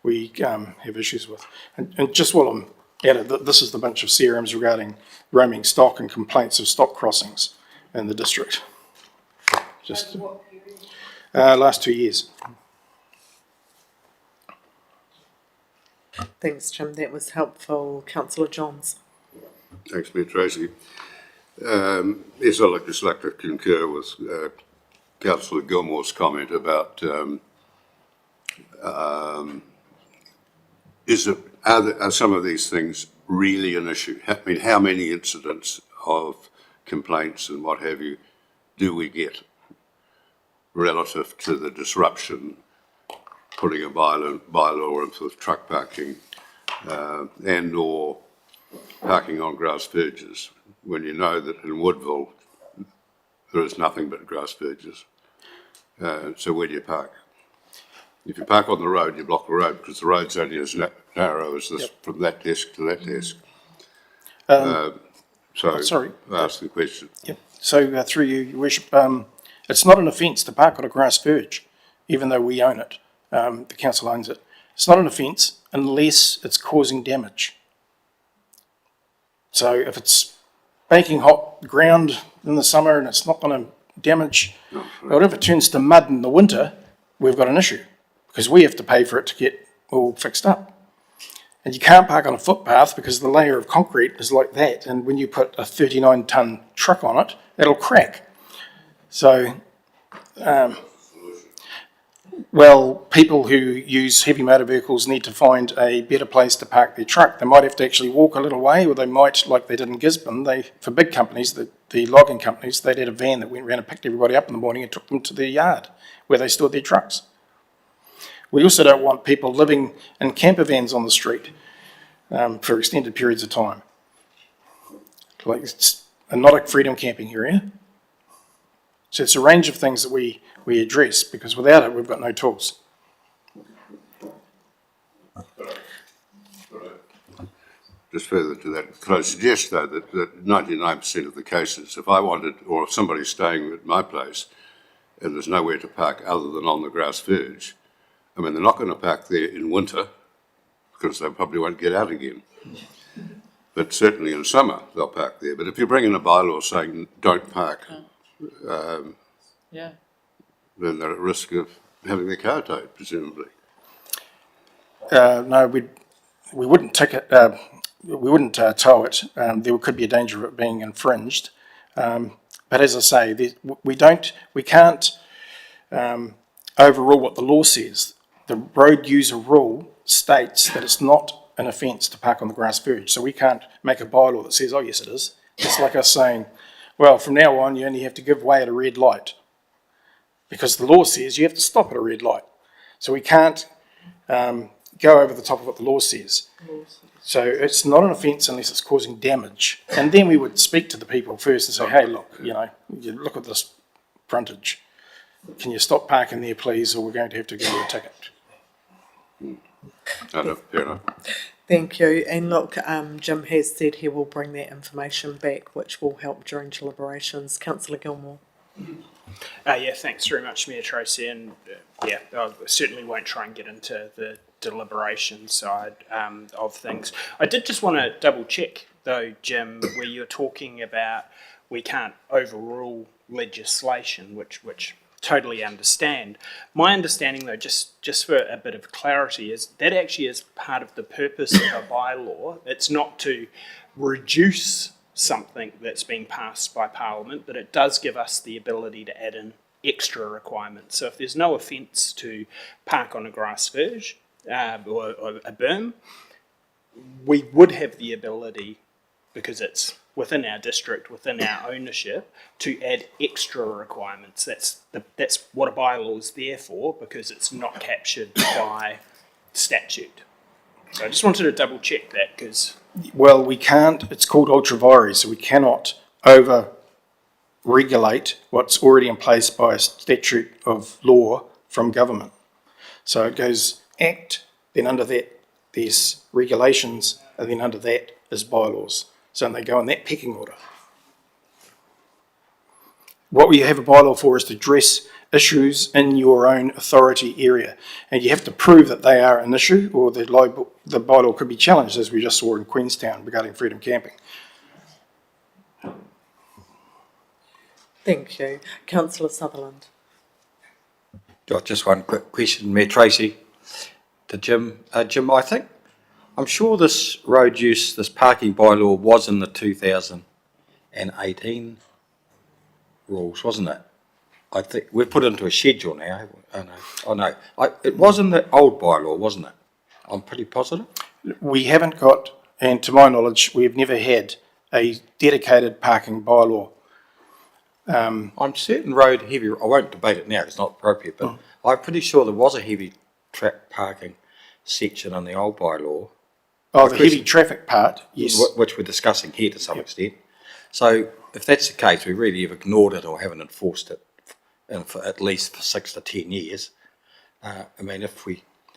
we have issues with. And just while I'm at it, this is the bunch of CRMs regarding roaming stock and complaints of stock crossings in the district. Just last 2 years. Thanks, Jim. That was helpful. Councillor Johns. Thanks, Mayor Tracy. Yes, I'd just like to concur with Councillor Gilmore's comment about are some of these things really an issue? I mean, how many incidents of complaints and what have you do we get relative to the disruption, putting a bylaw in for truck parking and or parking on grass verges, when you know that in Woodville there is nothing but grass verges? So where do you park? If you park on the road, you block the road because the road's only as narrow as this, from that desk to that desk. Sorry. I asked the question. Yep. So through you, Your Worship, it's not an offence to park on a grass verge, even though we own it. The council owns it. It's not an offence unless it's causing damage. So if it's baking hot ground in the summer and it's not going to damage, but if it turns to mud in the winter, we've got an issue because we have to pay for it to get all fixed up. And you can't park on a footpath because the layer of concrete is like that, and when you put a 39-tonne truck on it, it'll crack. So, well, people who use heavy motor vehicles need to find a better place to park their truck. They might have to actually walk a little way, or they might, like they did in Gisborne, for big companies, the logging companies, they'd had a van that went around and picked everybody up in the morning and took them to their yard where they stored their trucks. We also don't want people living in camper vans on the street. for extended periods of time. Like it's not a freedom camping area. So it's a range of things that we address, because without it, we've got no tools. Just further to that, could I suggest, though, that 99% of the cases, if I wanted, or if somebody's staying at my place and there's nowhere to park other than on the grass verge, I mean, they're not going to park there in winter because they probably won't get out again. But certainly in summer, they'll park there. But if you bring in a bylaw saying don't park, Yeah. then they're at risk of having their car towed, presumably. No, we wouldn't ticket. We wouldn't tow it. There could be a danger of it being infringed. But as I say, we can't overrule what the law says. The road user rule states that it's not an offence to park on the grass verge. So we can't make a bylaw that says, oh yes it is. It's like us saying, well, from now on you only have to give way at a red light, because the law says you have to stop at a red light. So we can't go over the top of what the law says. So it's not an offence unless it's causing damage. And then we would speak to the people first and say, hey, look, you look at this frontage. Can you stop parking there, please, or we're going to have to give you a ticket. Fair enough. Thank you. And look, Jim has said he will bring that information back, which will help during deliberations. Councillor Gilmore. Yeah, thanks very much, Mayor Tracy, and I certainly won't try and get into the deliberation side of things. I did just want to double check though, Jim, where you're talking about we can't overrule legislation, which totally understand. My understanding though, just for a bit of clarity, is that actually is part of the purpose of a bylaw. It's not to reduce something that's being passed by Parliament, but it does give us the ability to add in extra requirements. So if there's no offence to park on a grass verge or a berm, we would have the ability, because it's within our district, within our ownership, to add extra requirements. That's what a bylaw is there for, because it's not captured by statute. So I just wanted to double check that, because... Well, we can't. It's called ultra vires, so we cannot over-regulate what's already in place by a statute of law from government. So it goes Act, then under that there's regulations, and then under that is bylaws. So they go in that pecking order. What we have a bylaw for is to address issues in your own authority area, and you have to prove that they are an issue, or the bylaw could be challenged, as we just saw in Queenstown regarding freedom camping. Thank you. Councillor Sutherland. Just one quick question, Mayor Tracy, to Jim. Jim, I'm sure this road use, this parking bylaw was in the 2018 rules, wasn't it? I think we've put it into a schedule now. It was in the old bylaw, wasn't it? I'm pretty positive. We haven't got, and to my knowledge, we've never had a dedicated parking bylaw. I'm certain road heavy, I won't debate it now, it's not appropriate, but I'm pretty sure there was a heavy track parking section in the old bylaw. Oh, the heavy traffic part, yes. Which we're discussing here to some extent. So if that's the case, we really have ignored it or haven't enforced it for at least for 6 to 10 years.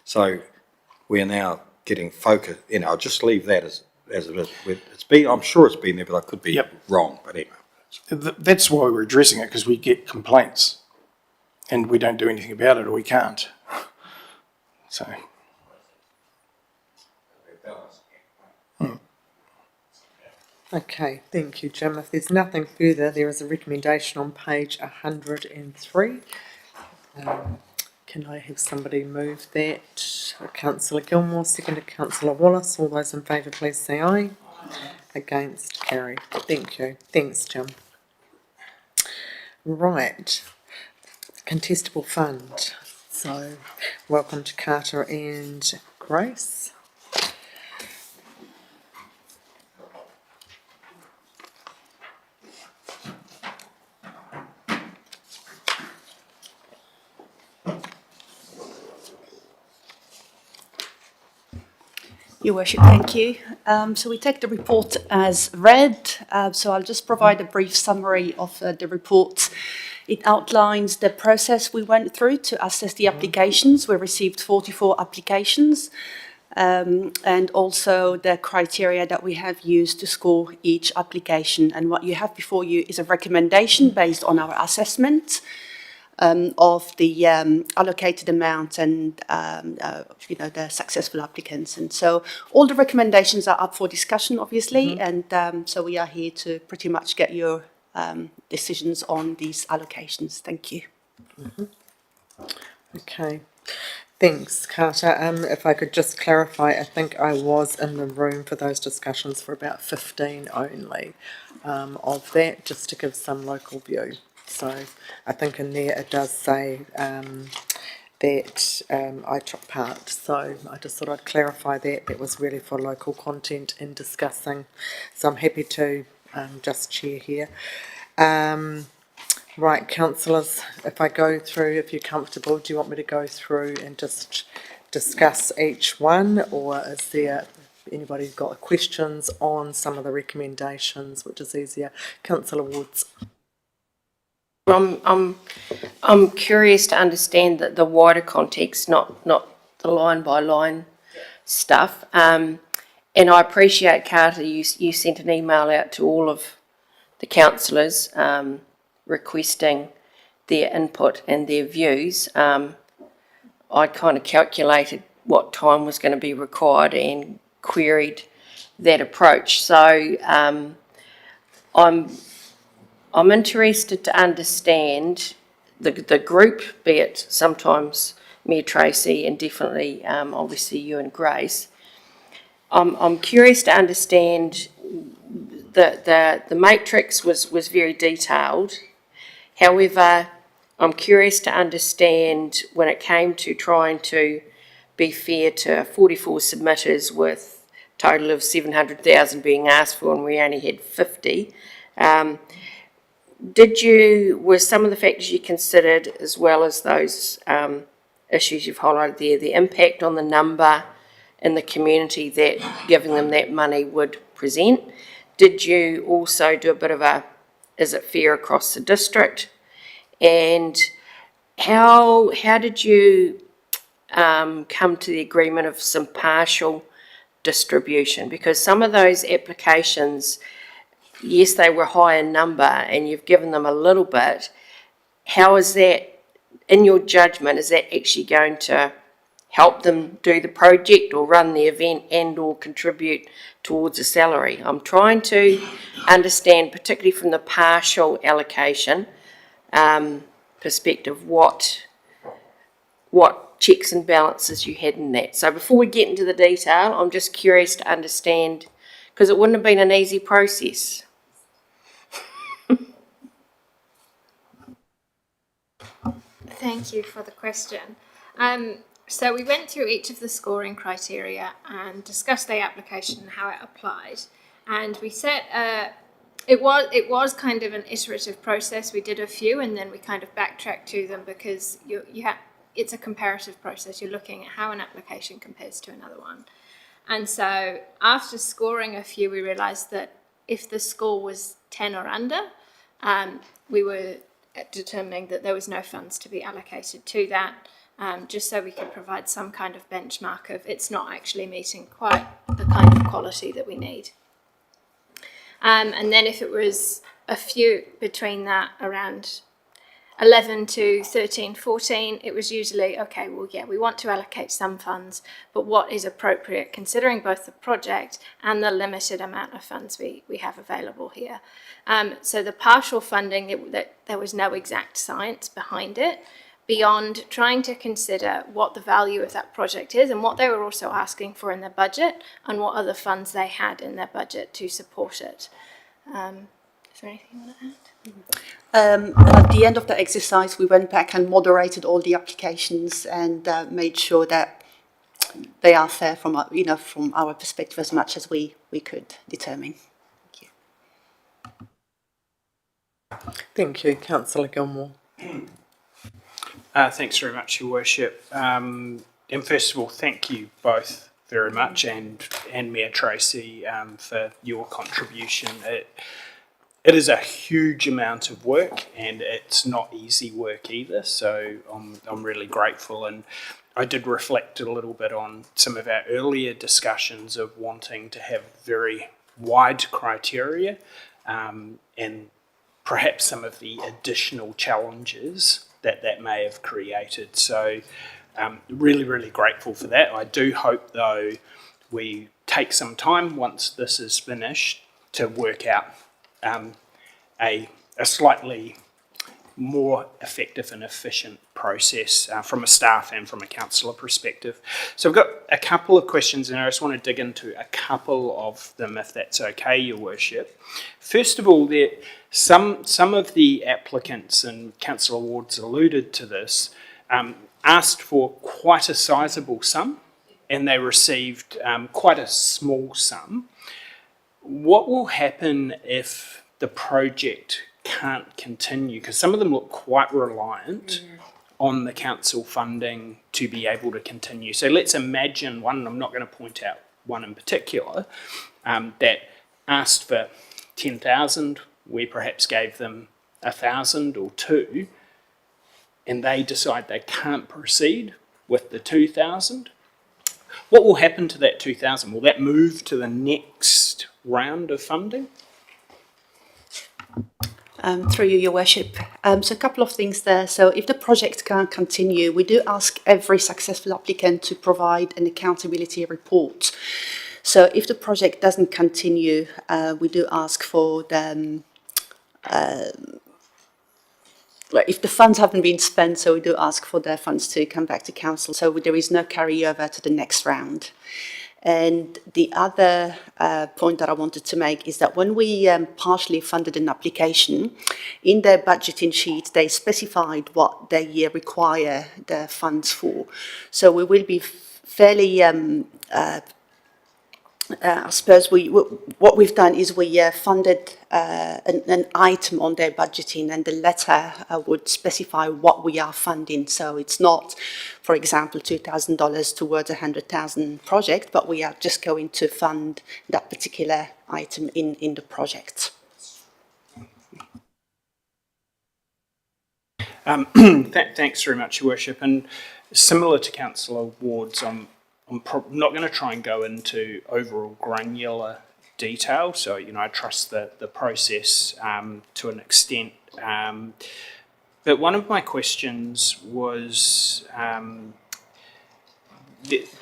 So we're now getting focused, I'll just leave that as it is. I'm sure it's been there, but I could be wrong, but anyway. That's why we're addressing it, because we get complaints and we don't do anything about it, or we can't. So. Okay, thank you, Jim. If there's nothing further, there is a recommendation on page 103. Can I have somebody move that? Councillor Gilmore, seconded Councillor Wallace. All those in favour, please say aye. Against, carried. Thank you. Thanks, Jim. Right, contestable fund. So, welcome to Carter and Grace. Your Worship, thank you. So we take the report as read. So I'll just provide a brief summary of the report. It outlines the process we went through to assess the applications. We received 44 applications, and also the criteria that we have used to score each application. And what you have before you is a recommendation based on our assessment of the allocated amount and the successful applicants. And so all the recommendations are up for discussion, obviously, and so we are here to pretty much get your decisions on these allocations. Thank you. Okay. Thanks, Carter. If I could just clarify, I think I was in the room for those discussions for about 15 only of that, just to give some local view. So I think in there it does say that I took part. So I just thought I'd clarify that. That was really for local content and discussing. So I'm happy to just chair here. Right, councillors, if I go through, if you're comfortable, do you want me to go through and just discuss each one, or is there anybody who's got questions on some of the recommendations, which is easier? Councillor Woods. I'm curious to understand the wider context, not the line by line stuff. And I appreciate, Carter, you sent an email out to all of the councillors requesting their input and their views. I kind of calculated what time was going to be required and queried that approach. So I'm interested to understand the group, be it sometimes Mayor Tracy and definitely obviously you and Grace. I'm curious to understand the matrix was very detailed. However, I'm curious to understand when it came to trying to be fair to 44 submitters with a total of 700,000 being asked for and we only had 50. Were some of the factors you considered, as well as those issues you've highlighted there, the impact on the number in the community that giving them that money would present? Did you also do a bit of is it fair across the district? And how did you come to the agreement of some partial distribution? Because some of those applications, yes, they were high in number and you've given them a little bit. How is that, in your judgment, is that actually going to help them do the project or run the event and or contribute towards a salary? I'm trying to understand, particularly from the partial allocation perspective, what checks and balances you had in that. So before we get into the detail, I'm just curious to understand, because it wouldn't have been an easy process. Thank you for the question. So we went through each of the scoring criteria and discussed the application and how it applied. And we set it was kind of an iterative process. We did a few and then we kind of backtracked to them because it's a comparative process. You're looking at how an application compares to another one. And so after scoring a few, we realised that if the score was 10 or under, we were determining that there was no funds to be allocated to that, just so we could provide some kind of benchmark of it's not actually meeting quite the kind of quality that we need. And then if it was a few between that, around 11 to 13, 14, it was usually, okay, well, yeah, we want to allocate some funds, but what is appropriate considering both the project and the limited amount of funds we have available here. So the partial funding, there was no exact science behind it, beyond trying to consider what the value of that project is and what they were also asking for in their budget and what other funds they had in their budget to support it. Is there anything you want to add? At the end of the exercise, we went back and moderated all the applications and made sure that they are fair from our perspective as much as we could determine. Thank you, Councillor Gilmore. Thanks very much, Your Worship. And first of all, thank you both very much, and Mayor Tracy for your contribution. It is a huge amount of work, and it's not easy work either, so I'm really grateful. And I did reflect a little bit on some of our earlier discussions of wanting to have very wide criteria, and perhaps some of the additional challenges that may have created. So really, really grateful for that. I do hope, though, we take some time once this is finished to work out a slightly more effective and efficient process from a staff and from a councillor perspective. So I've got a couple of questions, and I just want to dig into a couple of them, if that's okay, Your Worship. First of all, some of the applicants, and Councillor Ward's alluded to this, asked for quite a sizable sum, and they received quite a small sum. What will happen if the project can't continue? Because some of them look quite reliant on the council funding to be able to continue. So let's imagine one, and I'm not going to point out one in particular, that asked for 10,000, we perhaps gave them 1,000 or 2, and they decide they can't proceed with the 2,000. What will happen to that 2,000? Will that move to the next round of funding? Through you, Your Worship. So a couple of things there. So if the project can't continue, we do ask every successful applicant to provide an accountability report. So if the project doesn't continue, we do ask for them, if the funds haven't been spent, so we do ask for their funds to come back to council. So there is no carryover to the next round. And the other point that I wanted to make is that when we partially funded an application, in their budgeting sheet, they specified what they require the funds for. So we will be fairly, I suppose what we've done is we funded an item on their budgeting, and the letter would specify what we are funding. So it's not, for example, $2,000 towards a 100,000 project, but we are just going to fund that particular item in the project. Thanks very much, Your Worship. And similar to Councillor Ward's, I'm not going to try and go into overall granular detail. So, I trust the process to an extent. But one of my questions was,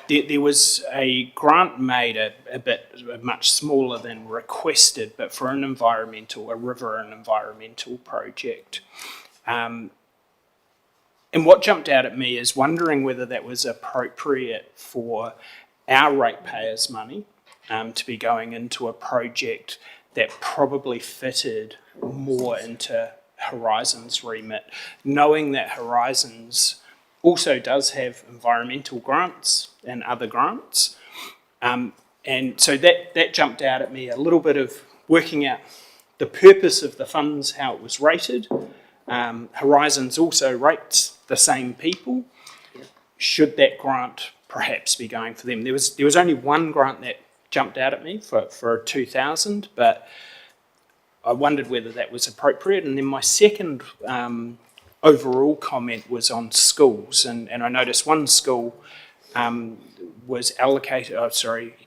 there was a grant made a bit much smaller than requested, but for a river and environmental project. And what jumped out at me is wondering whether that was appropriate for our ratepayers' money to be going into a project that probably fitted more into Horizon's remit, knowing that Horizon's also does have environmental grants and other grants. And so that jumped out at me, a little bit of working out the purpose of the funds, how it was rated. Horizons also rates the same people. Should that grant perhaps be going for them? There was only one grant that jumped out at me for 2,000, but I wondered whether that was appropriate. And then my second overall comment was on schools, and I noticed one school was allocated, a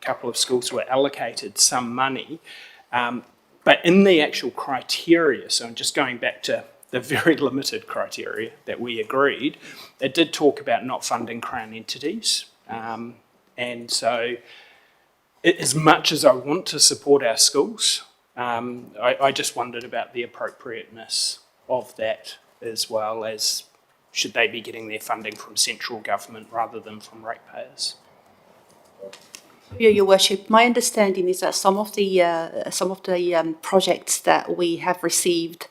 couple of schools were allocated some money, but in the actual criteria, so I'm just going back to the very limited criteria that we agreed, it did talk about not funding Crown entities. And so as much as I want to support our schools, I just wondered about the appropriateness of that, as well as should they be getting their funding from central government rather than from ratepayers. Your Worship, my understanding is that some of the projects that we have received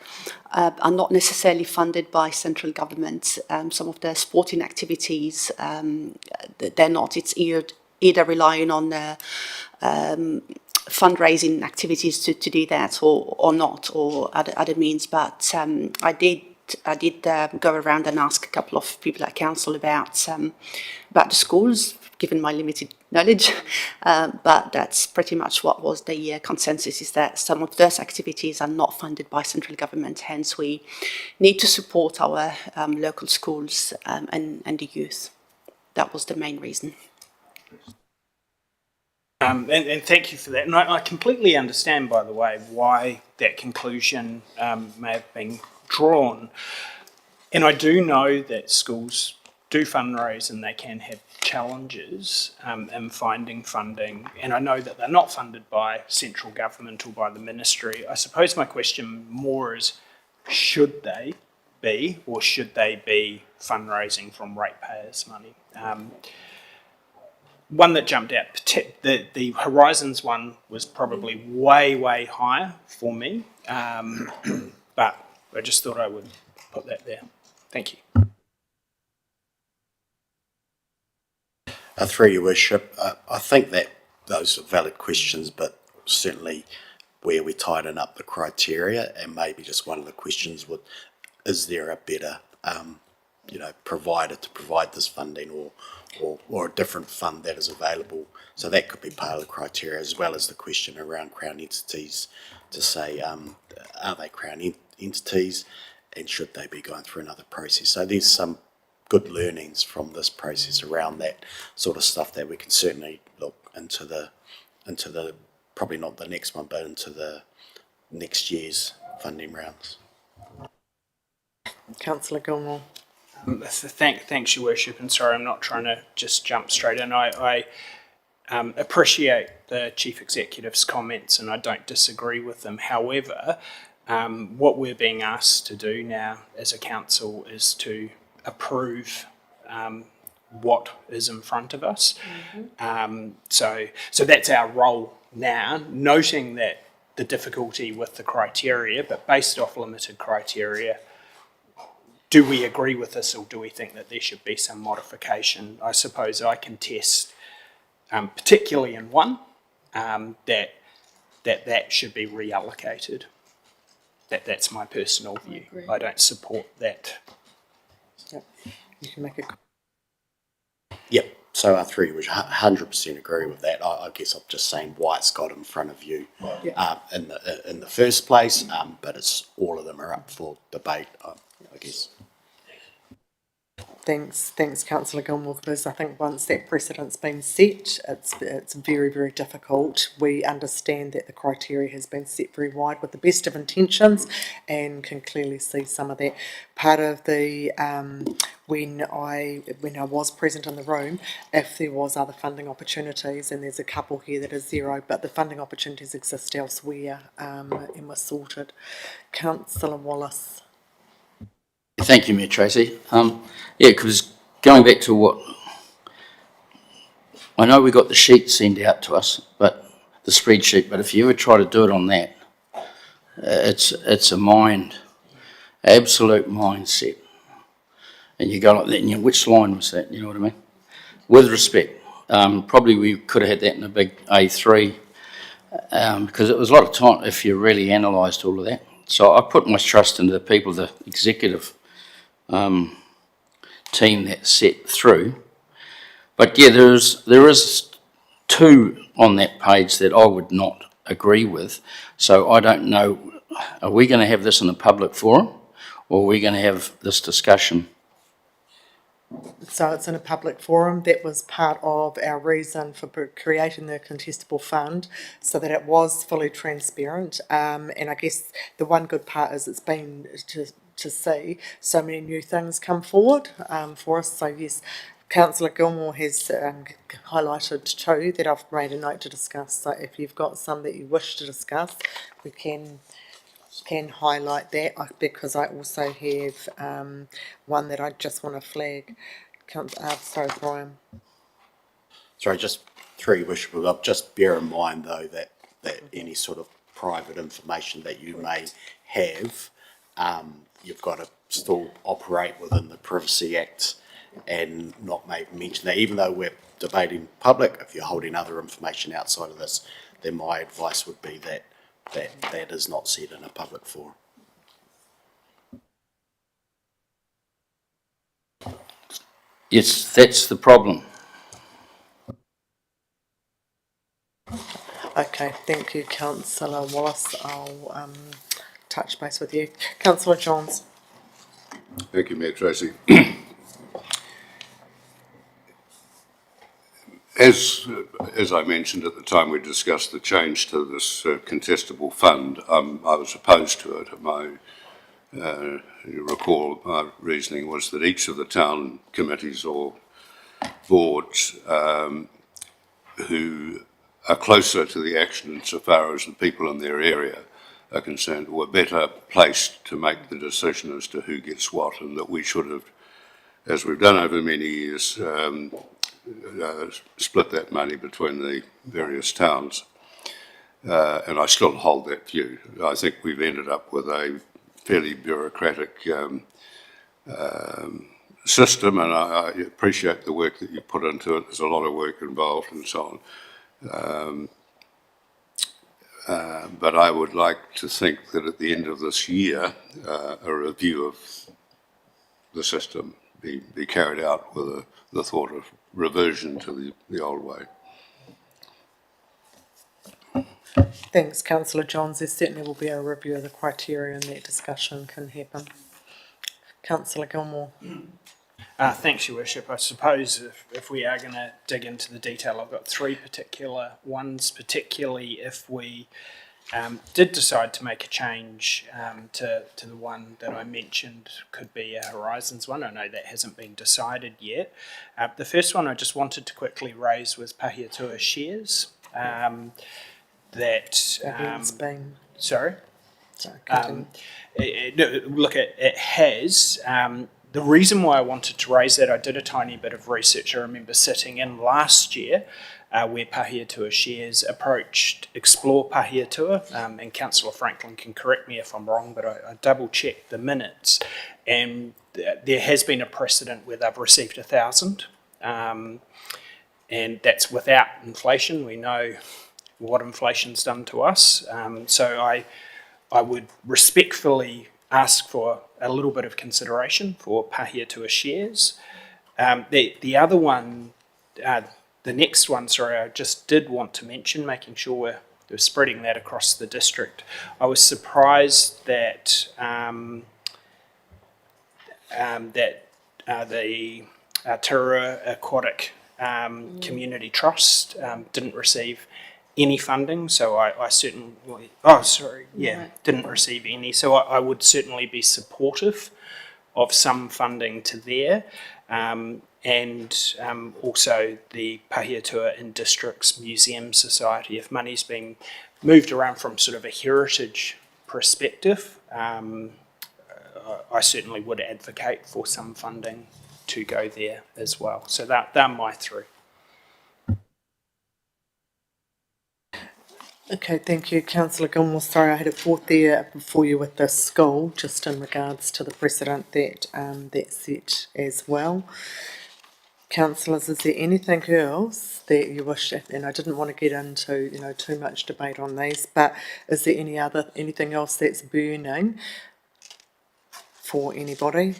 are not necessarily funded by central government. Some of the sporting activities, they're not. It's either relying on fundraising activities to do that, or not, or other means. But I did go around and ask a couple of people at council about the schools, given my limited knowledge. But that's pretty much what was the consensus, is that some of those activities are not funded by central government, hence we need to support our local schools and the youth. That was the main reason. And thank you for that. And I completely understand, by the way, why that conclusion may have been drawn. And I do know that schools do fundraise and they can have challenges in finding funding. And I know that they're not funded by central government or by the ministry. I suppose my question more is, should they be, or should they be fundraising from ratepayers' money? One that jumped out, the Horizons one was probably way higher for me, but I just thought I would put that there. Thank you. Through your worship, I think that those are valid questions, but certainly where we tighten up the criteria, and maybe just one of the questions would, is there a better provider to provide this funding, or a different fund that is available? So that could be part of the criteria, as well as the question around Crown entities, to say, are they Crown entities, and should they be going through another process? So there's some good learnings from this process around that sort of stuff that we can certainly look into the probably not the next one, but into the next year's funding rounds. Councillor Gilmore. Thanks, Your Worship, and sorry, I'm not trying to just jump straight in. I appreciate the Chief Executive's comments, and I don't disagree with them. However, what we're being asked to do now as a council is to approve what is in front of us. So that's our role now, noting that the difficulty with the criteria, but based off limited criteria, do we agree with this, or do we think that there should be some modification? I suppose I can test, particularly in one, that should be reallocated. That's my personal view. I don't support that. Yep. You can make a... Yep. So through you, 100% agree with that. I guess I'm just saying why it's got in front of you in the first place, but it's all of them are up for debate, I guess. Thanks, Councillor Gilmore, because I think once that precedent's been set, it's very difficult. We understand that the criteria has been set very wide with the best of intentions, and can clearly see some of that. Part of the when I was present in the room, if there was other funding opportunities, and there's a couple here that are zero, but the funding opportunities exist elsewhere, and were sorted. Councillor Wallace. Thank you, Mayor Tracy. Because going back to what I know, we got the sheet sent out to us, but the spreadsheet. But if you ever try to do it on that, it's a absolute mindset. And you go like that, and which line was that? You know what I mean? With respect, probably we could have had that in a big A3, because it was a lot of time if you really analysed all of that. So I put my trust into the people, the executive team that set through. But yeah, there is two on that page that I would not agree with. So I don't know, are we going to have this in a public forum, or are we going to have this discussion? So it's in a public forum. That was part of our reason for creating the contestable fund, so that it was fully transparent. And I guess the one good part is it's been to see so many new things come forward for us. So yes, Councillor Gilmore has highlighted two that I've made a note to discuss. So if you've got some that you wish to discuss, we can highlight that, because I also have one that I just want to flag. Sorry, Brian. Sorry, just through your wish, just bear in mind though that any sort of private information that you may have, you've got to still operate within the Privacy Act and not mention that. Even though we're debating public, if you're holding other information outside of this, then my advice would be that is not said in a public forum. Yes, that's the problem. Okay, thank you, Councillor Wallace. I'll touch base with you. Councillor Johns. Thank you, Mayor Tracy. As I mentioned at the time we discussed the change to this contestable fund, I was opposed to it. You recall my reasoning was that each of the town committees or boards who are closer to the action insofar as the people in their area are concerned were better placed to make the decision as to who gets what, and that we should have, as we've done over many years, split that money between the various towns. And I still hold that view. I think we've ended up with a fairly bureaucratic system, and I appreciate the work that you put into it. There's a lot of work involved and so on. But I would like to think that at the end of this year, a review of the system be carried out with the thought of reversion to the old way. Thanks, Councillor Johns. There certainly will be a review of the criteria and that discussion can happen. Councillor Gilmore. Thanks, Your Worship. I suppose if we are going to dig into the detail, I've got three particular ones, particularly if we did decide to make a change to the one that I mentioned, could be a Horizons one. I know that hasn't been decided yet. The first one I just wanted to quickly raise was Pahiatua shares. Sorry? Look, it has. The reason why I wanted to raise that, I did a tiny bit of research. I remember sitting in last year where Pahiatua shares approached Explore Pahiatua, and Councillor Franklin can correct me if I'm wrong, but I double-checked the minutes, and there has been a precedent where they've received 1,000, and that's without inflation. We know what inflation's done to us. So I would respectfully ask for a little bit of consideration for Pahiatua shares. The other one, the next one, sorry, I just did want to mention, making sure we're spreading that across the district. I was surprised that the Tararua Aquatic Community Trust didn't receive any funding, so I certainly, didn't receive any, so I would certainly be supportive of some funding to there, and also the Pahiatua in Districts Museum Society. If money's being moved around from sort of a heritage perspective, I certainly would advocate for some funding to go there as well. So they're my three. Okay, thank you, Councillor Gilmore. Sorry, I had a thought there before you with the school, just in regards to the precedent that that's set as well. Councillors, is there anything else that you wish, and I didn't want to get into, too much debate on these, but is there anything else that's burning for anybody?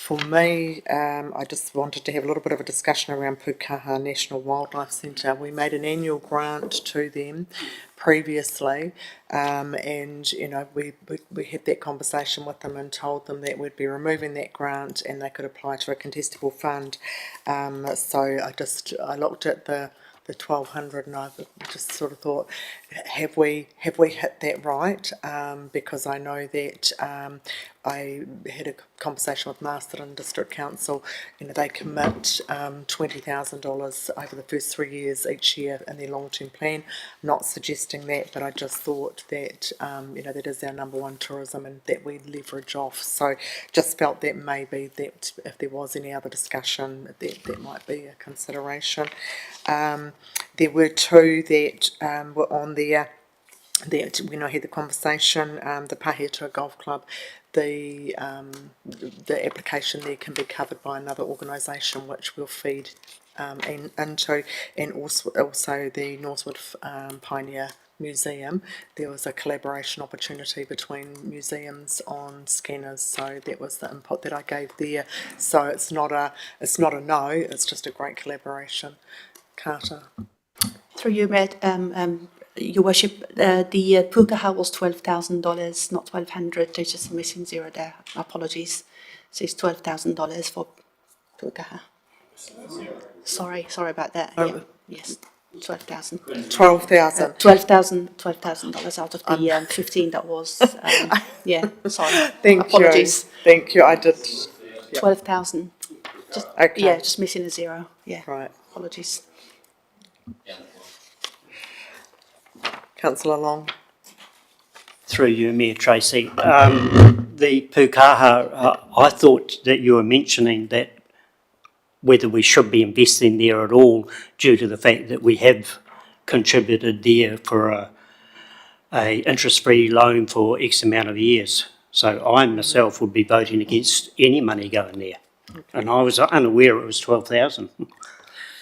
For me, I just wanted to have a little bit of a discussion around Pukaha National Wildlife Centre. We made an annual grant to them previously, and we had that conversation with them and told them that we'd be removing that grant and they could apply to a contestable fund. So I looked at the 1,200 and I just sort of thought, have we hit that right? Because I know that I had a conversation with Masterton District Council. They commit $20,000 over the first 3 years each year in their long-term plan. I'm not suggesting that, but I just thought that that is our number one tourism and that we leverage off. So just felt that maybe that if there was any other discussion, that might be a consideration. There were two that were on there that when I had the conversation, the Pahiatua Golf Club, the application there can be covered by another organisation which we'll feed into, and also the Northwood Pioneer Museum. There was a collaboration opportunity between museums on scanners, so that was the input that I gave there. So it's not a no, it's just a great collaboration. Carter. Through you, Matt, Your Worship, the pukaha was $12,000, not 1,200. There's just a missing zero there. Apologies. So it's $12,000 for pukaha. Sorry about that. Yeah. Yes, 12,000. 12,000. $12,000 out of the 15 that was. Yeah, sorry. Apologies. Thank you. I did. 12,000. Just Okay. Yeah, just missing a zero. Yeah. Right. Apologies. Councillor Long. Through you, Mayor Tracy. The pukaha, I thought that you were mentioning that whether we should be investing there at all due to the fact that we have contributed there for a interest-free loan for X amount of years. So I myself would be voting against any money going there. Okay. And I was unaware it was 12,000.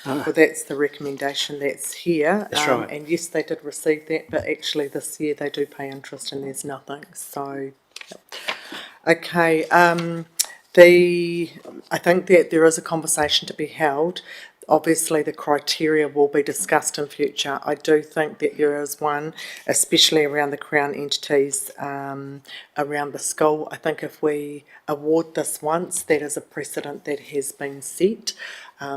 Well, that's the recommendation that's here. That's right. And yes, they did receive that, but actually this year they do pay interest and there's nothing. So, okay. I think that there is a conversation to be held. Obviously, the criteria will be discussed in future. I do think that there is one, especially around the Crown entities, around the school. I think if we award this once, that is a precedent that has been set.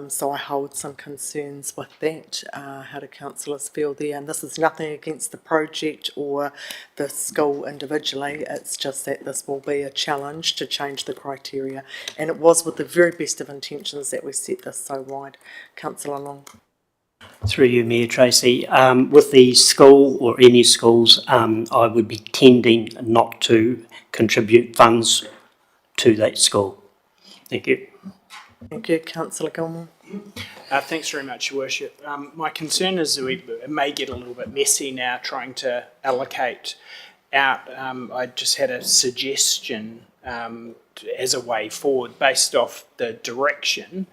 So I hold some concerns with that. How do councillors feel there? And this is nothing against the project or the school individually. It's just that this will be a challenge to change the criteria. And it was with the very best of intentions that we set this so wide. Councillor Long. Through you, Mayor Tracy. With the school or any schools, I would be tending not to contribute funds to that school. Thank you. Thank you, Councillor Gilmore. Thanks very much, Your Worship. My concern is that it may get a little bit messy now trying to allocate out. I just had a suggestion as a way forward based off the direction.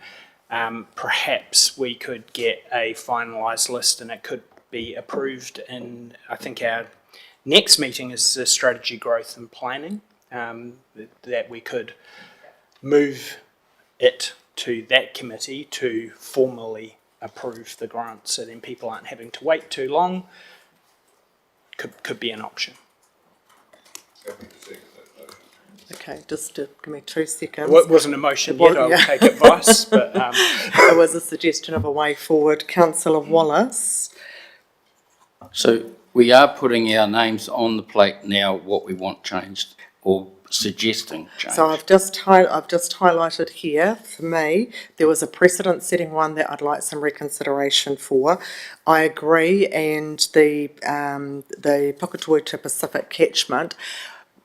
Perhaps we could get a finalised list and it could be approved in, I think our next meeting is the strategy growth and planning, that we could move it to that committee to formally approve the grant, so then people aren't having to wait too long. Could be an option. Okay, just give me 2 seconds. Well, it wasn't a motion yet, I'll take advice, but... It was a suggestion of a way forward. Councillor Wallace. So we are putting our names on the plate now, what we want changed, or suggesting change. So I've just highlighted here, for me, there was a precedent-setting one that I'd like some reconsideration for. I agree, and the Puketoi to Pacific catchment,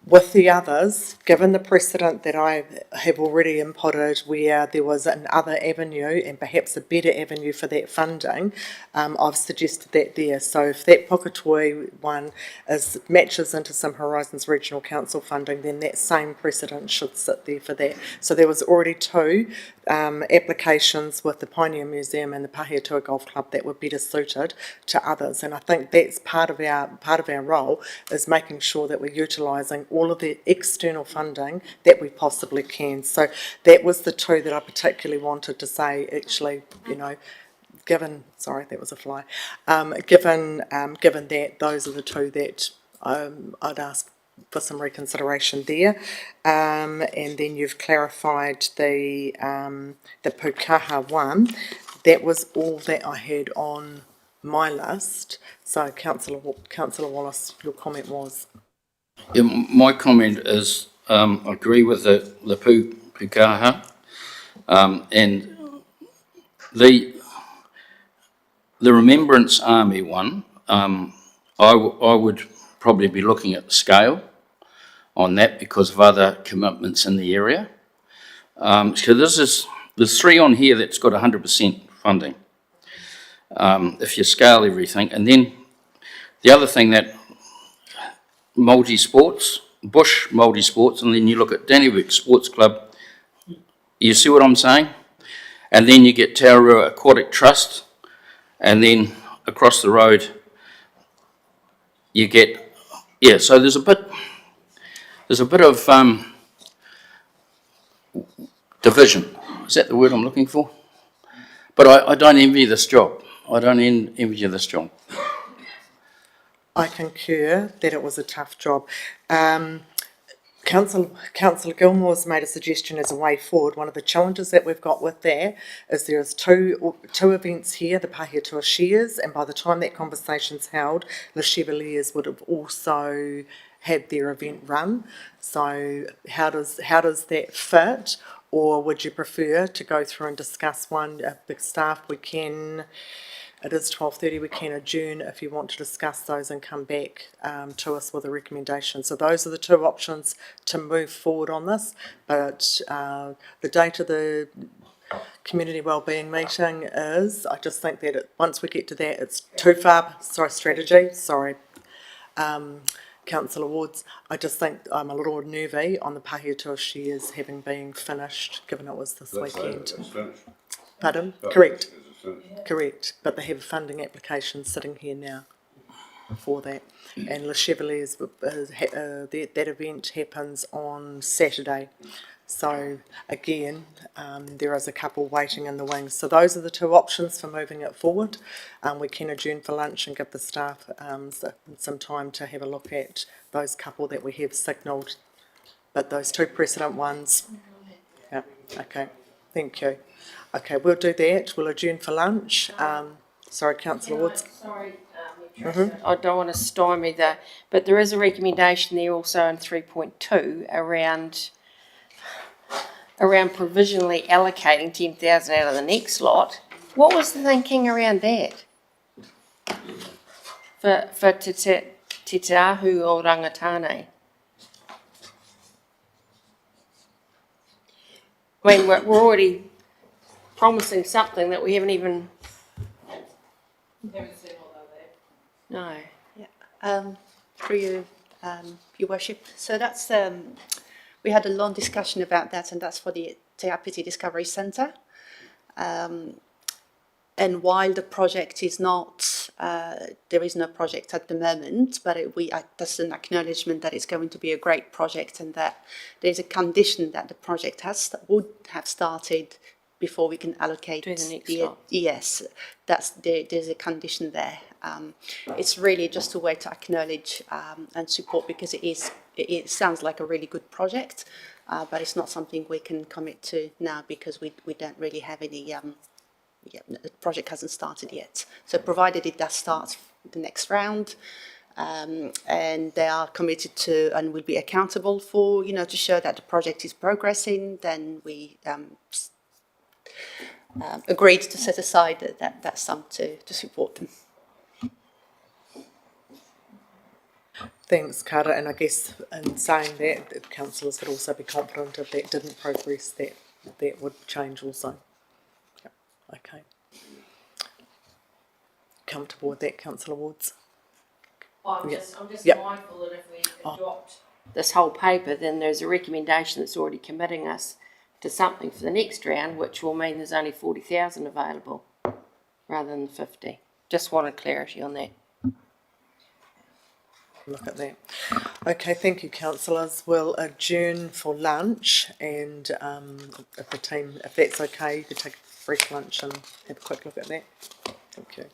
with the others, given the precedent that I have already inputted where there was another avenue and perhaps a better avenue for that funding, I've suggested that there. So if that Puketoi one matches into some Horizons Regional Council funding, then that same precedent should sit there for that. So there was already 2 applications with the Pioneer Museum and the Pahiatua Golf Club that were better suited to others, and I think that's part of our role, is making sure that we're utilising all of the external funding that we possibly can. So that was the 2 that I particularly wanted to say, actually, you know, given that those are the 2 that I'd ask for some reconsideration there. And then you've clarified the pukaha one. That was all that I had on my list. So Councillor Wallace, your comment was? Yeah, my comment is I agree with the pukaha, and the Remembrance Army one. I would probably be looking at the scale on that because of other commitments in the area. So there's 3 on here that's got 100% funding. If you scale everything, and then the other thing that multi-sports, bush multi-sports, and then you look at Dannywick Sports Club, you see what I'm saying? And then you get Tararua Aquatic Trust, and then across the road you get, so there's a bit of division. Is that the word I'm looking for? But I don't envy this job. I don't envy you this job. I concur that it was a tough job. Councillor Gilmore's made a suggestion as a way forward. One of the challenges that we've got with that is there's two events here, the Pahiatua Shares, and by the time that conversation's held, the Chevaliers would have also had their event run. So how does that fit? Or would you prefer to go through and discuss one? Big staff, we can. It is 12:30, we can adjourn if you want to discuss those and come back to us with a recommendation. So those are the two options to move forward on this, but the date of the community wellbeing meeting is, I just think that once we get to that, it's too far, Councillor Wards, I just think I'm a little nervy on the Pahiatua Shares having been finished, given it was this weekend. Pardon? Correct. Correct, but they have a funding application sitting here now for that. And Le Chevalier's, that event happens on Saturday. So again, there is a couple waiting in the wings. So those are the two options for moving it forward. We can adjourn for lunch and give the staff some time to have a look at those couple that we have signalled. But those two precedent ones, yeah, okay, thank you. Okay, we'll do that. We'll adjourn for lunch. Sorry, Councillor Woods. Sorry, I don't want to stymie but there is a recommendation there also in 3.2 around provisionally allocating 10,000 out of the next lot. What was the thinking around that? For Te Ahu o Rangatane? I mean, we're already promising something that we haven't even... No. Yeah. Through you, Your Worship. So that's we had a long discussion about that, and that's for the Te Apiti Discovery Centre. And while the project is not, there is no project at the moment, but that's an acknowledgement that it's going to be a great project, and that there's a condition that the project would have started before we can allocate the next lot. Yes, there's a condition there. It's really just a way to acknowledge and support, because it sounds like a really good project, but it's not something we can commit to now because we don't really have any. The project hasn't started yet. So provided it does start the next round, and they are committed to and will be accountable for, to show that the project is progressing, then we agreed to set aside that sum to support them. Thanks, Cara, and I guess in saying that, councillors could also be confident if that didn't progress, that would change also. Yep. Okay. Comfortable with that, Councillor Wards? I'm just mindful that if we adopt this whole paper, then there's a recommendation that's already committing us to something for the next round, which will mean there's only 40,000 available rather than 50. Just wanted clarity on that. Look at that. Okay, thank you, councillors. We'll adjourn for lunch, and if that's okay, you could take a brief lunch and have a quick look at that. Thank you.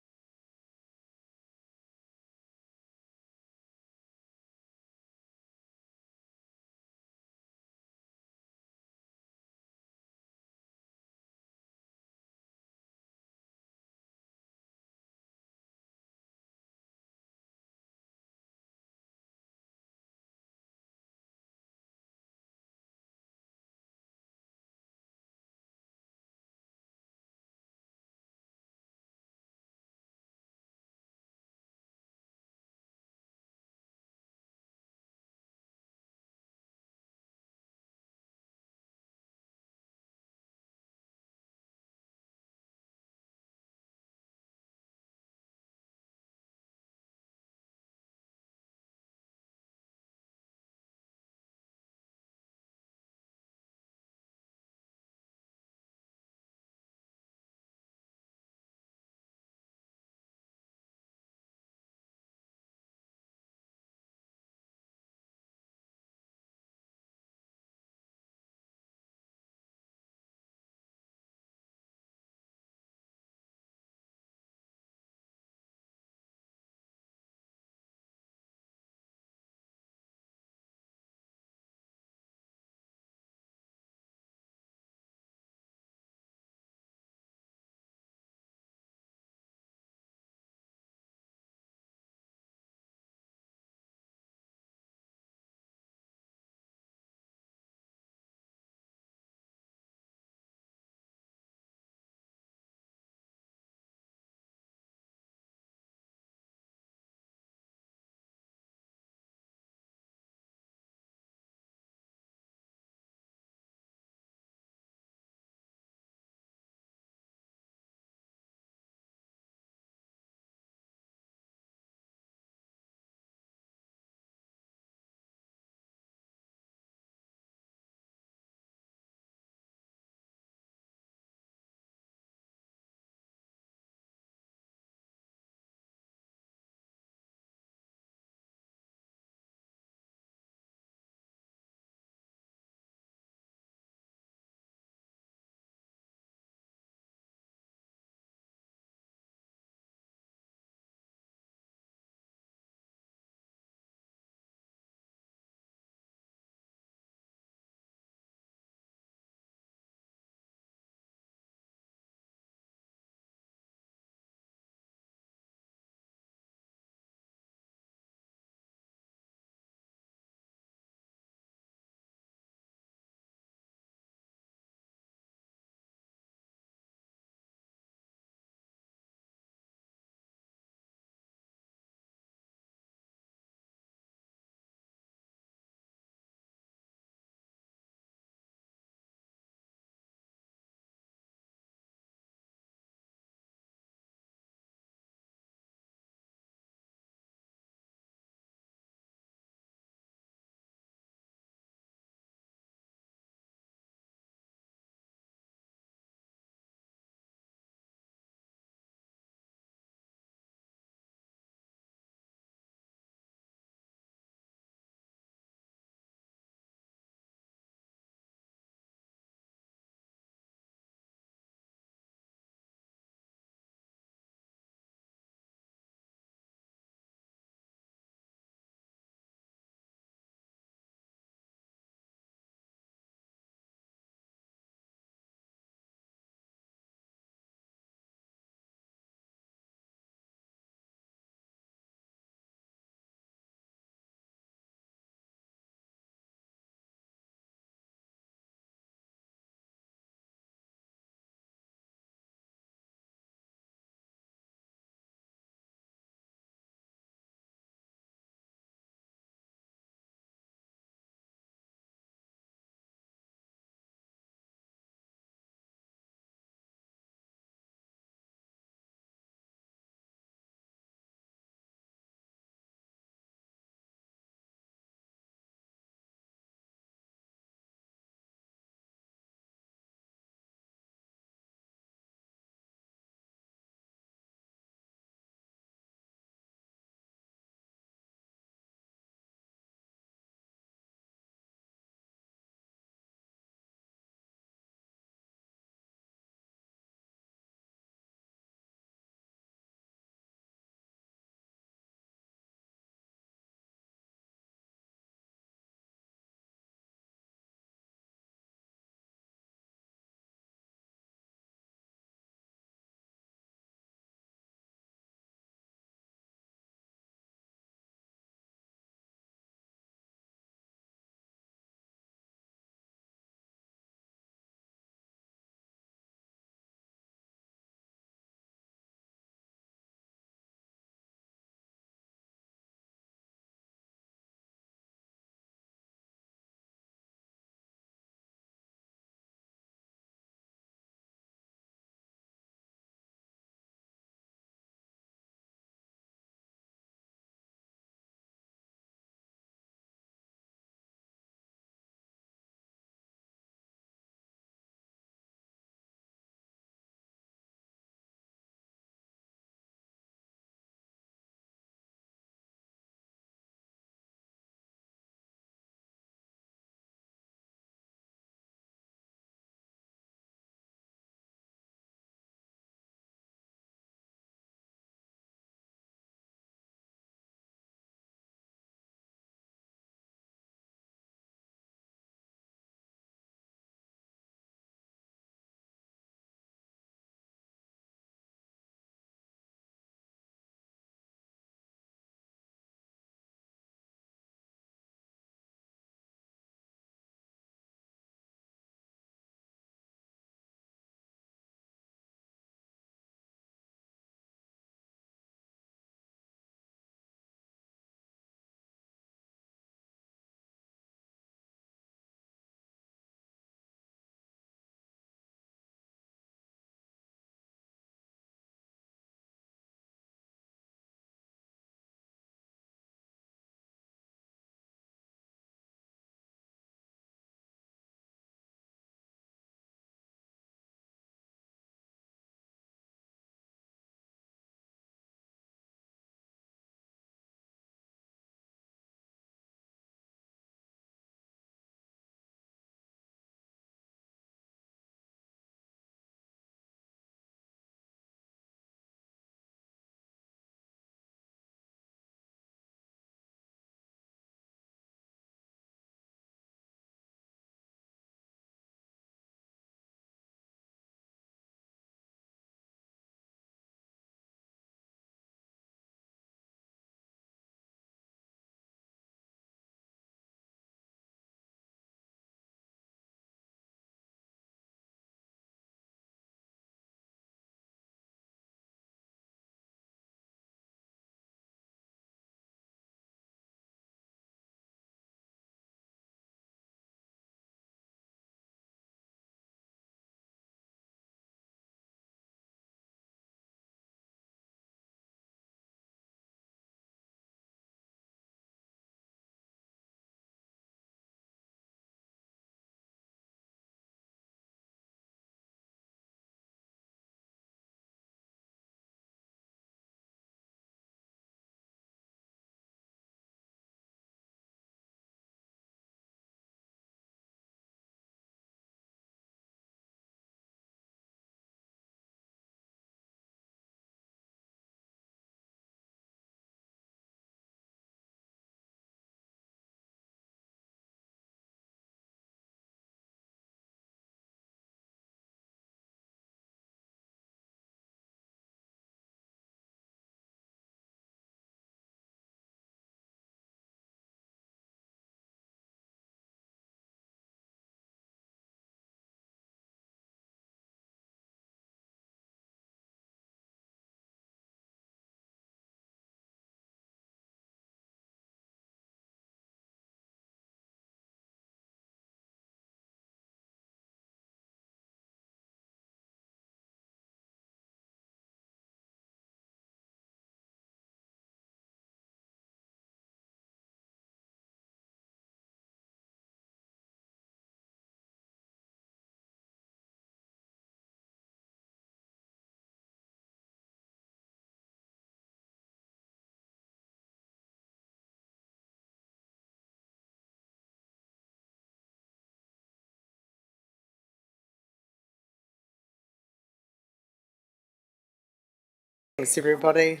Thanks, everybody.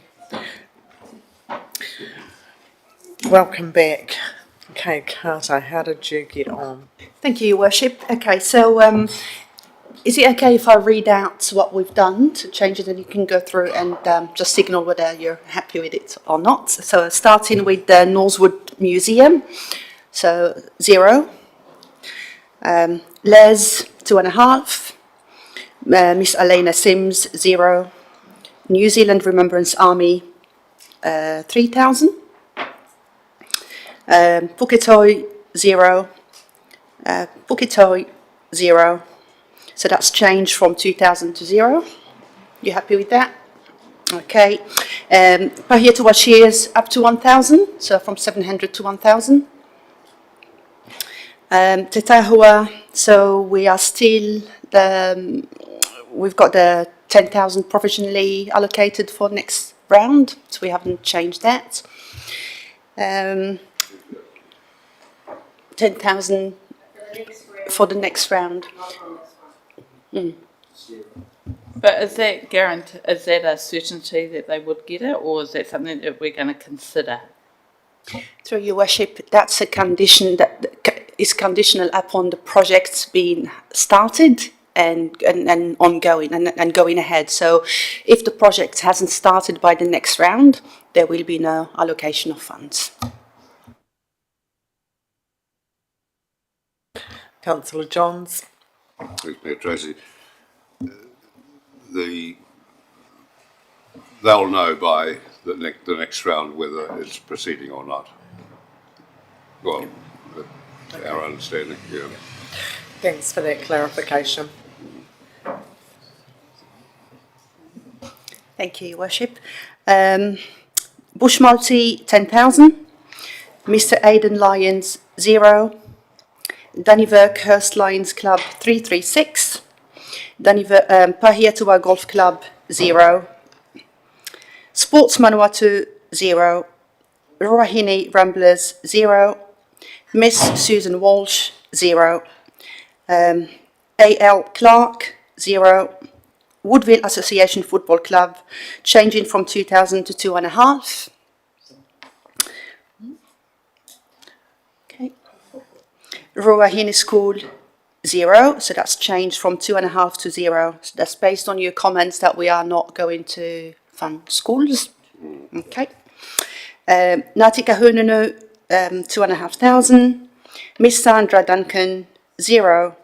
Welcome back. Okay, Carter, how did you get on? Thank you, Your Worship. Okay, so is it okay if I read out what we've done to change it, and you can go through and just signal whether you're happy with it or not? So starting with the Northwood Museum, so 0. Les, 2.5. Miss Elena Sims, 0. New Zealand Remembrance Army, 3,000. Puketoi, 0. Puketoi, 0. So that's changed from 2,000 to 0. You happy with that? Okay. Pahiatua shares up to 1,000, so from 700 to 1,000. Te Tahua, so we are still, we've got the 10,000 provisionally allocated for next round, so we haven't changed that. 10,000 for the next round. But is that guarantee? Is that a certainty that they would get it, or is that something that we're going to consider? Through Your Worship, that's a condition that is conditional upon the projects being started and ongoing and going ahead. So if the project hasn't started by the next round, there will be no allocation of funds. Councillor Johns. Thanks, Mayor Tracy. They'll know by the next round whether it's proceeding or not. Well, our understanding, yeah. Thanks for that clarification. Thank you, Your Worship. Bush Multi, 10,000. Mr. Aidan Lyons, 0. Dunnyverkhurst Lions Club, 336. Pahiatua Golf Club, 0. Sports Manawatu, 0. Ruahine Ramblers, 0. Miss Susan Walsh, 0. A.L. Clark, 0. Woodville Association Football Club, changing from 2,000 to 2.5. Okay. Ruahine School, 0. So that's changed from 2.5 to 0. So that's based on your comments that we are not going to fund schools. Okay. Ngāti Kahungunu, 2,500. Miss Sandra Duncan, 0.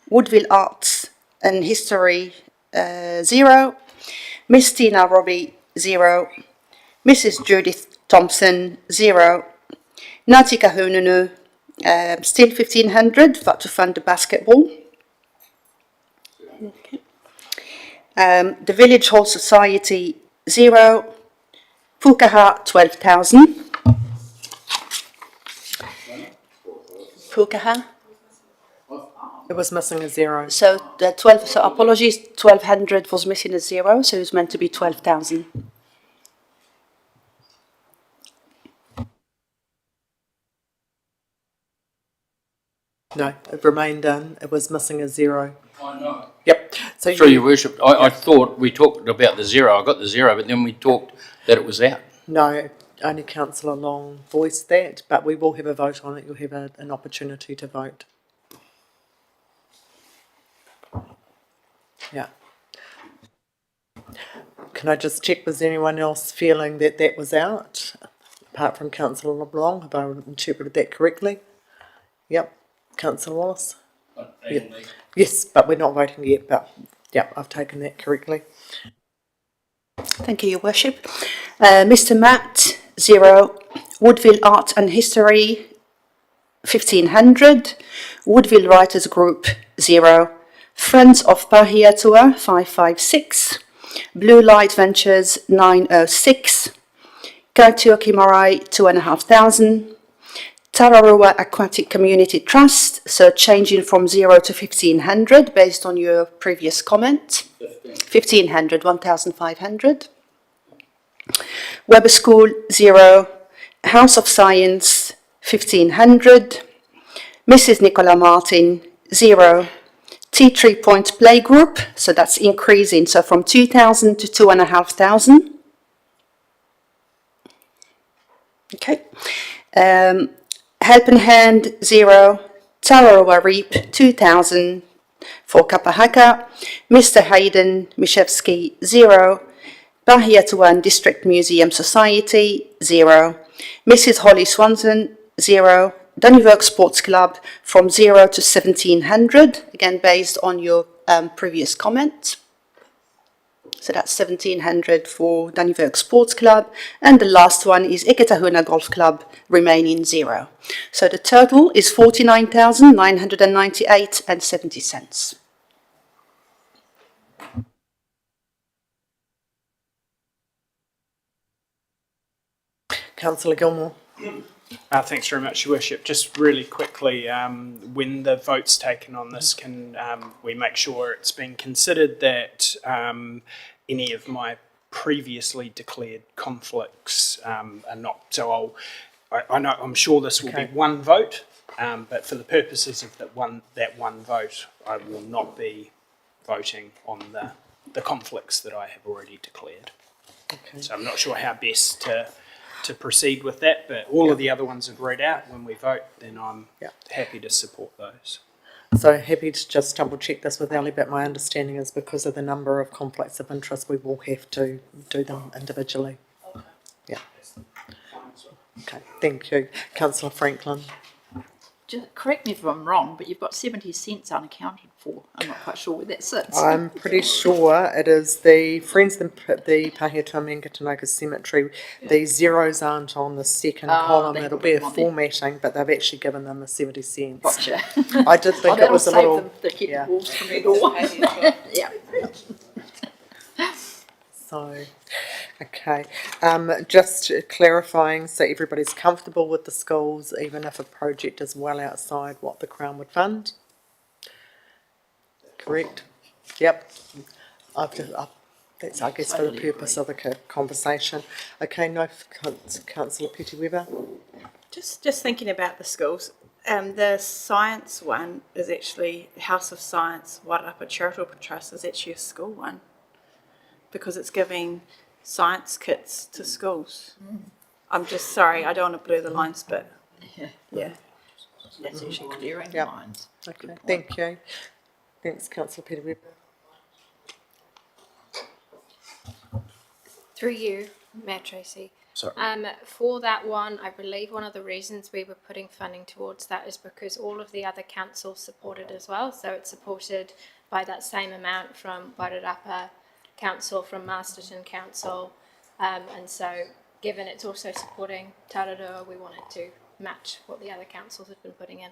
Woodville Arts and History, 0. Miss Tina Robbie, 0. Mrs. Judith Thompson, 0. Ngāti Kahungunu, still 1,500, but to fund the basketball. Okay. The Village Hall Society, 0. Pukaha, 12,000. Pukaha? It was missing a 0. So the 12. So apologies, 1,200 was missing a 0, so it was meant to be 12,000. No, it remained in. It was missing a 0. I know. Yep. So Through Your Worship, I thought we talked about the 0. I got the 0, but then we talked that it was out. No, only Councillor Long voiced that, but we will have a vote on it. You'll have an opportunity to vote. Yeah. Can I just check, was anyone else feeling that that was out? Apart from Councillor LeBlanc, have I interpreted that correctly? Yep. Councillor Wallace? Yeah. Yes, but we're not voting yet, but yeah, I've taken that correctly. Thank you, Your Worship. Mr. Matt, 0. Woodville Art and History, 1,500. Woodville Writers Group, 0. Friends of Pahiatua, 556. Blue Light Ventures, 906. Kaitioki Marae, 2,500. Tararua Aquatic Community Trust, so changing from 0 to 1,500 based on your previous comment. 1,500, 1,500. Weber School, 0. House of Science, 1,500. Mrs. Nicola Martin, 0. Tea Tree Point Playgroup, so that's increasing, so from 2,000 to 2,500. Okay. Helping Hand 0, Tararua Reap 2000 for Kapahaka, Mr. Hayden Mishevsky 0, Bahia District Museum Society 0, Mrs. Holly Swanson 0, Dunnywork Sports Club from 0 to 1700, again based on your previous comment. So that's 1700 for Dunnywork Sports Club. And the last one is Eketahuna Golf Club, remaining 0. So the total is 49,998 and 70 cents. Councillor Gilmore. Thanks very much, Your Worship. Just really quickly, when the vote's taken on this, can we make sure it's been considered that any of my previously declared conflicts are not? So I'm sure this will be one vote, but for the purposes of that one vote, I will not be voting on the conflicts that I have already declared. Okay. So I'm not sure how best to proceed with that, but all of the other ones have read out. When we vote, then I'm happy to support those. So happy to just double check this with Ali, but my understanding is because of the number of conflicts of interest, we will have to do them individually. Yeah. Okay, thank you. Councillor Franklin. Just correct me if I'm wrong, but you've got 70 cents unaccounted for. I'm not quite sure where that sits. I'm pretty sure it is the Friends of the Pahiatua Mangatanoka Cemetery. The zeros aren't on the second column. It'll be a formatting, but they've actually given them the 70 cents. Gotcha. I did think it was a little... Them to keep the wolves from the door. Yeah. So, okay, just clarifying, so everybody's comfortable with the schools, even if a project is well outside what the Crown would fund? Correct? Yep. That's, I guess, for the purpose of the conversation. Okay, no, Councillor Petty-Weber? Just thinking about the schools, the science one is actually House of Science, Wairarapa Charitable Trust is actually a school one, because it's giving science kits to schools. I'm just sorry, I don't want to blur the lines, but yeah. That's actually clearing lines. Okay, thank you. Thanks, Councillor Petty-Weber. Through you, Mayor Tracy. Sorry. For that one, I believe one of the reasons we were putting funding towards that is because all of the other councils supported as well. So it's supported by that same amount from Wairarapa Council, from Masterton Council, and so given it's also supporting Tararua, we wanted to match what the other councils have been putting in.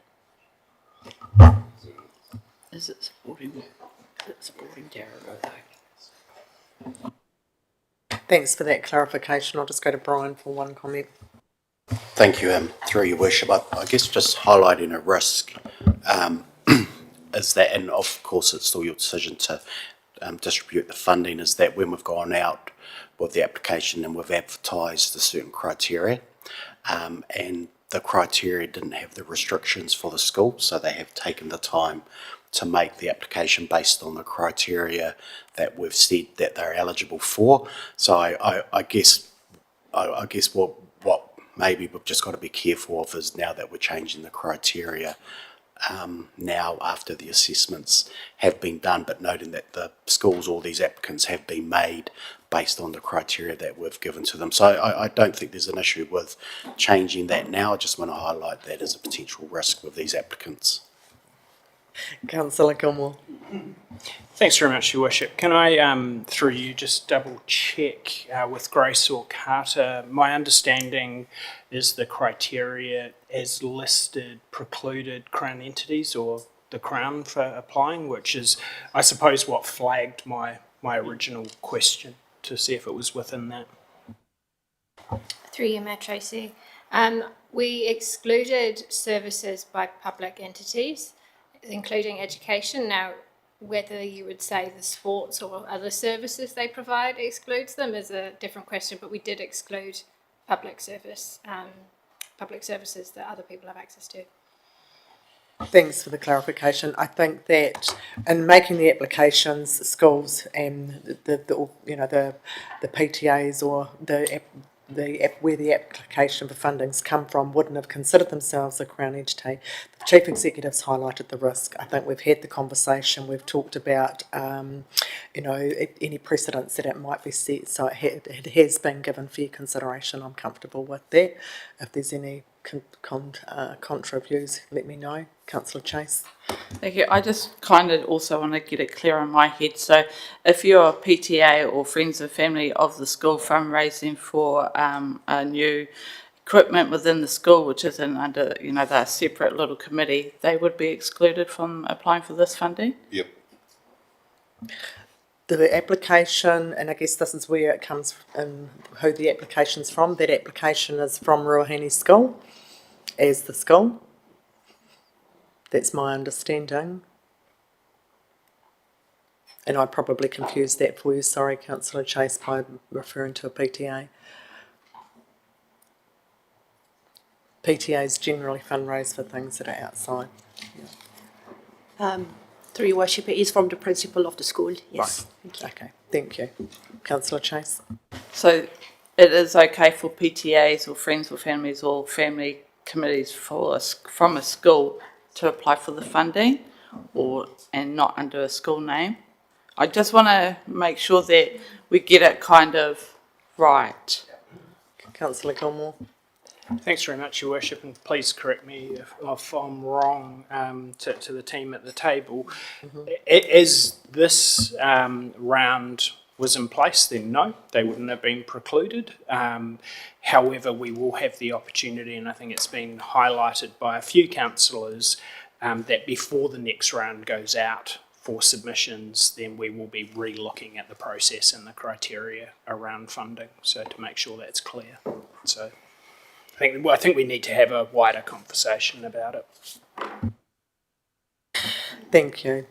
Is it supporting Tararua though? Thanks for that clarification. I'll just go to Brian for one comment. Thank you, through your worship. I guess just highlighting a risk is that, and of course it's still your decision to distribute the funding, is that when we've gone out with the application and we've advertised a certain criteria, and the criteria didn't have the restrictions for the school, so they have taken the time to make the application based on the criteria that we've said that they're eligible for. So I guess what maybe we've just got to be careful of is, now that we're changing the criteria, now after the assessments have been done, but noting that the schools, all these applicants have been made based on the criteria that we've given to them. So I don't think there's an issue with changing that now. I just want to highlight that as a potential risk with these applicants. Councillor Gilmore. Thanks very much, Your Worship. Can I, through you, just double check with Grace or Carter? My understanding is the criteria as listed precluded Crown entities or the Crown for applying, which is, I suppose, what flagged my original question, to see if it was within that. Through you, Mayor Tracy. We excluded services by public entities, including education. Now, whether you would say the sports or other services they provide excludes them is a different question, but we did exclude public services that other people have access to. Thanks for the clarification. I think that in making the applications, schools and the PTAs or the where the application for funding's come from wouldn't have considered themselves a Crown entity. The Chief Executive's highlighted the risk. I think we've had the conversation, we've talked about, any precedents that it might be set, so it has been given fair consideration. I'm comfortable with that. If there's any contra views, let me know. Councillor Chase. Thank you. I just kind of also want to get it clear in my head. So if you're a PTA or friends and family of the school fundraising for a new equipment within the school, which isn't under, they're a separate little committee, they would be excluded from applying for this funding? Yep. The application, and I guess this is where it comes in, who the application's from. That application is from Ruahine School, as the school. That's my understanding. And I probably confused that for you, sorry, Councillor Chase, by referring to a PTA. PTAs generally fundraise for things that are outside. Through your worship, it is from the principal of the school, yes. Right. Thank you. Okay, thank you. Councillor Chase. So it is okay for PTAs or friends or families or family committees from a school to apply for the funding and not under a school name? I just want to make sure that we get it kind of right. Councillor Gilmore. Thanks very much, Your Worship, and please correct me if I'm wrong to the team at the table. As this round was in place, then no, they wouldn't have been precluded. However, we will have the opportunity, and I think it's been highlighted by a few councillors, that before the next round goes out for submissions, then we will be re-looking at the process and the criteria around funding, so to make sure that's clear. So I think we need to have a wider conversation about it. Thank you.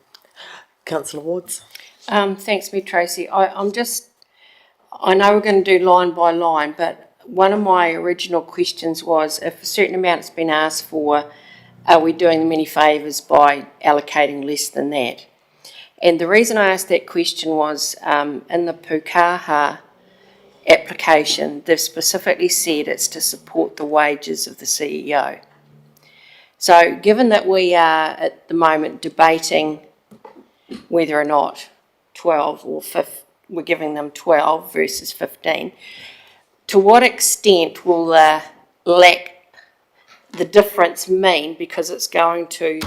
Councillor Wards. Thanks, me, Tracy. I know we're going to do line by line, but one of my original questions was if a certain amount's been asked for, are we doing them any favours by allocating less than that? And the reason I asked that question was in the Pukaha application, they've specifically said it's to support the wages of the CEO. So given that we are at the moment debating whether or not 12 or 15, we're giving them 12 versus 15, to what extent will the difference mean, because it's going to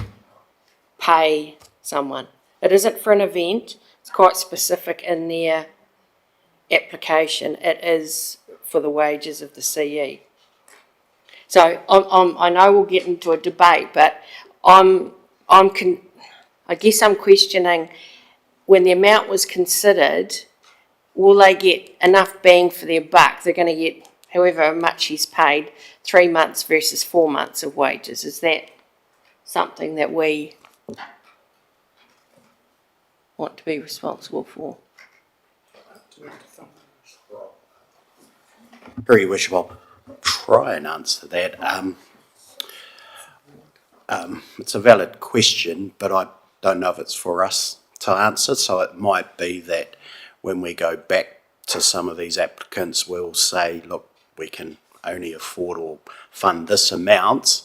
pay someone? It isn't for an event, it's quite specific in their application, it is for the wages of the CE. So I know we'll get into a debate, but I guess I'm questioning, when the amount was considered, will they get enough bang for their buck? They're going to get however much he's paid, 3 months versus 4 months of wages. Is that something that we want to be responsible for? Very wishful. I'll try and answer that. It's a valid question, but I don't know if it's for us to answer. So it might be that when we go back to some of these applicants, we'll say, look, we can only afford or fund this amount.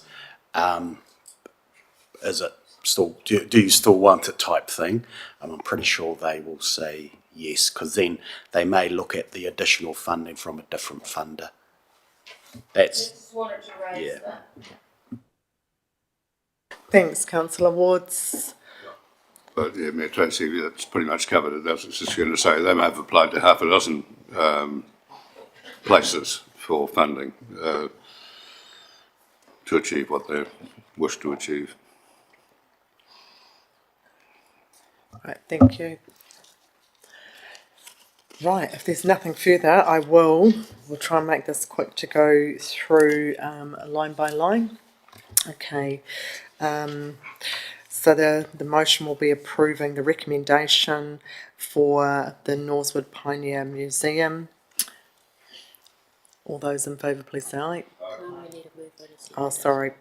Is it still, do you still want it type thing? I'm pretty sure they will say yes, because then they may look at the additional funding from a different funder. That's wanted to raise that. Thanks, Councillor Wards. But yeah, Mayor Tracy, that's pretty much covered it. I was just going to say they may have applied to half a dozen places for funding to achieve what they wish to achieve. Right, thank you. Right, if there's nothing further, we'll try and make this quick to go through line by line. Okay, so the motion will be approving the recommendation for the Norsewood Pioneer Museum. All those in favour, please say aye. Oh, sorry.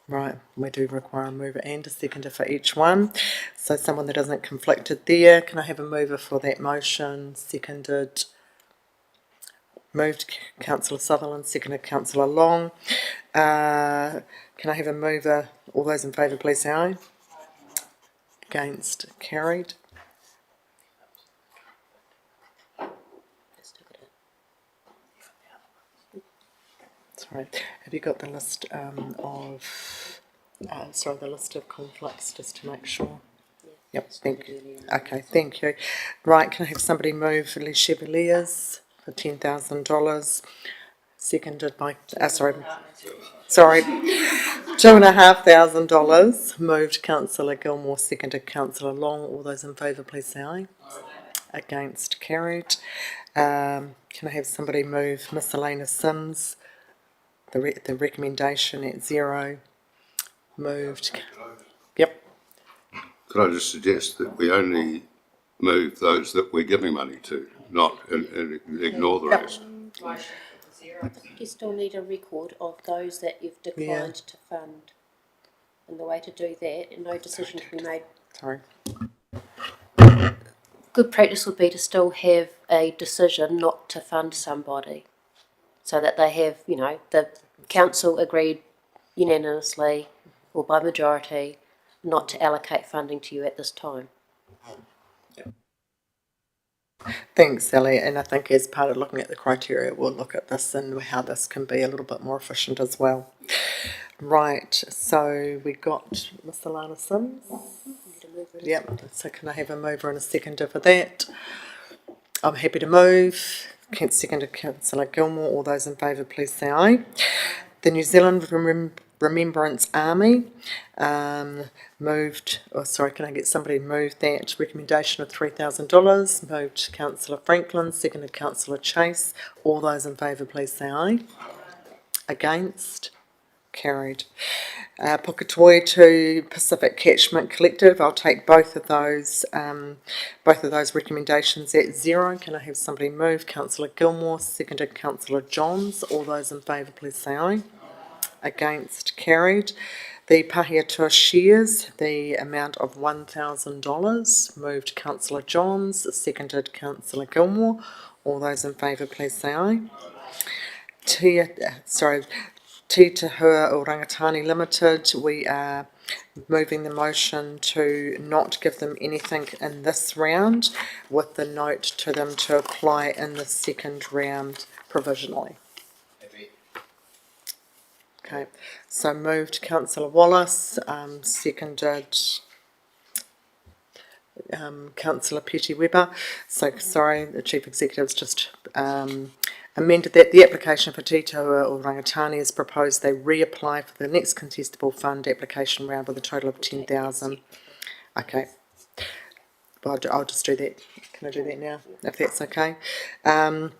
Right, we do require a mover and a seconder for each one. So someone that isn't conflicted there, can I have a mover for that motion? Seconded. Moved councillor Sutherland, seconded councillor Long. Can I have a mover? All those in favour, please say aye. Against, carried. Sorry, have you got the list the list of conflicts, just to make sure? Yep, thank you. Okay, thank you. Right, can I have somebody move Les Chevaliers for $10,000? Seconded by, sorry, $2,500. Moved councillor Gilmore, seconded councillor Long. All those in favour, please say aye. Against, carried. Can I have somebody move miscellaneous Sims? The recommendation at $0. Moved. Yep. Could I just suggest that we only move those that we're giving money to, not and ignore the rest? I think you still need a record of those that you've declined to fund. And the way to do that, and no decision to be made. Sorry. Good practice would be to still have a decision not to fund somebody. So that they have, the council agreed unanimously or by majority not to allocate funding to you at this time. Thanks, Sally. And I think as part of looking at the criteria, we'll look at this and how this can be a little bit more efficient as well. Right, so we got Mr. Lana Sims. Yep, so can I have a mover and a seconder for that? I'm happy to move. Seconded councillor Gilmore. All those in favour, please say aye. The New Zealand Remembrance Army moved, can I get somebody to move that recommendation of $3,000? Moved councillor Franklin, seconded councillor Chase. All those in favour, please say aye. Against? Carried. Puketoi to Pacific Catchment Collective. I'll take both of those recommendations at $0. Can I have somebody move? Councillor Gilmore, seconded councillor Johns. All those in favour, please say aye. Against, carried. The Pahiatua shares, the amount of $1,000. Moved councillor Johns, seconded councillor Gilmore. All those in favour, please say aye. Te Tahua Orangatani Limited, we are moving the motion to not give them anything in this round, with the note to them to apply in the second round provisionally. Okay, so moved councillor Wallace, seconded councillor Petty-Webber. So sorry, the Chief Executive's just amended that. The application for Te Tahua Orangatani is proposed they reapply for the next contestable fund application round with a total of $10,000. Okay, well, I'll just do that. Can I do that now, if that's okay? The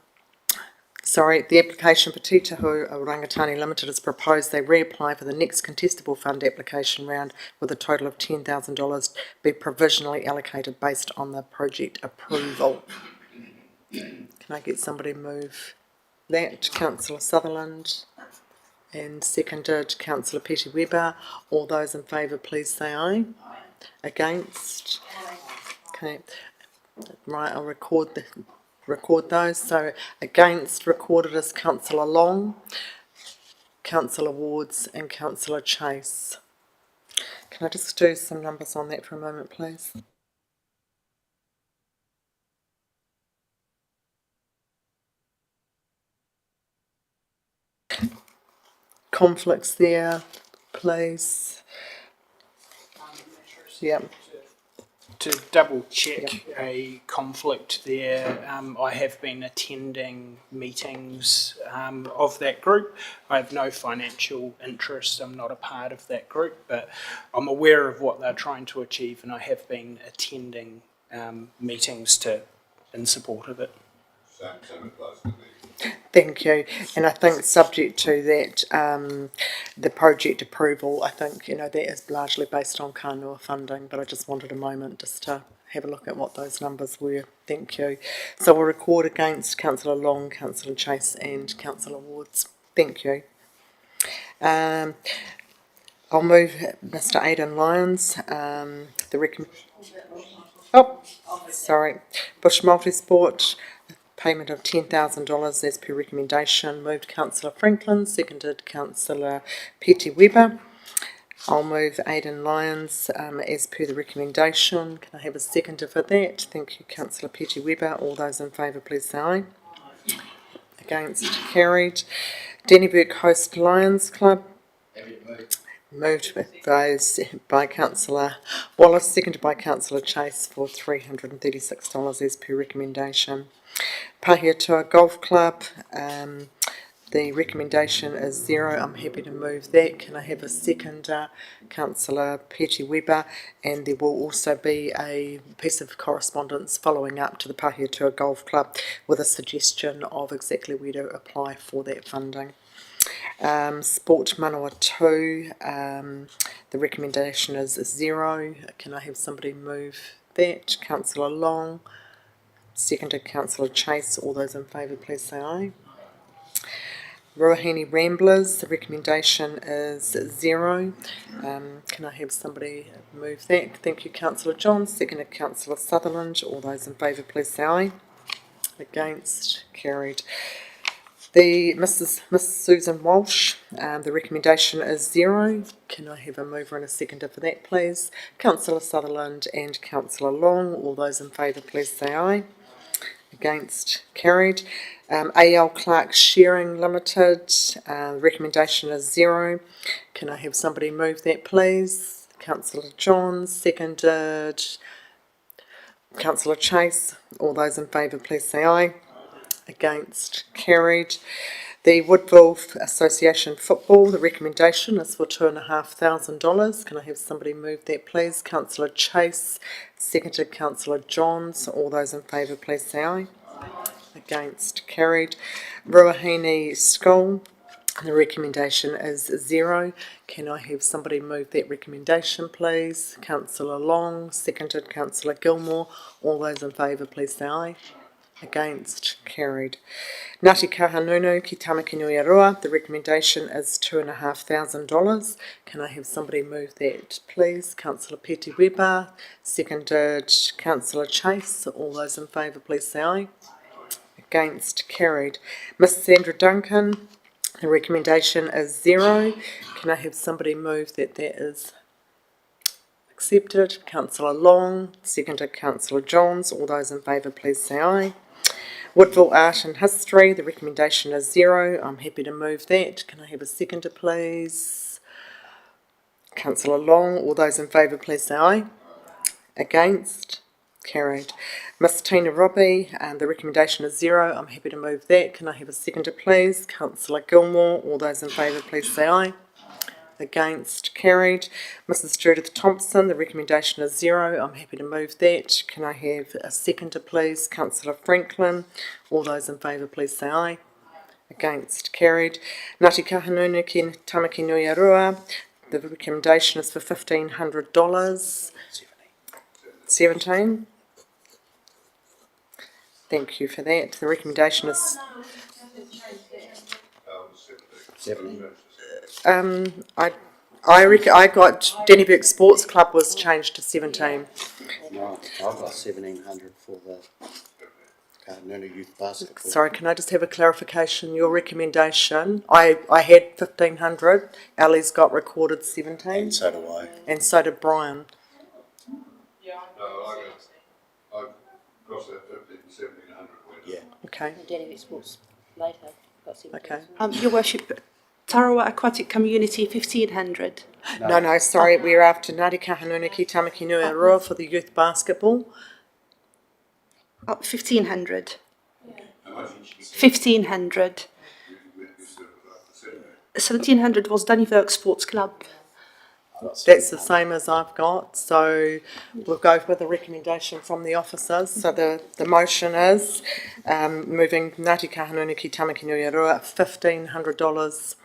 application for Te Tahua Orangatani Limited is proposed they reapply for the next contestable fund application round with a total of $10,000 be provisionally allocated based on the project approval. Can I get somebody to move that? Councillor Sutherland, and seconded councillor Petty-Webber. All those in favour, please say aye. Against? Okay, right, I'll record those. So against, recorded as councillor Long, councillor Wards and councillor Chase. Can I just do some numbers on that for a moment, please? Conflicts there, please. Yep. To double check a conflict there, I have been attending meetings of that group. I have no financial interest, I'm not a part of that group, but I'm aware of what they're trying to achieve, and I have been attending meetings in support of it. Thank you. And I think subject to that, the project approval, I think, that is largely based on Kānoa funding, but I just wanted a moment just to have a look at what those numbers were. Thank you. So we'll record against councillor Long, councillor Chase and councillor Wards. Thank you. I'll move Mr. Aidan Lyons, Bush Multisport, payment of $10,000 as per recommendation. Moved Councillor Franklin, seconded Councillor Petty Weber. I'll move Aidan Lyons as per the recommendation. Can I have a seconder for that? Thank you, Councillor Petty Weber. All those in favour, please say aye. Against, carried. Dennyburg Host Lions Club. Moved with those by Councillor Wallace, seconded by Councillor Chase for $336 as per recommendation. Pahiatua Golf Club, the recommendation is 0. I'm happy to move that. Can I have a seconder? Councillor Petty Weber, and there will also be a piece of correspondence following up to the Pahiatua Golf Club with a suggestion of exactly where to apply for that funding. Sport Manawa 2, the recommendation is 0. Can I have somebody move that? Councillor Long, seconded Councillor Chase. All those in favour, please say aye. Ruahine Ramblers, the recommendation is 0. Can I have somebody move that? Thank you, Councillor John, seconded Councillor Sutherland. All those in favour, please say aye. Against, carried. The Miss Susan Walsh, the recommendation is 0. Can I have a mover and a seconder for that, please? Councillor Sutherland and Councillor Long. All those in favour, please say aye. Against, carried. AL Clark Shearing Limited, the recommendation is 0. Can I have somebody move that, please? Councillor John, seconded Councillor Chase. All those in favour, please say aye. Against, carried. The Woodville Association Football, the recommendation is for $2,500. Can I have somebody move that, please? Councillor Chase, seconded Councillor Johns. All those in favour, please say aye. Against, carried. Ruahine School, the recommendation is 0. Can I have somebody move that recommendation, please? Councillor Long, seconded Councillor Gilmore. All those in favour, please say aye. Against, carried. Ngāti Kahanunu ki Tamaki Nui Aroa, the recommendation is $2,500. Can I have somebody move that, please? Councillor Petty Weber, seconded Councillor Chase. All those in favour, please say aye. Against, carried. Miss Sandra Duncan, the recommendation is 0. Can I have somebody move that that is accepted? Councillor Long, seconded Councillor Johns. All those in favour, please say aye. Woodville Art and History, the recommendation is 0. I'm happy to move that. Can I have a seconder, please? Councillor Long. All those in favour, please say aye. Against, carried. Miss Tina Robbie, the recommendation is 0. I'm happy to move that. Can I have a seconder, please? Councillor Gilmore. All those in favour, please say aye. Against, carried. Mrs. Judith Thompson, the recommendation is 0. I'm happy to move that. Can I have a seconder, please? Councillor Franklin. All those in favour, please say aye. Against, carried. Ngāti Kahanunu ki Tamaki Nui Aroa, the recommendation is for $1,500. 17. Thank you for that. The recommendation is 17. I got Dennyburg Sports Club was changed to 17. No, I've got 1,700 for the Kahanunu Youth Basketball. Sorry, can I just have a clarification? Your recommendation, I had 1,500. Ellie's got recorded 17. And so do I. And so did Brian. No, I've crossed that 1,700. Yeah. Okay. Dennyburg Sports later got 17. Okay. Your Worship, Tararua Aquatic Community 1,500. No, sorry, we're after Ngāti Kahanunu ki Tamaki Nui Aroa for the youth basketball. 1,500. 1,500. 1,700 was Dennyburg Sports Club. That's the same as I've got, so we'll go with the recommendation from the officers. So the motion is moving Ngāti Kahanunu ki Tamaki Nui Aroa $1,500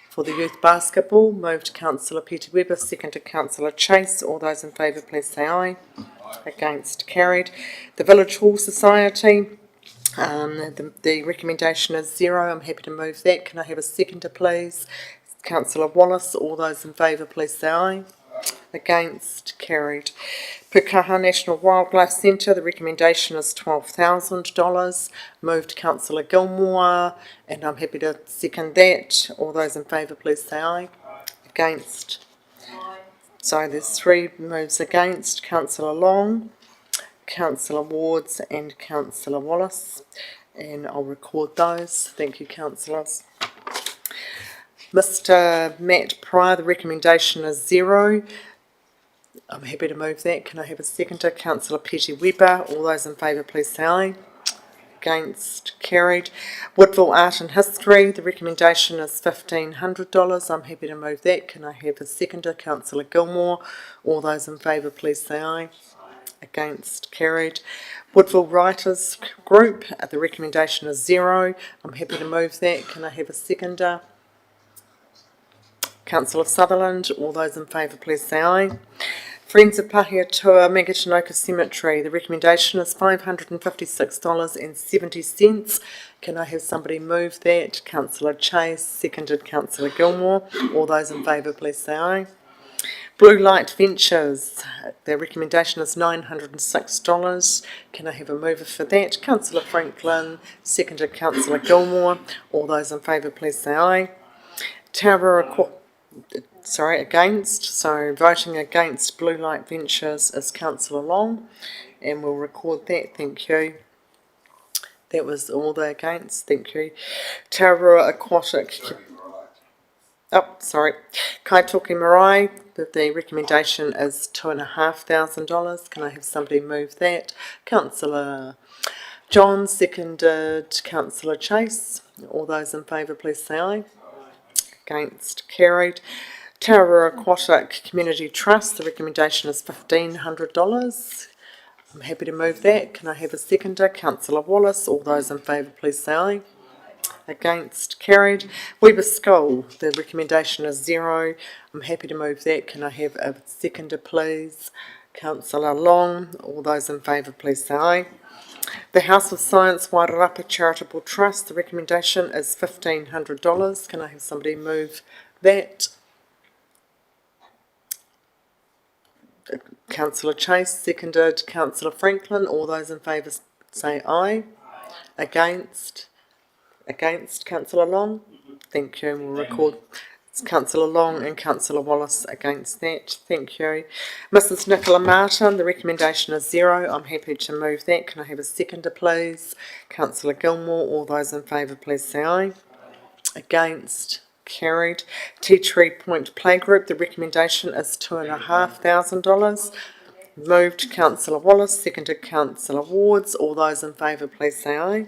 for the youth basketball. Moved Councillor Peter Weber, seconded Councillor Chase. All those in favour, please say aye. Against, carried. The Village Hall Society, the recommendation is 0. I'm happy to move that. Can I have a seconder, please? Councillor Wallace. All those in favour, please say aye. Against, carried. Pukaha National Wildlife Centre, the recommendation is $12,000. Moved Councillor Gilmore, and I'm happy to second that. All those in favour, please say aye. Against. So there's 3 moves against. Councillor Long, Councillor Wards and Councillor Wallace. And I'll record those. Thank you, councillors. Mr. Matt Pryor, the recommendation is 0. I'm happy to move that. Can I have a seconder? Councillor Petty Webber. All those in favour, please say aye. Against, carried. Woodville Art and History, the recommendation is $1,500. I'm happy to move that. Can I have a seconder? Councillor Gilmore. All those in favour, please say aye. Against, carried. Woodville Writers Group, the recommendation is 0. I'm happy to move that. Can I have a seconder? Councillor Sutherland. All those in favour, please say aye. Friends of Pahiatua Magatonoka Cemetery, the recommendation is $556.70. Can I have somebody move that? Councillor Chase, seconded Councillor Gilmore. All those in favour, please say aye. Blue Light Ventures, their recommendation is $906. Can I have a mover for that? Councillor Franklin, seconded Councillor Gilmore. All those in favour, please say aye. Against. So voting against Blue Light Ventures is Councillor Long, and we'll record that. Thank you. That was all the against. Thank you. Tararua Aquatic. Kaitoki Marae. The recommendation is $2,500. Can I have somebody move that? Councillor John, seconded Councillor Chase. All those in favour, please say aye. Against, carried. Tararua Aquatic Community Trust, the recommendation is $1,500. I'm happy to move that. Can I have a seconder? Councillor Wallace. All those in favour, please say aye. Against, carried. Weber School, the recommendation is 0. I'm happy to move that. Can I have a seconder, please? Councillor Long. All those in favour, please say aye. The House of Science Wairarapa Charitable Trust, the recommendation is $1,500. Can I have somebody move that? Councillor Chase, seconded Councillor Franklin. All those in favour say aye. Against, Councillor Long. Thank you. We'll record it's Councillor Long and Councillor Wallace against that. Thank you. Mrs. Nicola Martin, the recommendation is 0. I'm happy to move that. Can I have a seconder, please? Councillor Gilmore. All those in favour, please say aye. Against, carried. Tea Tree Point Playgroup, the recommendation is $2,500. Moved Councillor Wallace, seconded Councillor Wards. All those in favour, please say aye.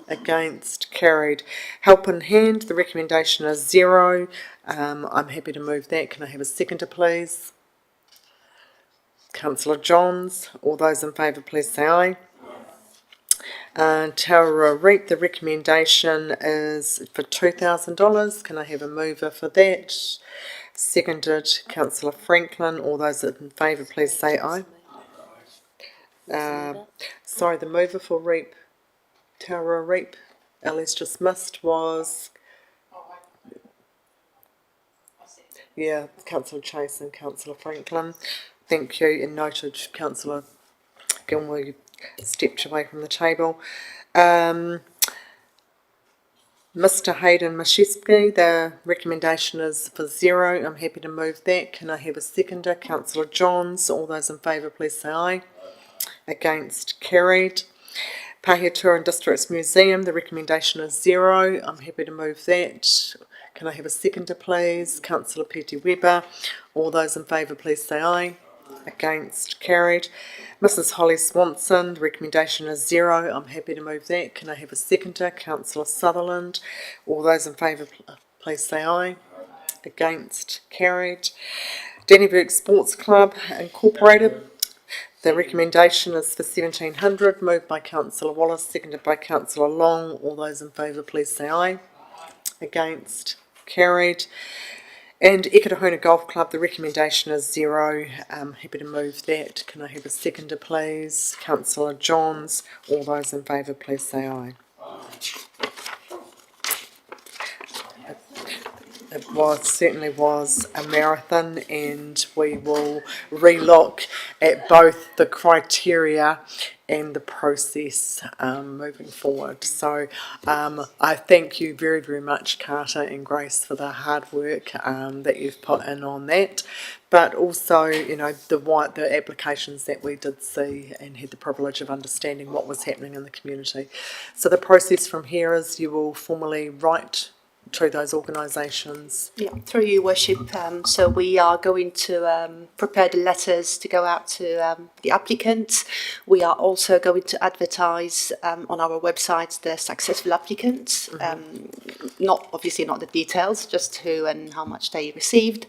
Against, carried. Help in Hand, the recommendation is 0. I'm happy to move that. Can I have a seconder, please? Councillor Johns. All those in favour, please say aye. Tararua Reap, the recommendation is for $2,000. Can I have a mover for that? Seconded Councillor Franklin. All those in favour, please say aye. The mover for Reap, Tararua Reap, Alice just missed was Councillor Chase and Councillor Franklin. Thank you, and noted Councillor Gilmore, you stepped away from the table. Mr. Hayden Mashesky, the recommendation is for 0. I'm happy to move that. Can I have a seconder? Councillor Johns. All those in favour, please say aye. Against, carried. Pahiatua and Districts Museum, the recommendation is 0. I'm happy to move that. Can I have a seconder, please? Councillor Petty Webber. All those in favour, please say aye. Against, carried. Mrs. Holly Swanson, the recommendation is 0. I'm happy to move that. Can I have a seconder? Councillor Sutherland. All those in favour, please say aye. Against, carried. Dannyburg Sports Club Incorporated, the recommendation is for $1,700, moved by Councillor Wallace, seconded by Councillor Long. All those in favour, please say aye. Against, carried. And Ekatahuna Golf Club, the recommendation is 0. Happy to move that. Can I have a seconder, please? Councillor Johns. All those in favour, please say aye. certainly was a marathon, and we will relook at both the criteria and the process moving forward. So I thank you very, very much, Carter and Grace, for the hard work that you've put in on that. But also, you know, the applications that we did see and had the privilege of understanding what was happening in the community. So the process from here is you will formally write to those organisations. Yeah, through you, Worship. So we are going to prepare the letters to go out to the applicants. We are also going to advertise on our website the successful applicants. Not obviously not the details, just who and how much they received,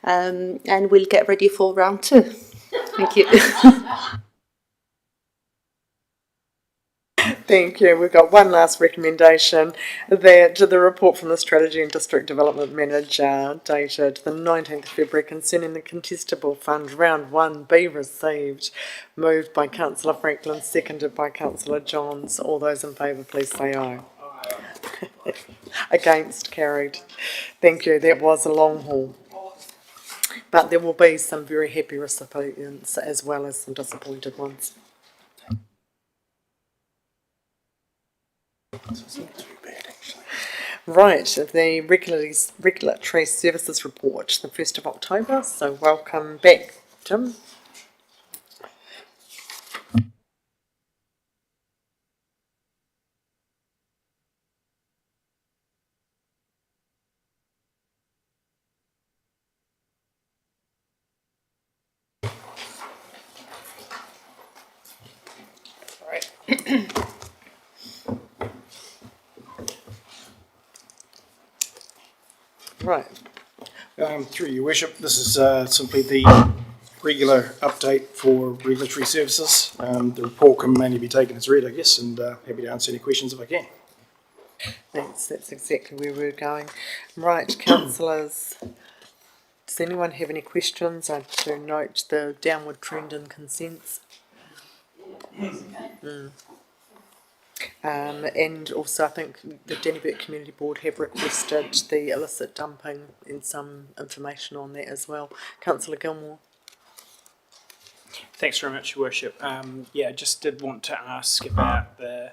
and we'll get ready for round 2. Thank you. Thank you. We've got one last recommendation, that the report from the Strategy and District Development Manager dated the 19th of February concerning the contestable fund round 1 be received. Moved by Councillor Franklin, seconded by Councillor Johns. All those in favour, please say aye. Against, carried. Thank you. That was a long haul. But there will be some very happy recipients as well as some disappointed ones. Right, the regulatory services report, the 1st of October, so welcome back, Jim. Right. Through your worship, this is simply the regular update for regulatory services. The report can mainly be taken as read, I guess, and happy to answer any questions if I can. Thanks, that's exactly where we're going. Right, councillors, does anyone have any questions? I do note the downward trend in consents. And also I think the Dennerbert Community Board have requested the illicit dumping and some information on that as well. Councillor Gilmore. Thanks very much, Your Worship. Yeah, just did want to ask about the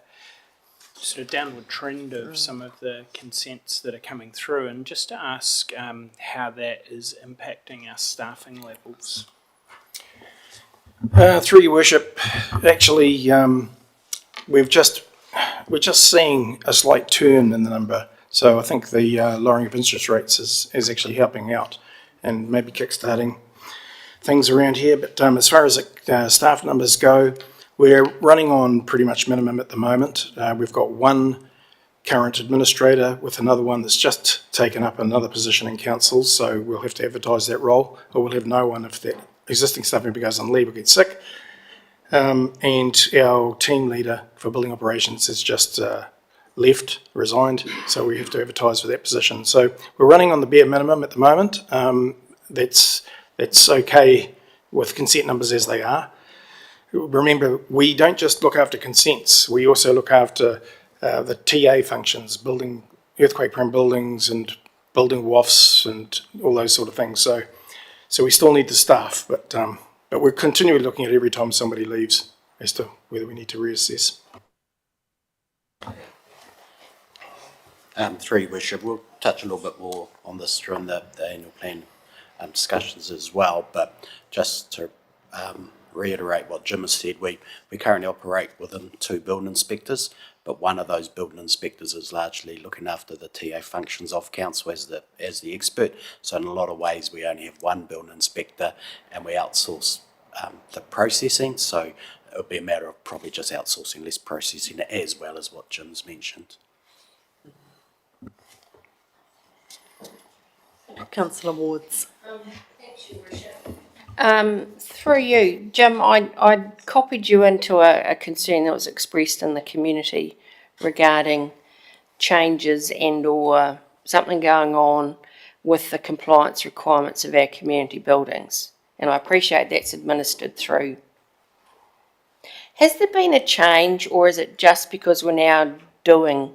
sort of downward trend of some of the consents that are coming through, and just to ask how that is impacting our staffing levels. Through your worship, actually, we're just seeing a slight turn in the number. So I think the lowering of interest rates is actually helping out and maybe kickstarting things around here. But as far as staff numbers go, we're running on pretty much minimum at the moment. We've got one current administrator with another one that's just taken up another position in council, so we'll have to advertise that role, or we'll have no one if that existing staff member goes on leave or gets sick. And our team leader for building operations has just resigned, so we have to advertise for that position. So we're running on the bare minimum at the moment. That's okay with consent numbers as they are. Remember, we don't just look after consents, we also look after the TA functions, building earthquake-prone buildings and building WAFs and all those sort of things. So we still need the staff, but we're continually looking at every time somebody leaves as to whether we need to reassess. Through your worship, we'll touch a little bit more on this during the annual plan discussions as well, but just to reiterate what Jim has said, we currently operate within 2 building inspectors, but one of those building inspectors is largely looking after the TA functions of council as the expert. So in a lot of ways we only have one building inspector and we outsource the processing, so it'll be a matter of probably just outsourcing less processing as well as what Jim's mentioned. Councillor Wards. Thanks, Your Worship. Through you, Jim, I copied you into a concern that was expressed in the community regarding changes and or something going on with the compliance requirements of our community buildings. And I appreciate that's administered through. Has there been a change, or is it just because we're now doing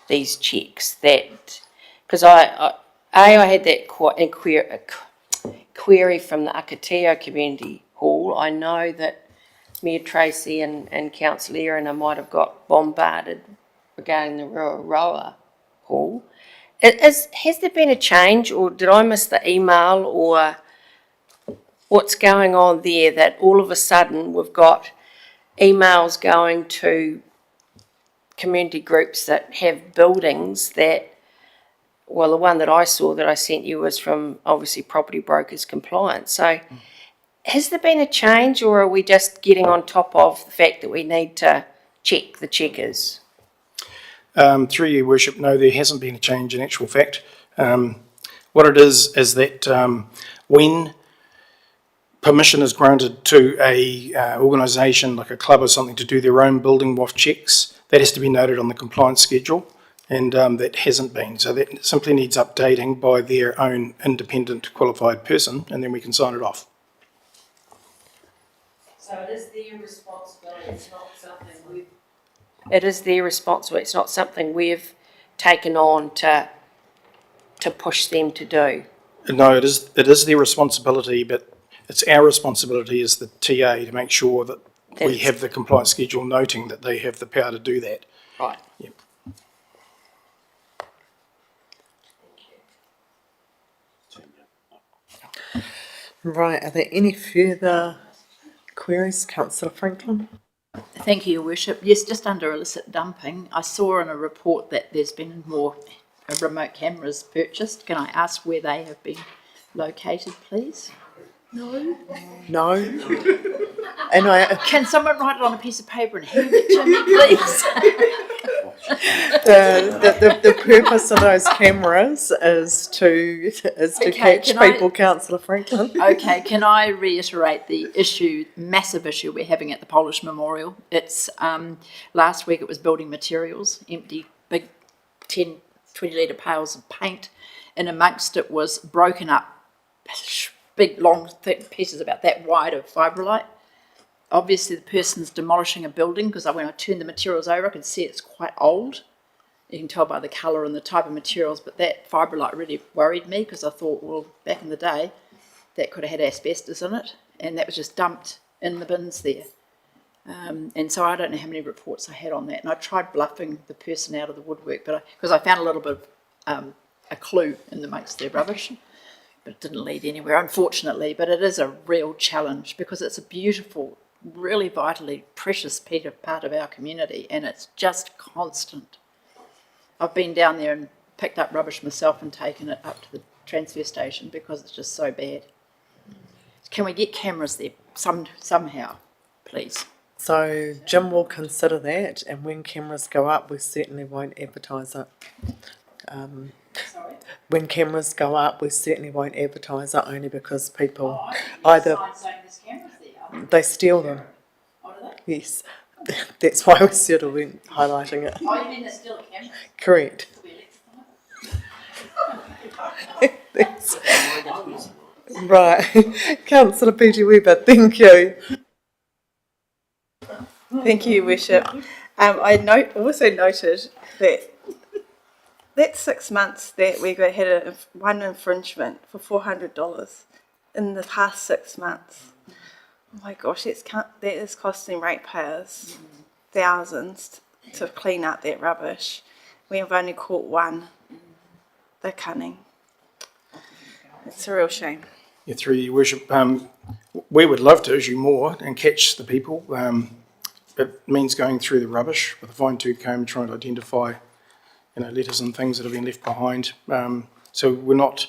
these checks that, because I had that query from the Akatio Community Hall. I know that Mayor Tracy and Councillor Erin might have got bombarded regarding the Roa Hall. Has there been a change, or did I miss the email, or what's going on there that all of a sudden we've got emails going to community groups that have buildings that, well, the one that I saw that I sent you was from obviously Property Brokers Compliance. So has there been a change, or are we just getting on top of the fact that we need to check the checkers? Through your worship, no, there hasn't been a change in actual fact. What it is that when permission is granted to a organisation like a club or something to do their own building WAF checks, that has to be noted on the compliance schedule, and that hasn't been. So that simply needs updating by their own independent qualified person, and then we can sign it off. So it is their responsibility, it's not something we've... It is their responsibility, it's not something we've taken on to push them to do. No, it is their responsibility, but it's our responsibility as the TA to make sure that we have the compliance schedule noting that they have the power to do that. Right. Yep. Right, are there any further queries, Councillor Franklin? Thank you, Your Worship. Yes, just under illicit dumping, I saw in a report that there's been more remote cameras purchased. Can I ask where they have been located, please? No. No. And Can someone write it on a piece of paper and hand it to me, please? the purpose of those cameras is to catch people, Councillor Franklin. Okay, can I reiterate the massive issue we're having at the Polish Memorial? It's last week it was building materials, empty big 10, 20 litre pails of paint, and amongst it was broken up big long thick pieces about that wide of fibrillite. Obviously the person's demolishing a building, because when I turned the materials over I could see it's quite old. You can tell by the colour and the type of materials, but that fibrillite really worried me, because I thought, well, back in the day that could have had asbestos in it, and that was just dumped in the bins there. And so I don't know how many reports I had on that, and I tried bluffing the person out of the woodwork, but because I found a little bit of a clue in amongst their rubbish, but it didn't lead anywhere, unfortunately. But it is a real challenge, because it's a beautiful, really vitally precious part of our community, and it's just constant. I've been down there and picked up rubbish myself and taken it up to the transfer station because it's just so bad. Can we get cameras there somehow, please? So Jim will consider that, and when cameras go up, we certainly won't advertise it. Sorry? When cameras go up, we certainly won't advertise it, only because people either they steal them. Oh, do they? Yes, that's why we sort of went highlighting it. Oh, you mean they steal the cameras? Correct. Thanks. Right, Councillor P.G. Weber, thank you. Thank you, Your Worship. I also noted that that's 6 months that we had one infringement for $400 in the past 6 months. Oh my gosh, that is costing ratepayers thousands to clean up that rubbish. We have only caught one. They're cunning. It's a real shame. Yeah, through your worship, we would love to issue more and catch the people. It means going through the rubbish with a fine-tooth comb, trying to identify, letters and things that have been left behind. So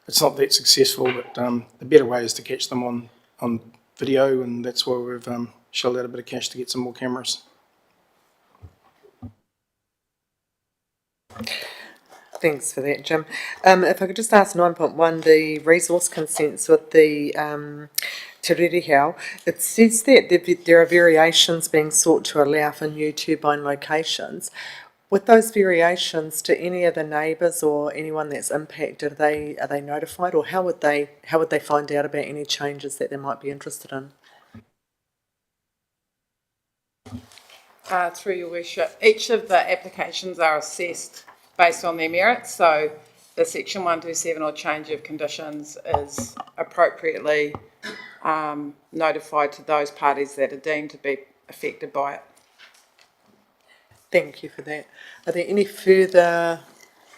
it's not that successful, but the better way is to catch them on video, and that's why we've shelled out a bit of cash to get some more cameras. Thanks for that, Jim. If I could just ask 9.1, the resource consents with the Te Rere, it says that there are variations being sought to allow for new turbine locations. With those variations, to any of the neighbours or anyone that's impacted, are they notified, or how would they find out about any changes that they might be interested in? Through your worship, each of the applications are assessed based on their merits. So the section 127 or change of conditions is appropriately notified to those parties that are deemed to be affected by it. Thank you for that. Are there any further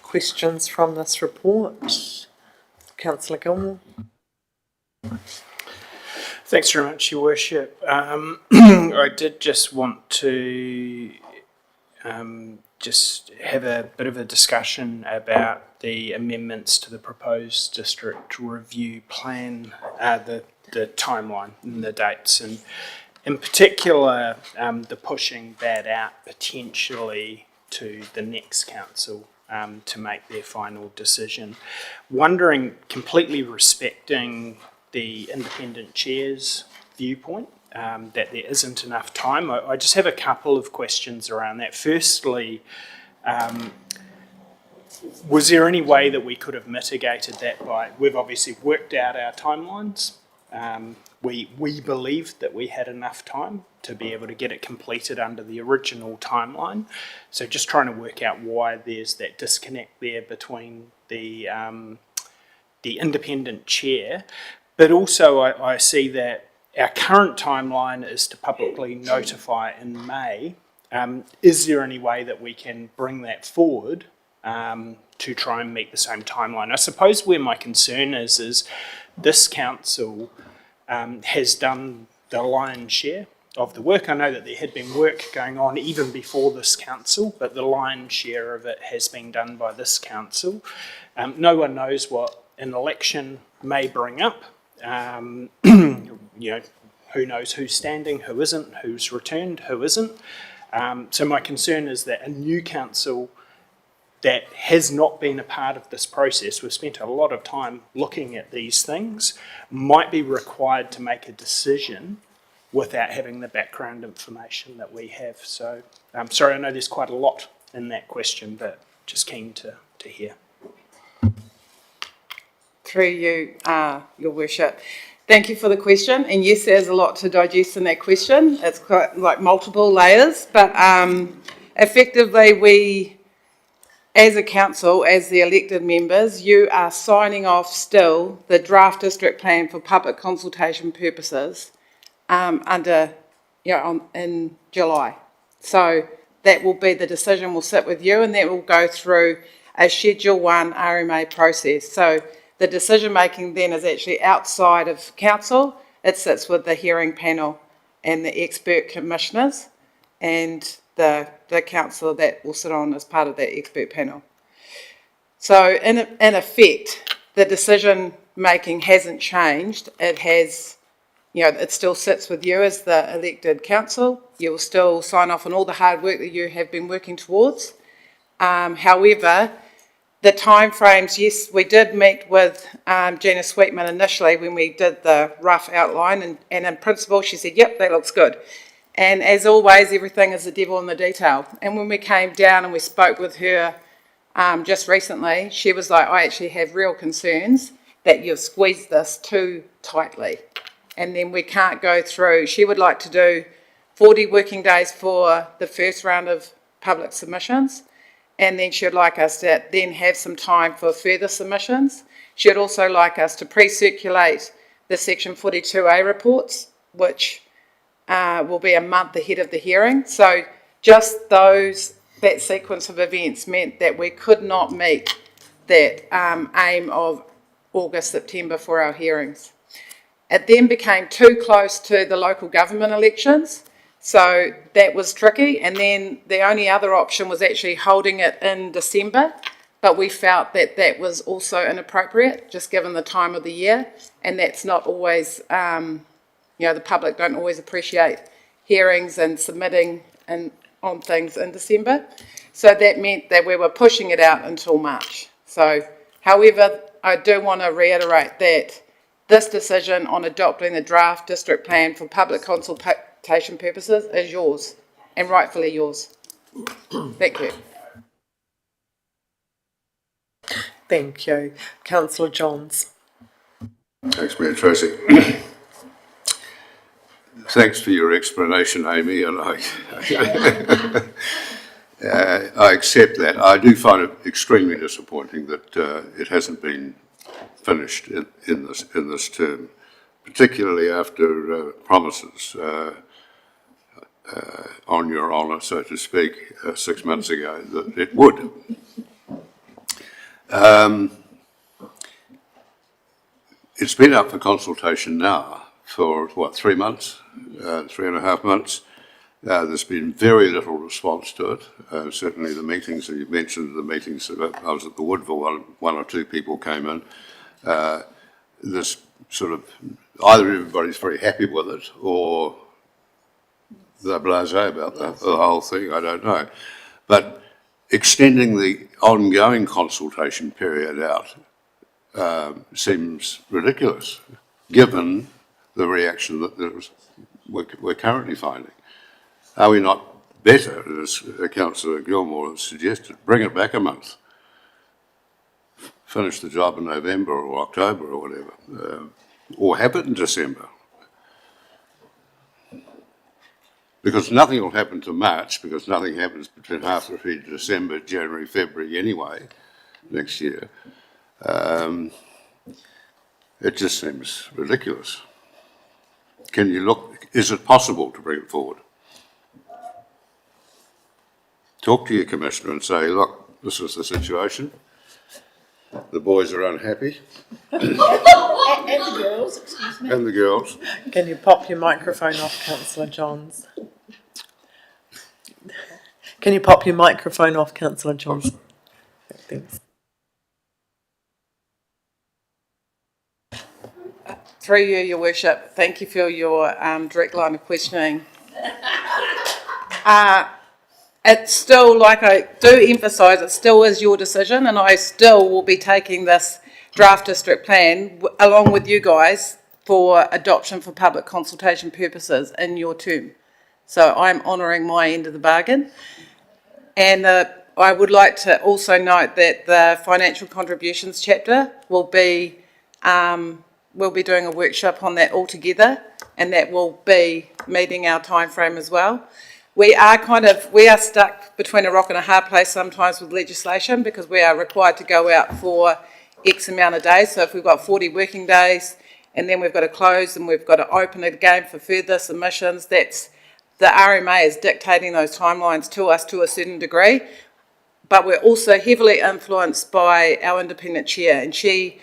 questions from this report? Councillor Gilmore. Thanks very much, Your Worship. I did just want to just have a bit of a discussion about the amendments to the proposed district review plan, the timeline and the dates, and in particular the pushing that out potentially to the next council to make their final decision. Wondering, completely respecting the independent chair's viewpoint, that there isn't enough time. I just have a couple of questions around that. Firstly, was there any way that we could have mitigated that by, we've obviously worked out our timelines. We believed that we had enough time to be able to get it completed under the original timeline. So just trying to work out why there's that disconnect there between the independent chair. But also I see that our current timeline is to publicly notify in May. Is there any way that we can bring that forward to try and meet the same timeline? I suppose where my concern is this council has done the lion's share of the work. I know that there had been work going on even before this council, but the lion's share of it has been done by this council. No one knows what an election may bring up. You know, who knows who's standing, who isn't, who's returned, who isn't. So my concern is that a new council that has not been a part of this process, we've spent a lot of time looking at these things, might be required to make a decision without having the background information that we have. So I'm sorry, I know there's quite a lot in that question, but just keen to hear. Through you, Your Worship. Thank you for the question. And yes, there's a lot to digest in that question. It's quite like multiple layers, but effectively we, as a council, as the elected members, you are signing off still the draft district plan for public consultation purposes in July. So that will be the decision will sit with you, and that will go through a Schedule 1 RMA process. So the decision making then is actually outside of council. It sits with the hearing panel and the expert commissioners and the councillor that will sit on as part of that expert panel. So in effect, the decision making hasn't changed. It has, it still sits with you as the elected council. You will still sign off on all the hard work that you have been working towards. However, the timeframes, yes, we did meet with Gina Sweetman initially when we did the rough outline, and in principle she said, yep, that looks good. And as always, everything is the devil in the detail. And when we came down and we spoke with her just recently, she was like, I actually have real concerns that you've squeezed this too tightly. And then we can't go through. She would like to do 40 working days for the first round of public submissions. And then she'd like us to then have some time for further submissions. She'd also like us to pre-circulate the Section 42A reports, which will be a month ahead of the hearing. So just that sequence of events meant that we could not meet that aim of August, September for our hearings. It then became too close to the local government elections. So that was tricky, and then the only other option was actually holding it in December, but we felt that that was also inappropriate, just given the time of the year, and that's not always, the public don't always appreciate hearings and submitting on things in December. So that meant that we were pushing it out until March. So, however, I do want to reiterate that this decision on adopting the draft district plan for public consultation purposes is yours, and rightfully yours. Thank you. Thank you. Councillor Johns. Thanks, Mayor Tracy. Thanks for your explanation, Amy. And I accept that. I do find it extremely disappointing that it hasn't been finished in this term, particularly after promises on your honour, so to speak, 6 months ago that it would. It's been up for consultation now for, what, 3 months, 3.5 months. There's been very little response to it. Certainly the meetings, you mentioned the meetings, I was at the Woodville, one or two people came in. There's sort of, either everybody's very happy with it or they're blasé about the whole thing, I don't know. But extending the ongoing consultation period out seems ridiculous, given the reaction that we're currently finding. Are we not better, as Councillor Gilmore has suggested, bring it back a month, finish the job in November or October or whatever, or have it in December? Because nothing will happen to March, because nothing happens between halfway December, January, February anyway, next year. It just seems ridiculous. Can you look, is it possible to bring it forward? Talk to your commissioner and say, look, this is the situation. The boys are unhappy. And the girls, excuse me. And the girls. Can you pop your microphone off, Councillor Johns? Can you pop your microphone off, Councillor Johns? Thanks. Through you, Your Worship, thank you for your direct line of questioning. It's still, like I do emphasise, it still is your decision, and I still will be taking this draft district plan along with you guys for adoption for public consultation purposes in your term. So I'm honouring my end of the bargain. And I would like to also note that the financial contributions chapter will be we'll be doing a workshop on that altogether, and that will be meeting our time frame as well. We are stuck between a rock and a hard place sometimes with legislation, because we are required to go out for X amount of days. So if we've got 40 working days and then we've got to close and we've got to open it again for further submissions, that's the RMA is dictating those timelines to us to a certain degree. But we're also heavily influenced by our independent chair, and she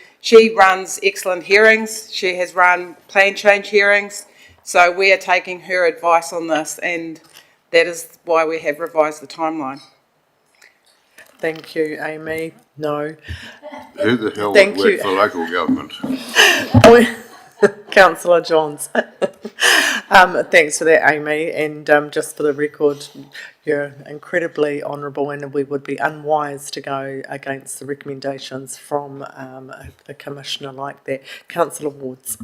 runs excellent hearings. She has run plan change hearings. So we are taking her advice on this, and that is why we have revised the timeline. Thank you, Amy. No. Who the hell would work for local government? Councillor Johns. Thanks for that, Amy. And just for the record, you're incredibly honourable, and we would be unwise to go against the recommendations from a commissioner like that. Councillor Wards.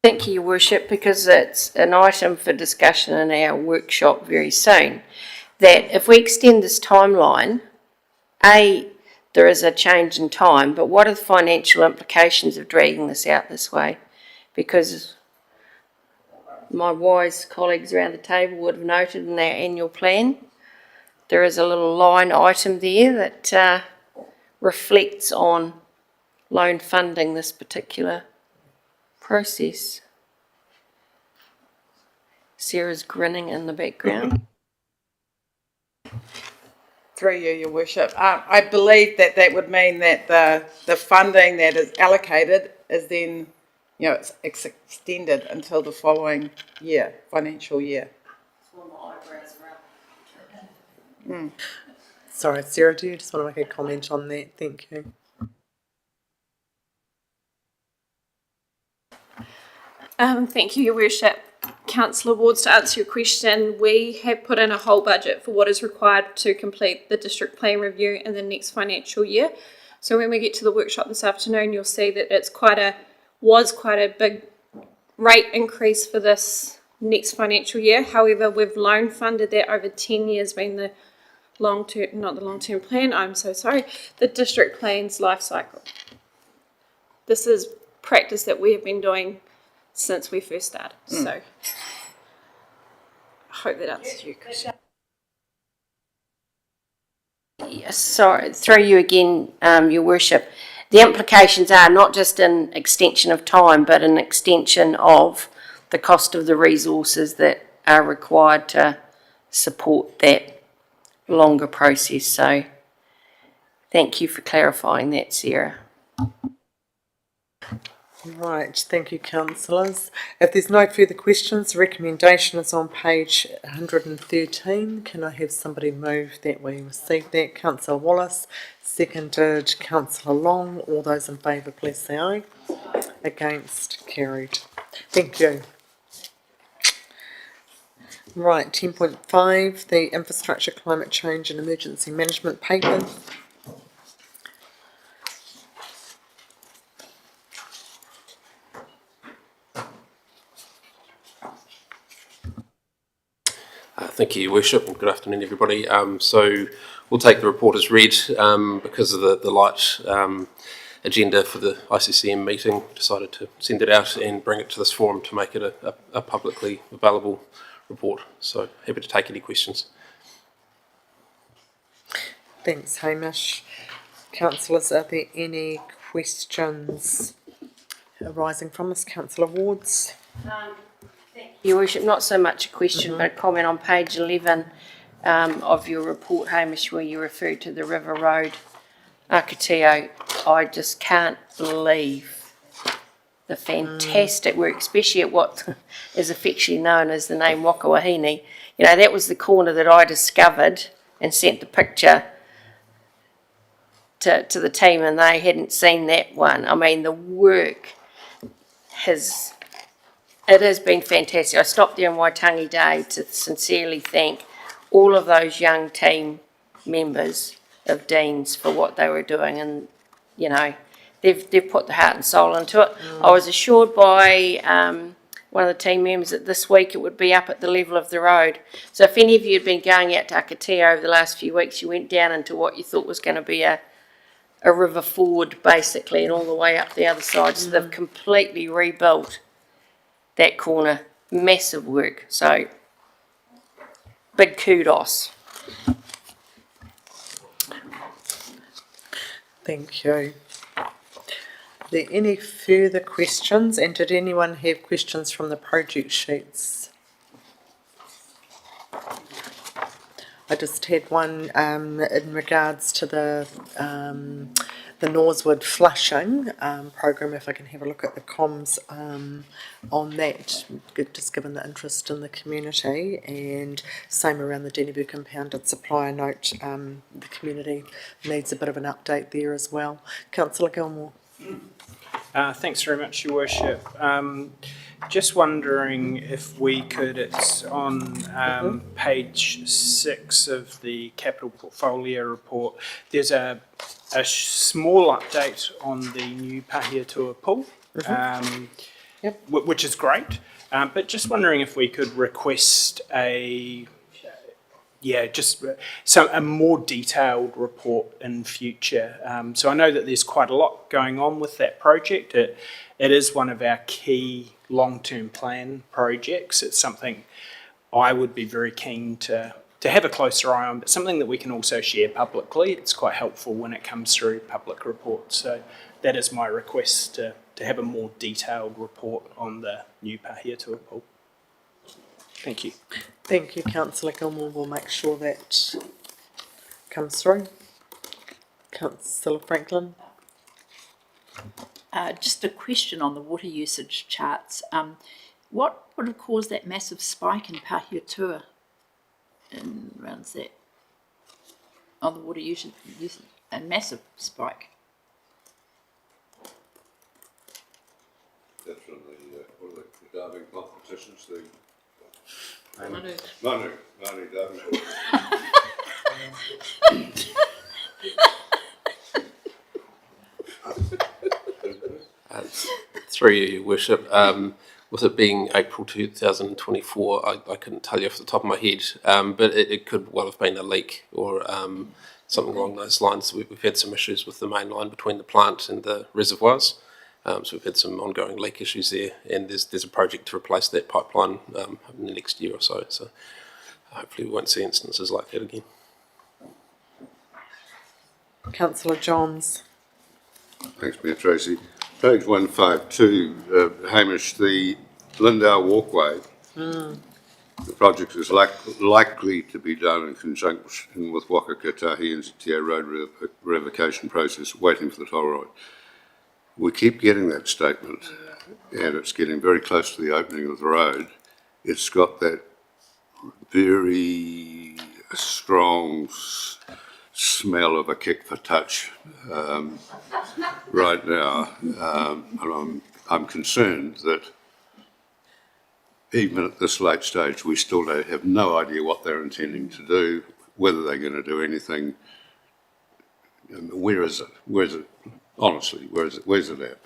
Thank you, Your Worship, because it's an item for discussion in our workshop very soon, that if we extend this timeline, there is a change in time, but what are the financial implications of dragging this out this way? Because my wise colleagues around the table would have noted in their annual plan, there is a little line item there that reflects on loan funding this particular process. Sarah's grinning in the background. Through you, Your Worship. I believe that would mean that the funding that is allocated is then, it's extended until the following year, financial year. Sorry, Sarah, do you just want to make a comment on that? Thank you. Thank you, Your Worship. Councillor Wards, to answer your question, we have put in a whole budget for what is required to complete the district plan review in the next financial year. So when we get to the workshop this afternoon, you'll see that it's was quite a big rate increase for this next financial year. However, we've loan funded that over 10 years, being the long-term plan, I'm so sorry, the district plan's life cycle. This is practice that we have been doing since we first started. So I hope that answers your question. sorry, through you again, Your Worship, the implications are not just an extension of time, but an extension of the cost of the resources that are required to support that longer process. So thank you for clarifying that, Sarah. Right, thank you, councillors. If there's no further questions, the recommendation is on page 113. Can I have somebody move that we receive that? Councillor Wallace, seconded Councillor Long. All those in favour, please say aye. Against, carried. Thank you. Right, 10.5, the Infrastructure, Climate Change and Emergency Management paper. Thank you, Your Worship, and good afternoon, everybody. So we'll take the report as read because of the light agenda for the ICCM meeting. Decided to send it out and bring it to this forum to make it a publicly available report. So happy to take any questions. Thanks, Hamish. Councillors, are there any questions arising from this? Councillor Wards? Your Worship, not so much a question, but a comment on page 11 of your report, Hamish, where you refer to the River Road, Akatio. I just can't believe the fantastic work, especially at what is affectionately known as the name Wakawahine. You know, that was the corner that I discovered and sent the picture to the team, and they hadn't seen that one. I mean, the work has been fantastic. I stopped there on Waitangi Day to sincerely thank all of those young team members of Dean's for what they were doing, and you know, they've put the heart and soul into it. I was assured by one of the team members that this week it would be up at the level of the road. So if any of you had been going out to Akatea over the last few weeks, you went down into what you thought was going to be a river ford, basically, and all the way up the other side. So they've completely rebuilt that corner. Massive work. So big kudos. Thank you. Are there any further questions, and did anyone have questions from the project sheets? I just had one in regards to the Norsewood flushing program. If I can have a look at the comms on that, just given the interest in the community, and same around the Dennebu compounded supply note. The community needs a bit of an update there as well. Councillor Gilmore. Thanks very much, Your Worship. Just wondering if we could, it's on page 6 of the Capital Portfolio Report, there's a small update on the new Pahiatua pool, which is great, but just wondering if we could request a more detailed report in future. So I know that there's quite a lot going on with that project. It is one of our key long-term plan projects. It's something I would be very keen to have a closer eye on, but something that we can also share publicly. It's quite helpful when it comes through public reports. So that is my request, to have a more detailed report on the new Pahiatua pool. Thank you. Thank you, Councillor Gilmore. We'll make sure that comes through. Councillor Franklin. Just a question on the water usage charts. What would have caused that massive spike in Pahiatua in around that? On the water usage, a massive spike. That's from the diving competitions, Manu diving. Through you, Your Worship, with it being April 2024, I couldn't tell you off the top of my head, but it could well have been a leak or something along those lines. We've had some issues with the main line between the plant and the reservoirs, so we've had some ongoing leak issues there, and there's a project to replace that pipeline in the next year or so, so hopefully we won't see instances like that again. Councillor Johns. Thanks, Mayor Tracy. Page 152, Hamish, the Lindau Walkway. The project is likely to be done in conjunction with Waka Kotahi NZTA road revocation process, waiting for the toll road. We keep getting that statement, and it's getting very close to the opening of the road. It's got that very strong smell of a kick for touch right now, and I'm concerned that even at this late stage, we still have no idea what they're intending to do, whether they're going to do anything. Where is it? Where's it? Honestly, where's it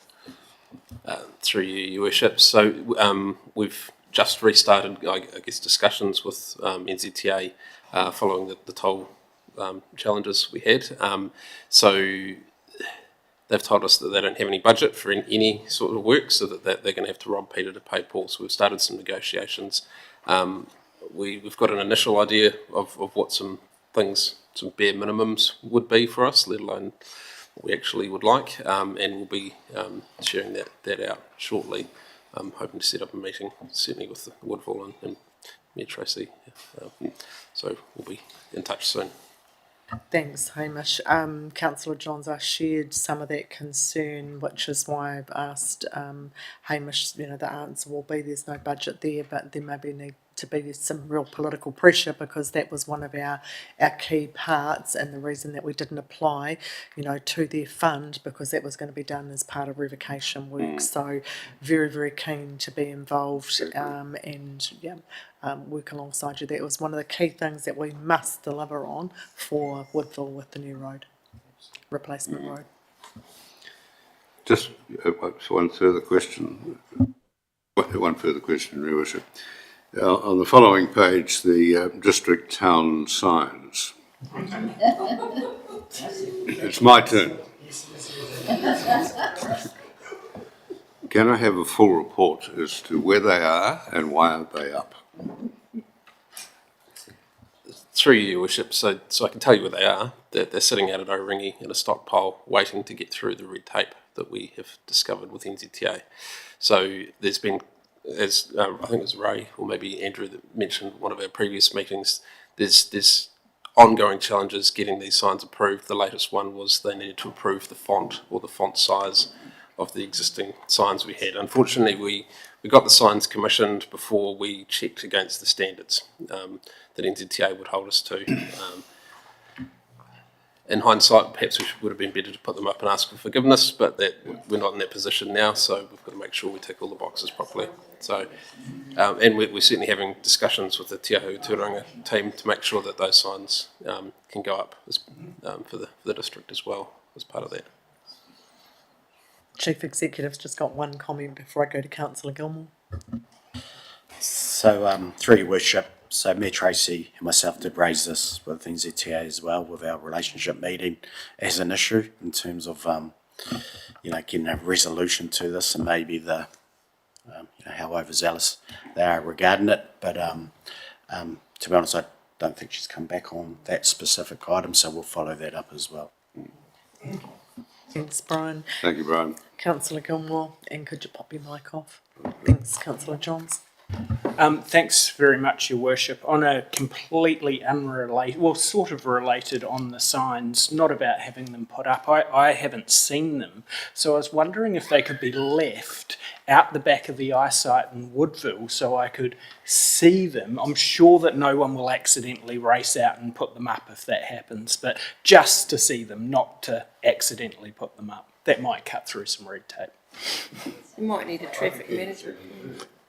at? Through you, Your Worship. So we've just restarted, I guess, discussions with NZTA following the toll challenges we had. So they've told us that they don't have any budget for any sort of work, so that they're going to have to rob Peter to pay Paul. So we've started some negotiations. We've got an initial idea of what some things, some bare minimums would be for us, let alone what we actually would like, and we'll be sharing that out shortly. I'm hoping to set up a meeting, certainly with Woodville and Mayor Tracy. So we'll be in touch soon. Thanks, Hamish. Councillor Johns, I shared some of that concern, which is why I've asked Hamish, the answer will be there's no budget there, but there maybe need to be some real political pressure, because that was one of our key parts, and the reason that we didn't apply, to their fund, because that was going to be done as part of revocation work. So very, very keen to be involved and work alongside you. That was one of the key things that we must deliver on for Woodville with the new road, replacement road. Just one further question. Your Worship. On the following page, the district town signs. It's my turn. Can I have a full report as to where they are and why aren't they up? Through you, Your Worship, so I can tell you where they are. They're sitting out at Oringi in a stockpile, waiting to get through the red tape that we have discovered with NZTA. So there's been, as I think it was Ray or maybe Andrew that mentioned one of our previous meetings, there's ongoing challenges getting these signs approved. The latest one was they needed to approve the font or the font size of the existing signs we had. Unfortunately, we got the signs commissioned before we checked against the standards that NZTA would hold us to. In hindsight, perhaps we would have been better to put them up and ask for forgiveness, but we're not in that position now, so we've got to make sure we tick all the boxes properly. So, and we're certainly having discussions with the Te Ahu Tūranga team to make sure that those signs can go up for the district as well as part of that. Chief Executive's just got one comment before I go to Councillor Gilmore. So, through your worship, so Mayor Tracy and myself did raise this with NZTA as well, with our relationship meeting as an issue in terms of, getting a resolution to this, and maybe the, how overzealous they are regarding it. But to be honest, I don't think she's come back on that specific item, so we'll follow that up as well. Thanks, Brian. Thank you, Brian. Councillor Gilmore, and could you pop your mic off? Thanks, Councillor Johns. Thanks very much, Your Worship. On a completely unrelated, well, sort of related on the signs, not about having them put up, I haven't seen them. So I was wondering if they could be left out the back of the eyesight in Woodville so I could see them. I'm sure that no one will accidentally race out and put them up if that happens, but just to see them, not to accidentally put them up. That might cut through some red tape. You might need a traffic management.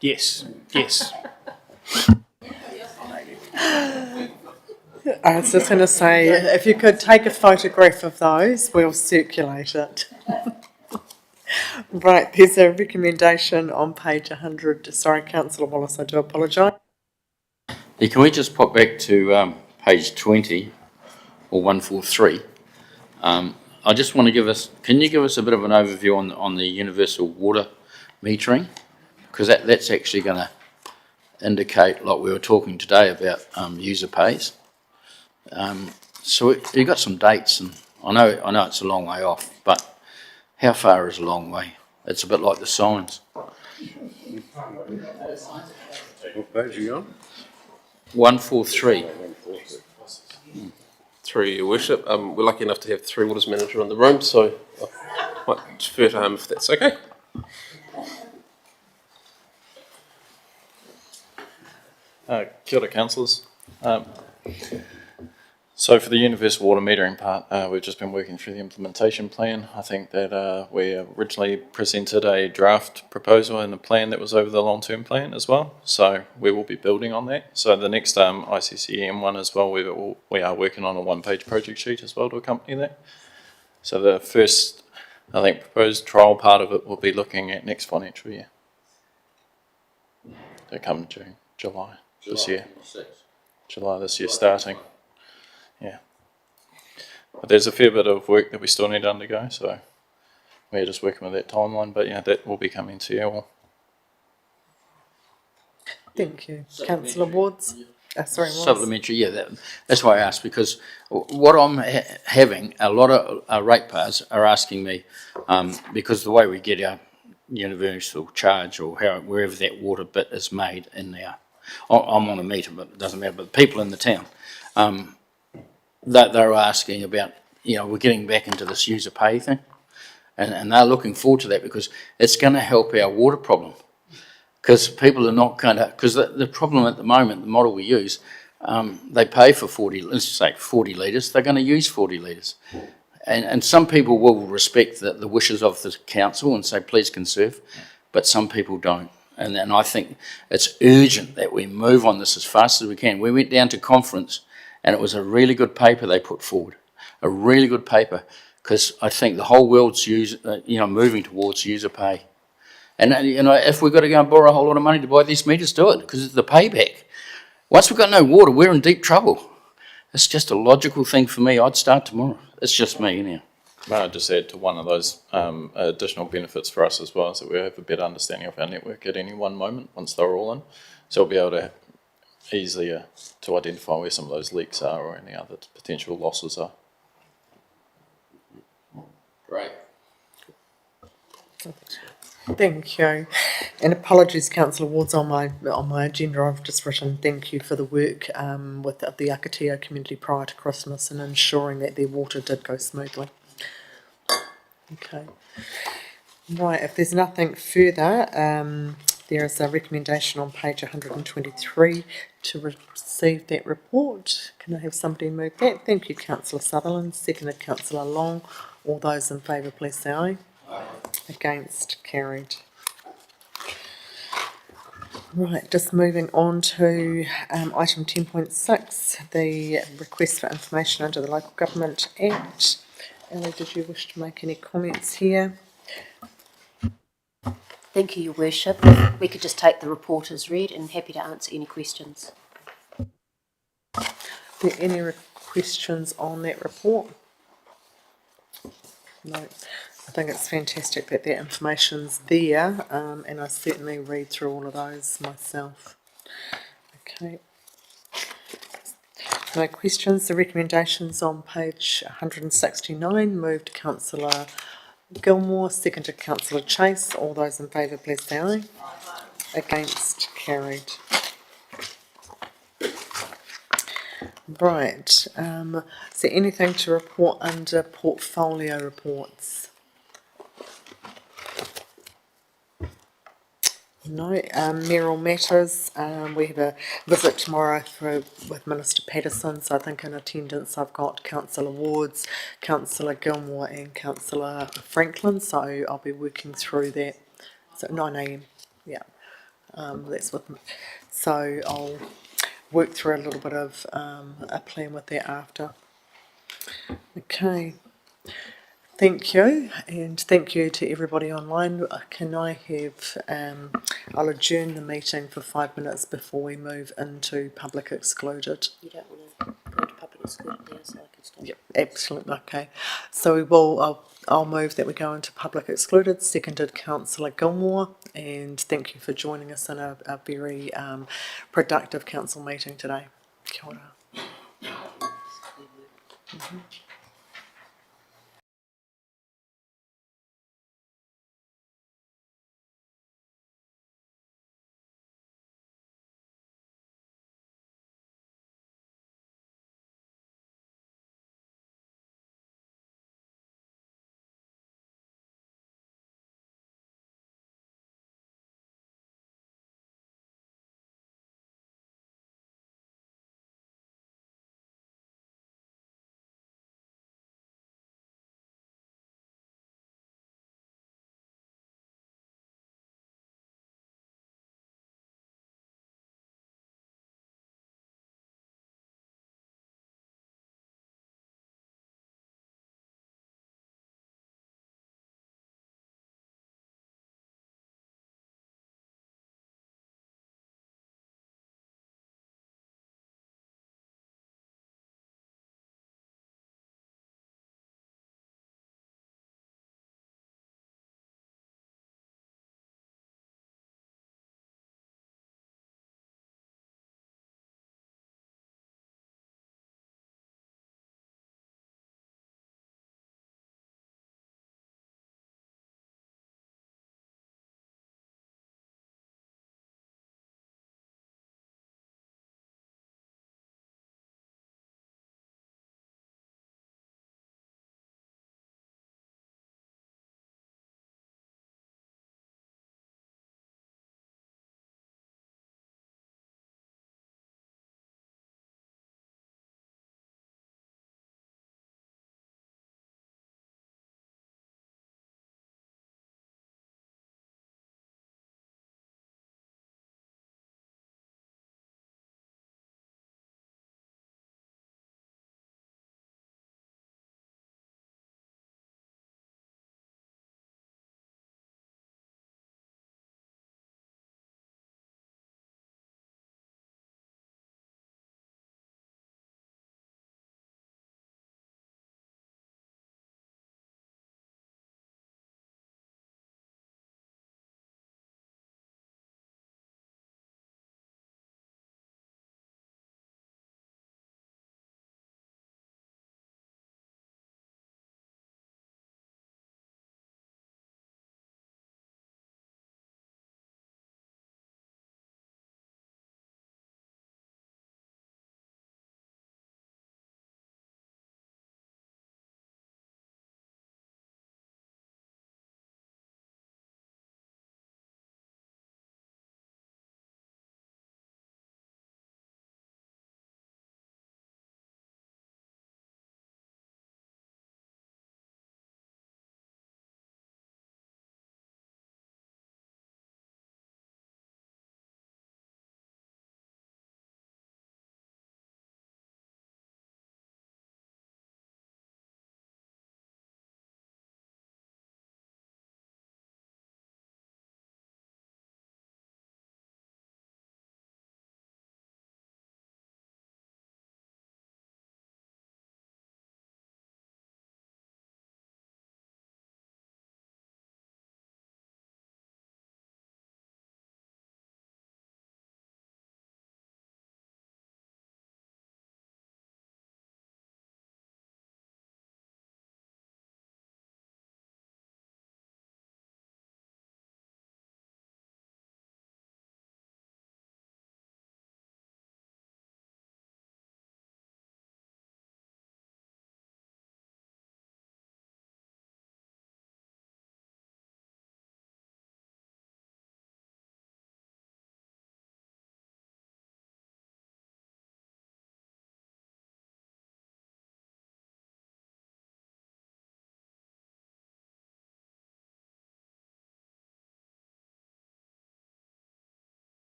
Yes. I was just going to say, if you could take a photograph of those, we'll circulate it. Right, there's a recommendation on page 100. Sorry, Councillor Wallace, I do apologise. Yeah, can we just pop back to page 20 or 143? I just want to can you give us a bit of an overview on the universal water metering? Because that's actually going to indicate, like we were talking today about user pays. So you've got some dates and I know it's a long way off, but how far is a long way? It's a bit like the signs. What page are you on? 143. Through your worship, we're lucky enough to have Three Waters manager in the room, so I might defer to him if that's okay. Kia ora, councillors. So for the universal water metering part, we've just been working through the implementation plan. I think that we originally presented a draft proposal and a plan that was over the long-term plan as well. So we will be building on that. So the next ICCM one as well, we are working on a one-page project sheet as well to accompany that. So the first, I think, proposed trial part of it will be looking at next financial year. They come June, July this year. July this year starting. Yeah. But there's a fair bit of work that we still need to undergo, so we're just working with that timeline, but yeah, that will be coming to you all. Thank you. Councillor Wards? Sorry, Wards. Supplementary, yeah, that's why I asked, because what I'm having, a lot of ratepayers are asking me, because the way we get our universal charge or wherever that water bit is made in there, I'm on a meter, but it doesn't matter, but the people in the town, that they're asking about, we're getting back into this user pay thing, and they're looking forward to that because it's going to help our water problem. Because people are not going to, because the problem at the moment, the model we use, they pay for 40, let's say 40 litres, they're going to use 40 litres. And some people will respect the wishes of the council and say, please conserve, but some people don't. And I think it's urgent that we move on this as fast as we can. We went down to conference and it was a really good paper they put forward, a really good paper, because I think the whole world's moving towards user pay. And if we've got to go and borrow a whole lot of money to buy these meters, do it, because it's the payback. Once we've got no water, we're in deep trouble. It's just a logical thing for me. I'd start tomorrow. It's just me, anyhow. May I just add to one of those additional benefits for us as well, is that we have a better understanding of our network at any one moment once they're all in. So we'll be able to easier to identify where some of those leaks are or any other potential losses are. Great. Thank you. And apologies, Councillor Wards, on my agenda I've just written thank you for the work with the Akatio community prior to Christmas and ensuring that their water did go smoothly. Okay. Right, if there's nothing further, there is a recommendation on page 123 to receive that report. Can I have somebody move that? Thank you, Councillor Sutherland. Seconded, Councillor Long. All those in favour, please say aye. Aye. Against, carried. Right, just moving on to item 10.6, the request for information under the Local Government Act. Ellie, did you wish to make any comments here? Thank you, Your Worship. We could just take the report as read and happy to answer any questions. Are there any questions on that report? No. I think it's fantastic that that information's there, and I certainly read through all of those myself. Okay. No questions. The recommendations on page 169. Moved Councillor Gilmore, seconded Councillor Chase. All those in favour, please say aye. Against, carried. Right. Is there anything to report under portfolio reports? No. Mayoral matters. We have a visit tomorrow with Minister Patterson, so I think in attendance I've got Councillor Wards, Councillor Gilmore and Councillor Franklin, so I'll be working through that. So 9 AM, yeah. That's with me. So I'll work through a little bit of a plan with that after. Okay. Thank you, and thank you to everybody online. Can I have, I'll adjourn the meeting for 5 minutes before we move into public excluded. You don't want to go to public excluded now, so I can stop. Yep, absolutely, okay. So we will, I'll move that we go into public excluded, seconded Councillor Gilmore, and thank you for joining us in a very productive council meeting today. Kia ora.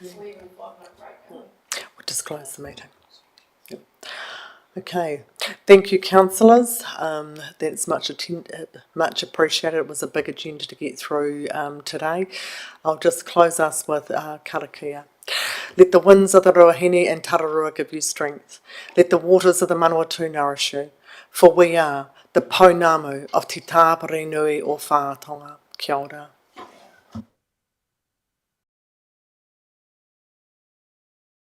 We'll just close the meeting. Okay, thank you, councillors. That's much appreciated. It was a big agenda to get through today. I'll just close us with karakia. Let the winds of the Ruahine and Tararua give you strength. Let the waters of the Manawatu nourish you. For we are the Pounamu of Te Tāpare Nui o Whātonga. Kia ora.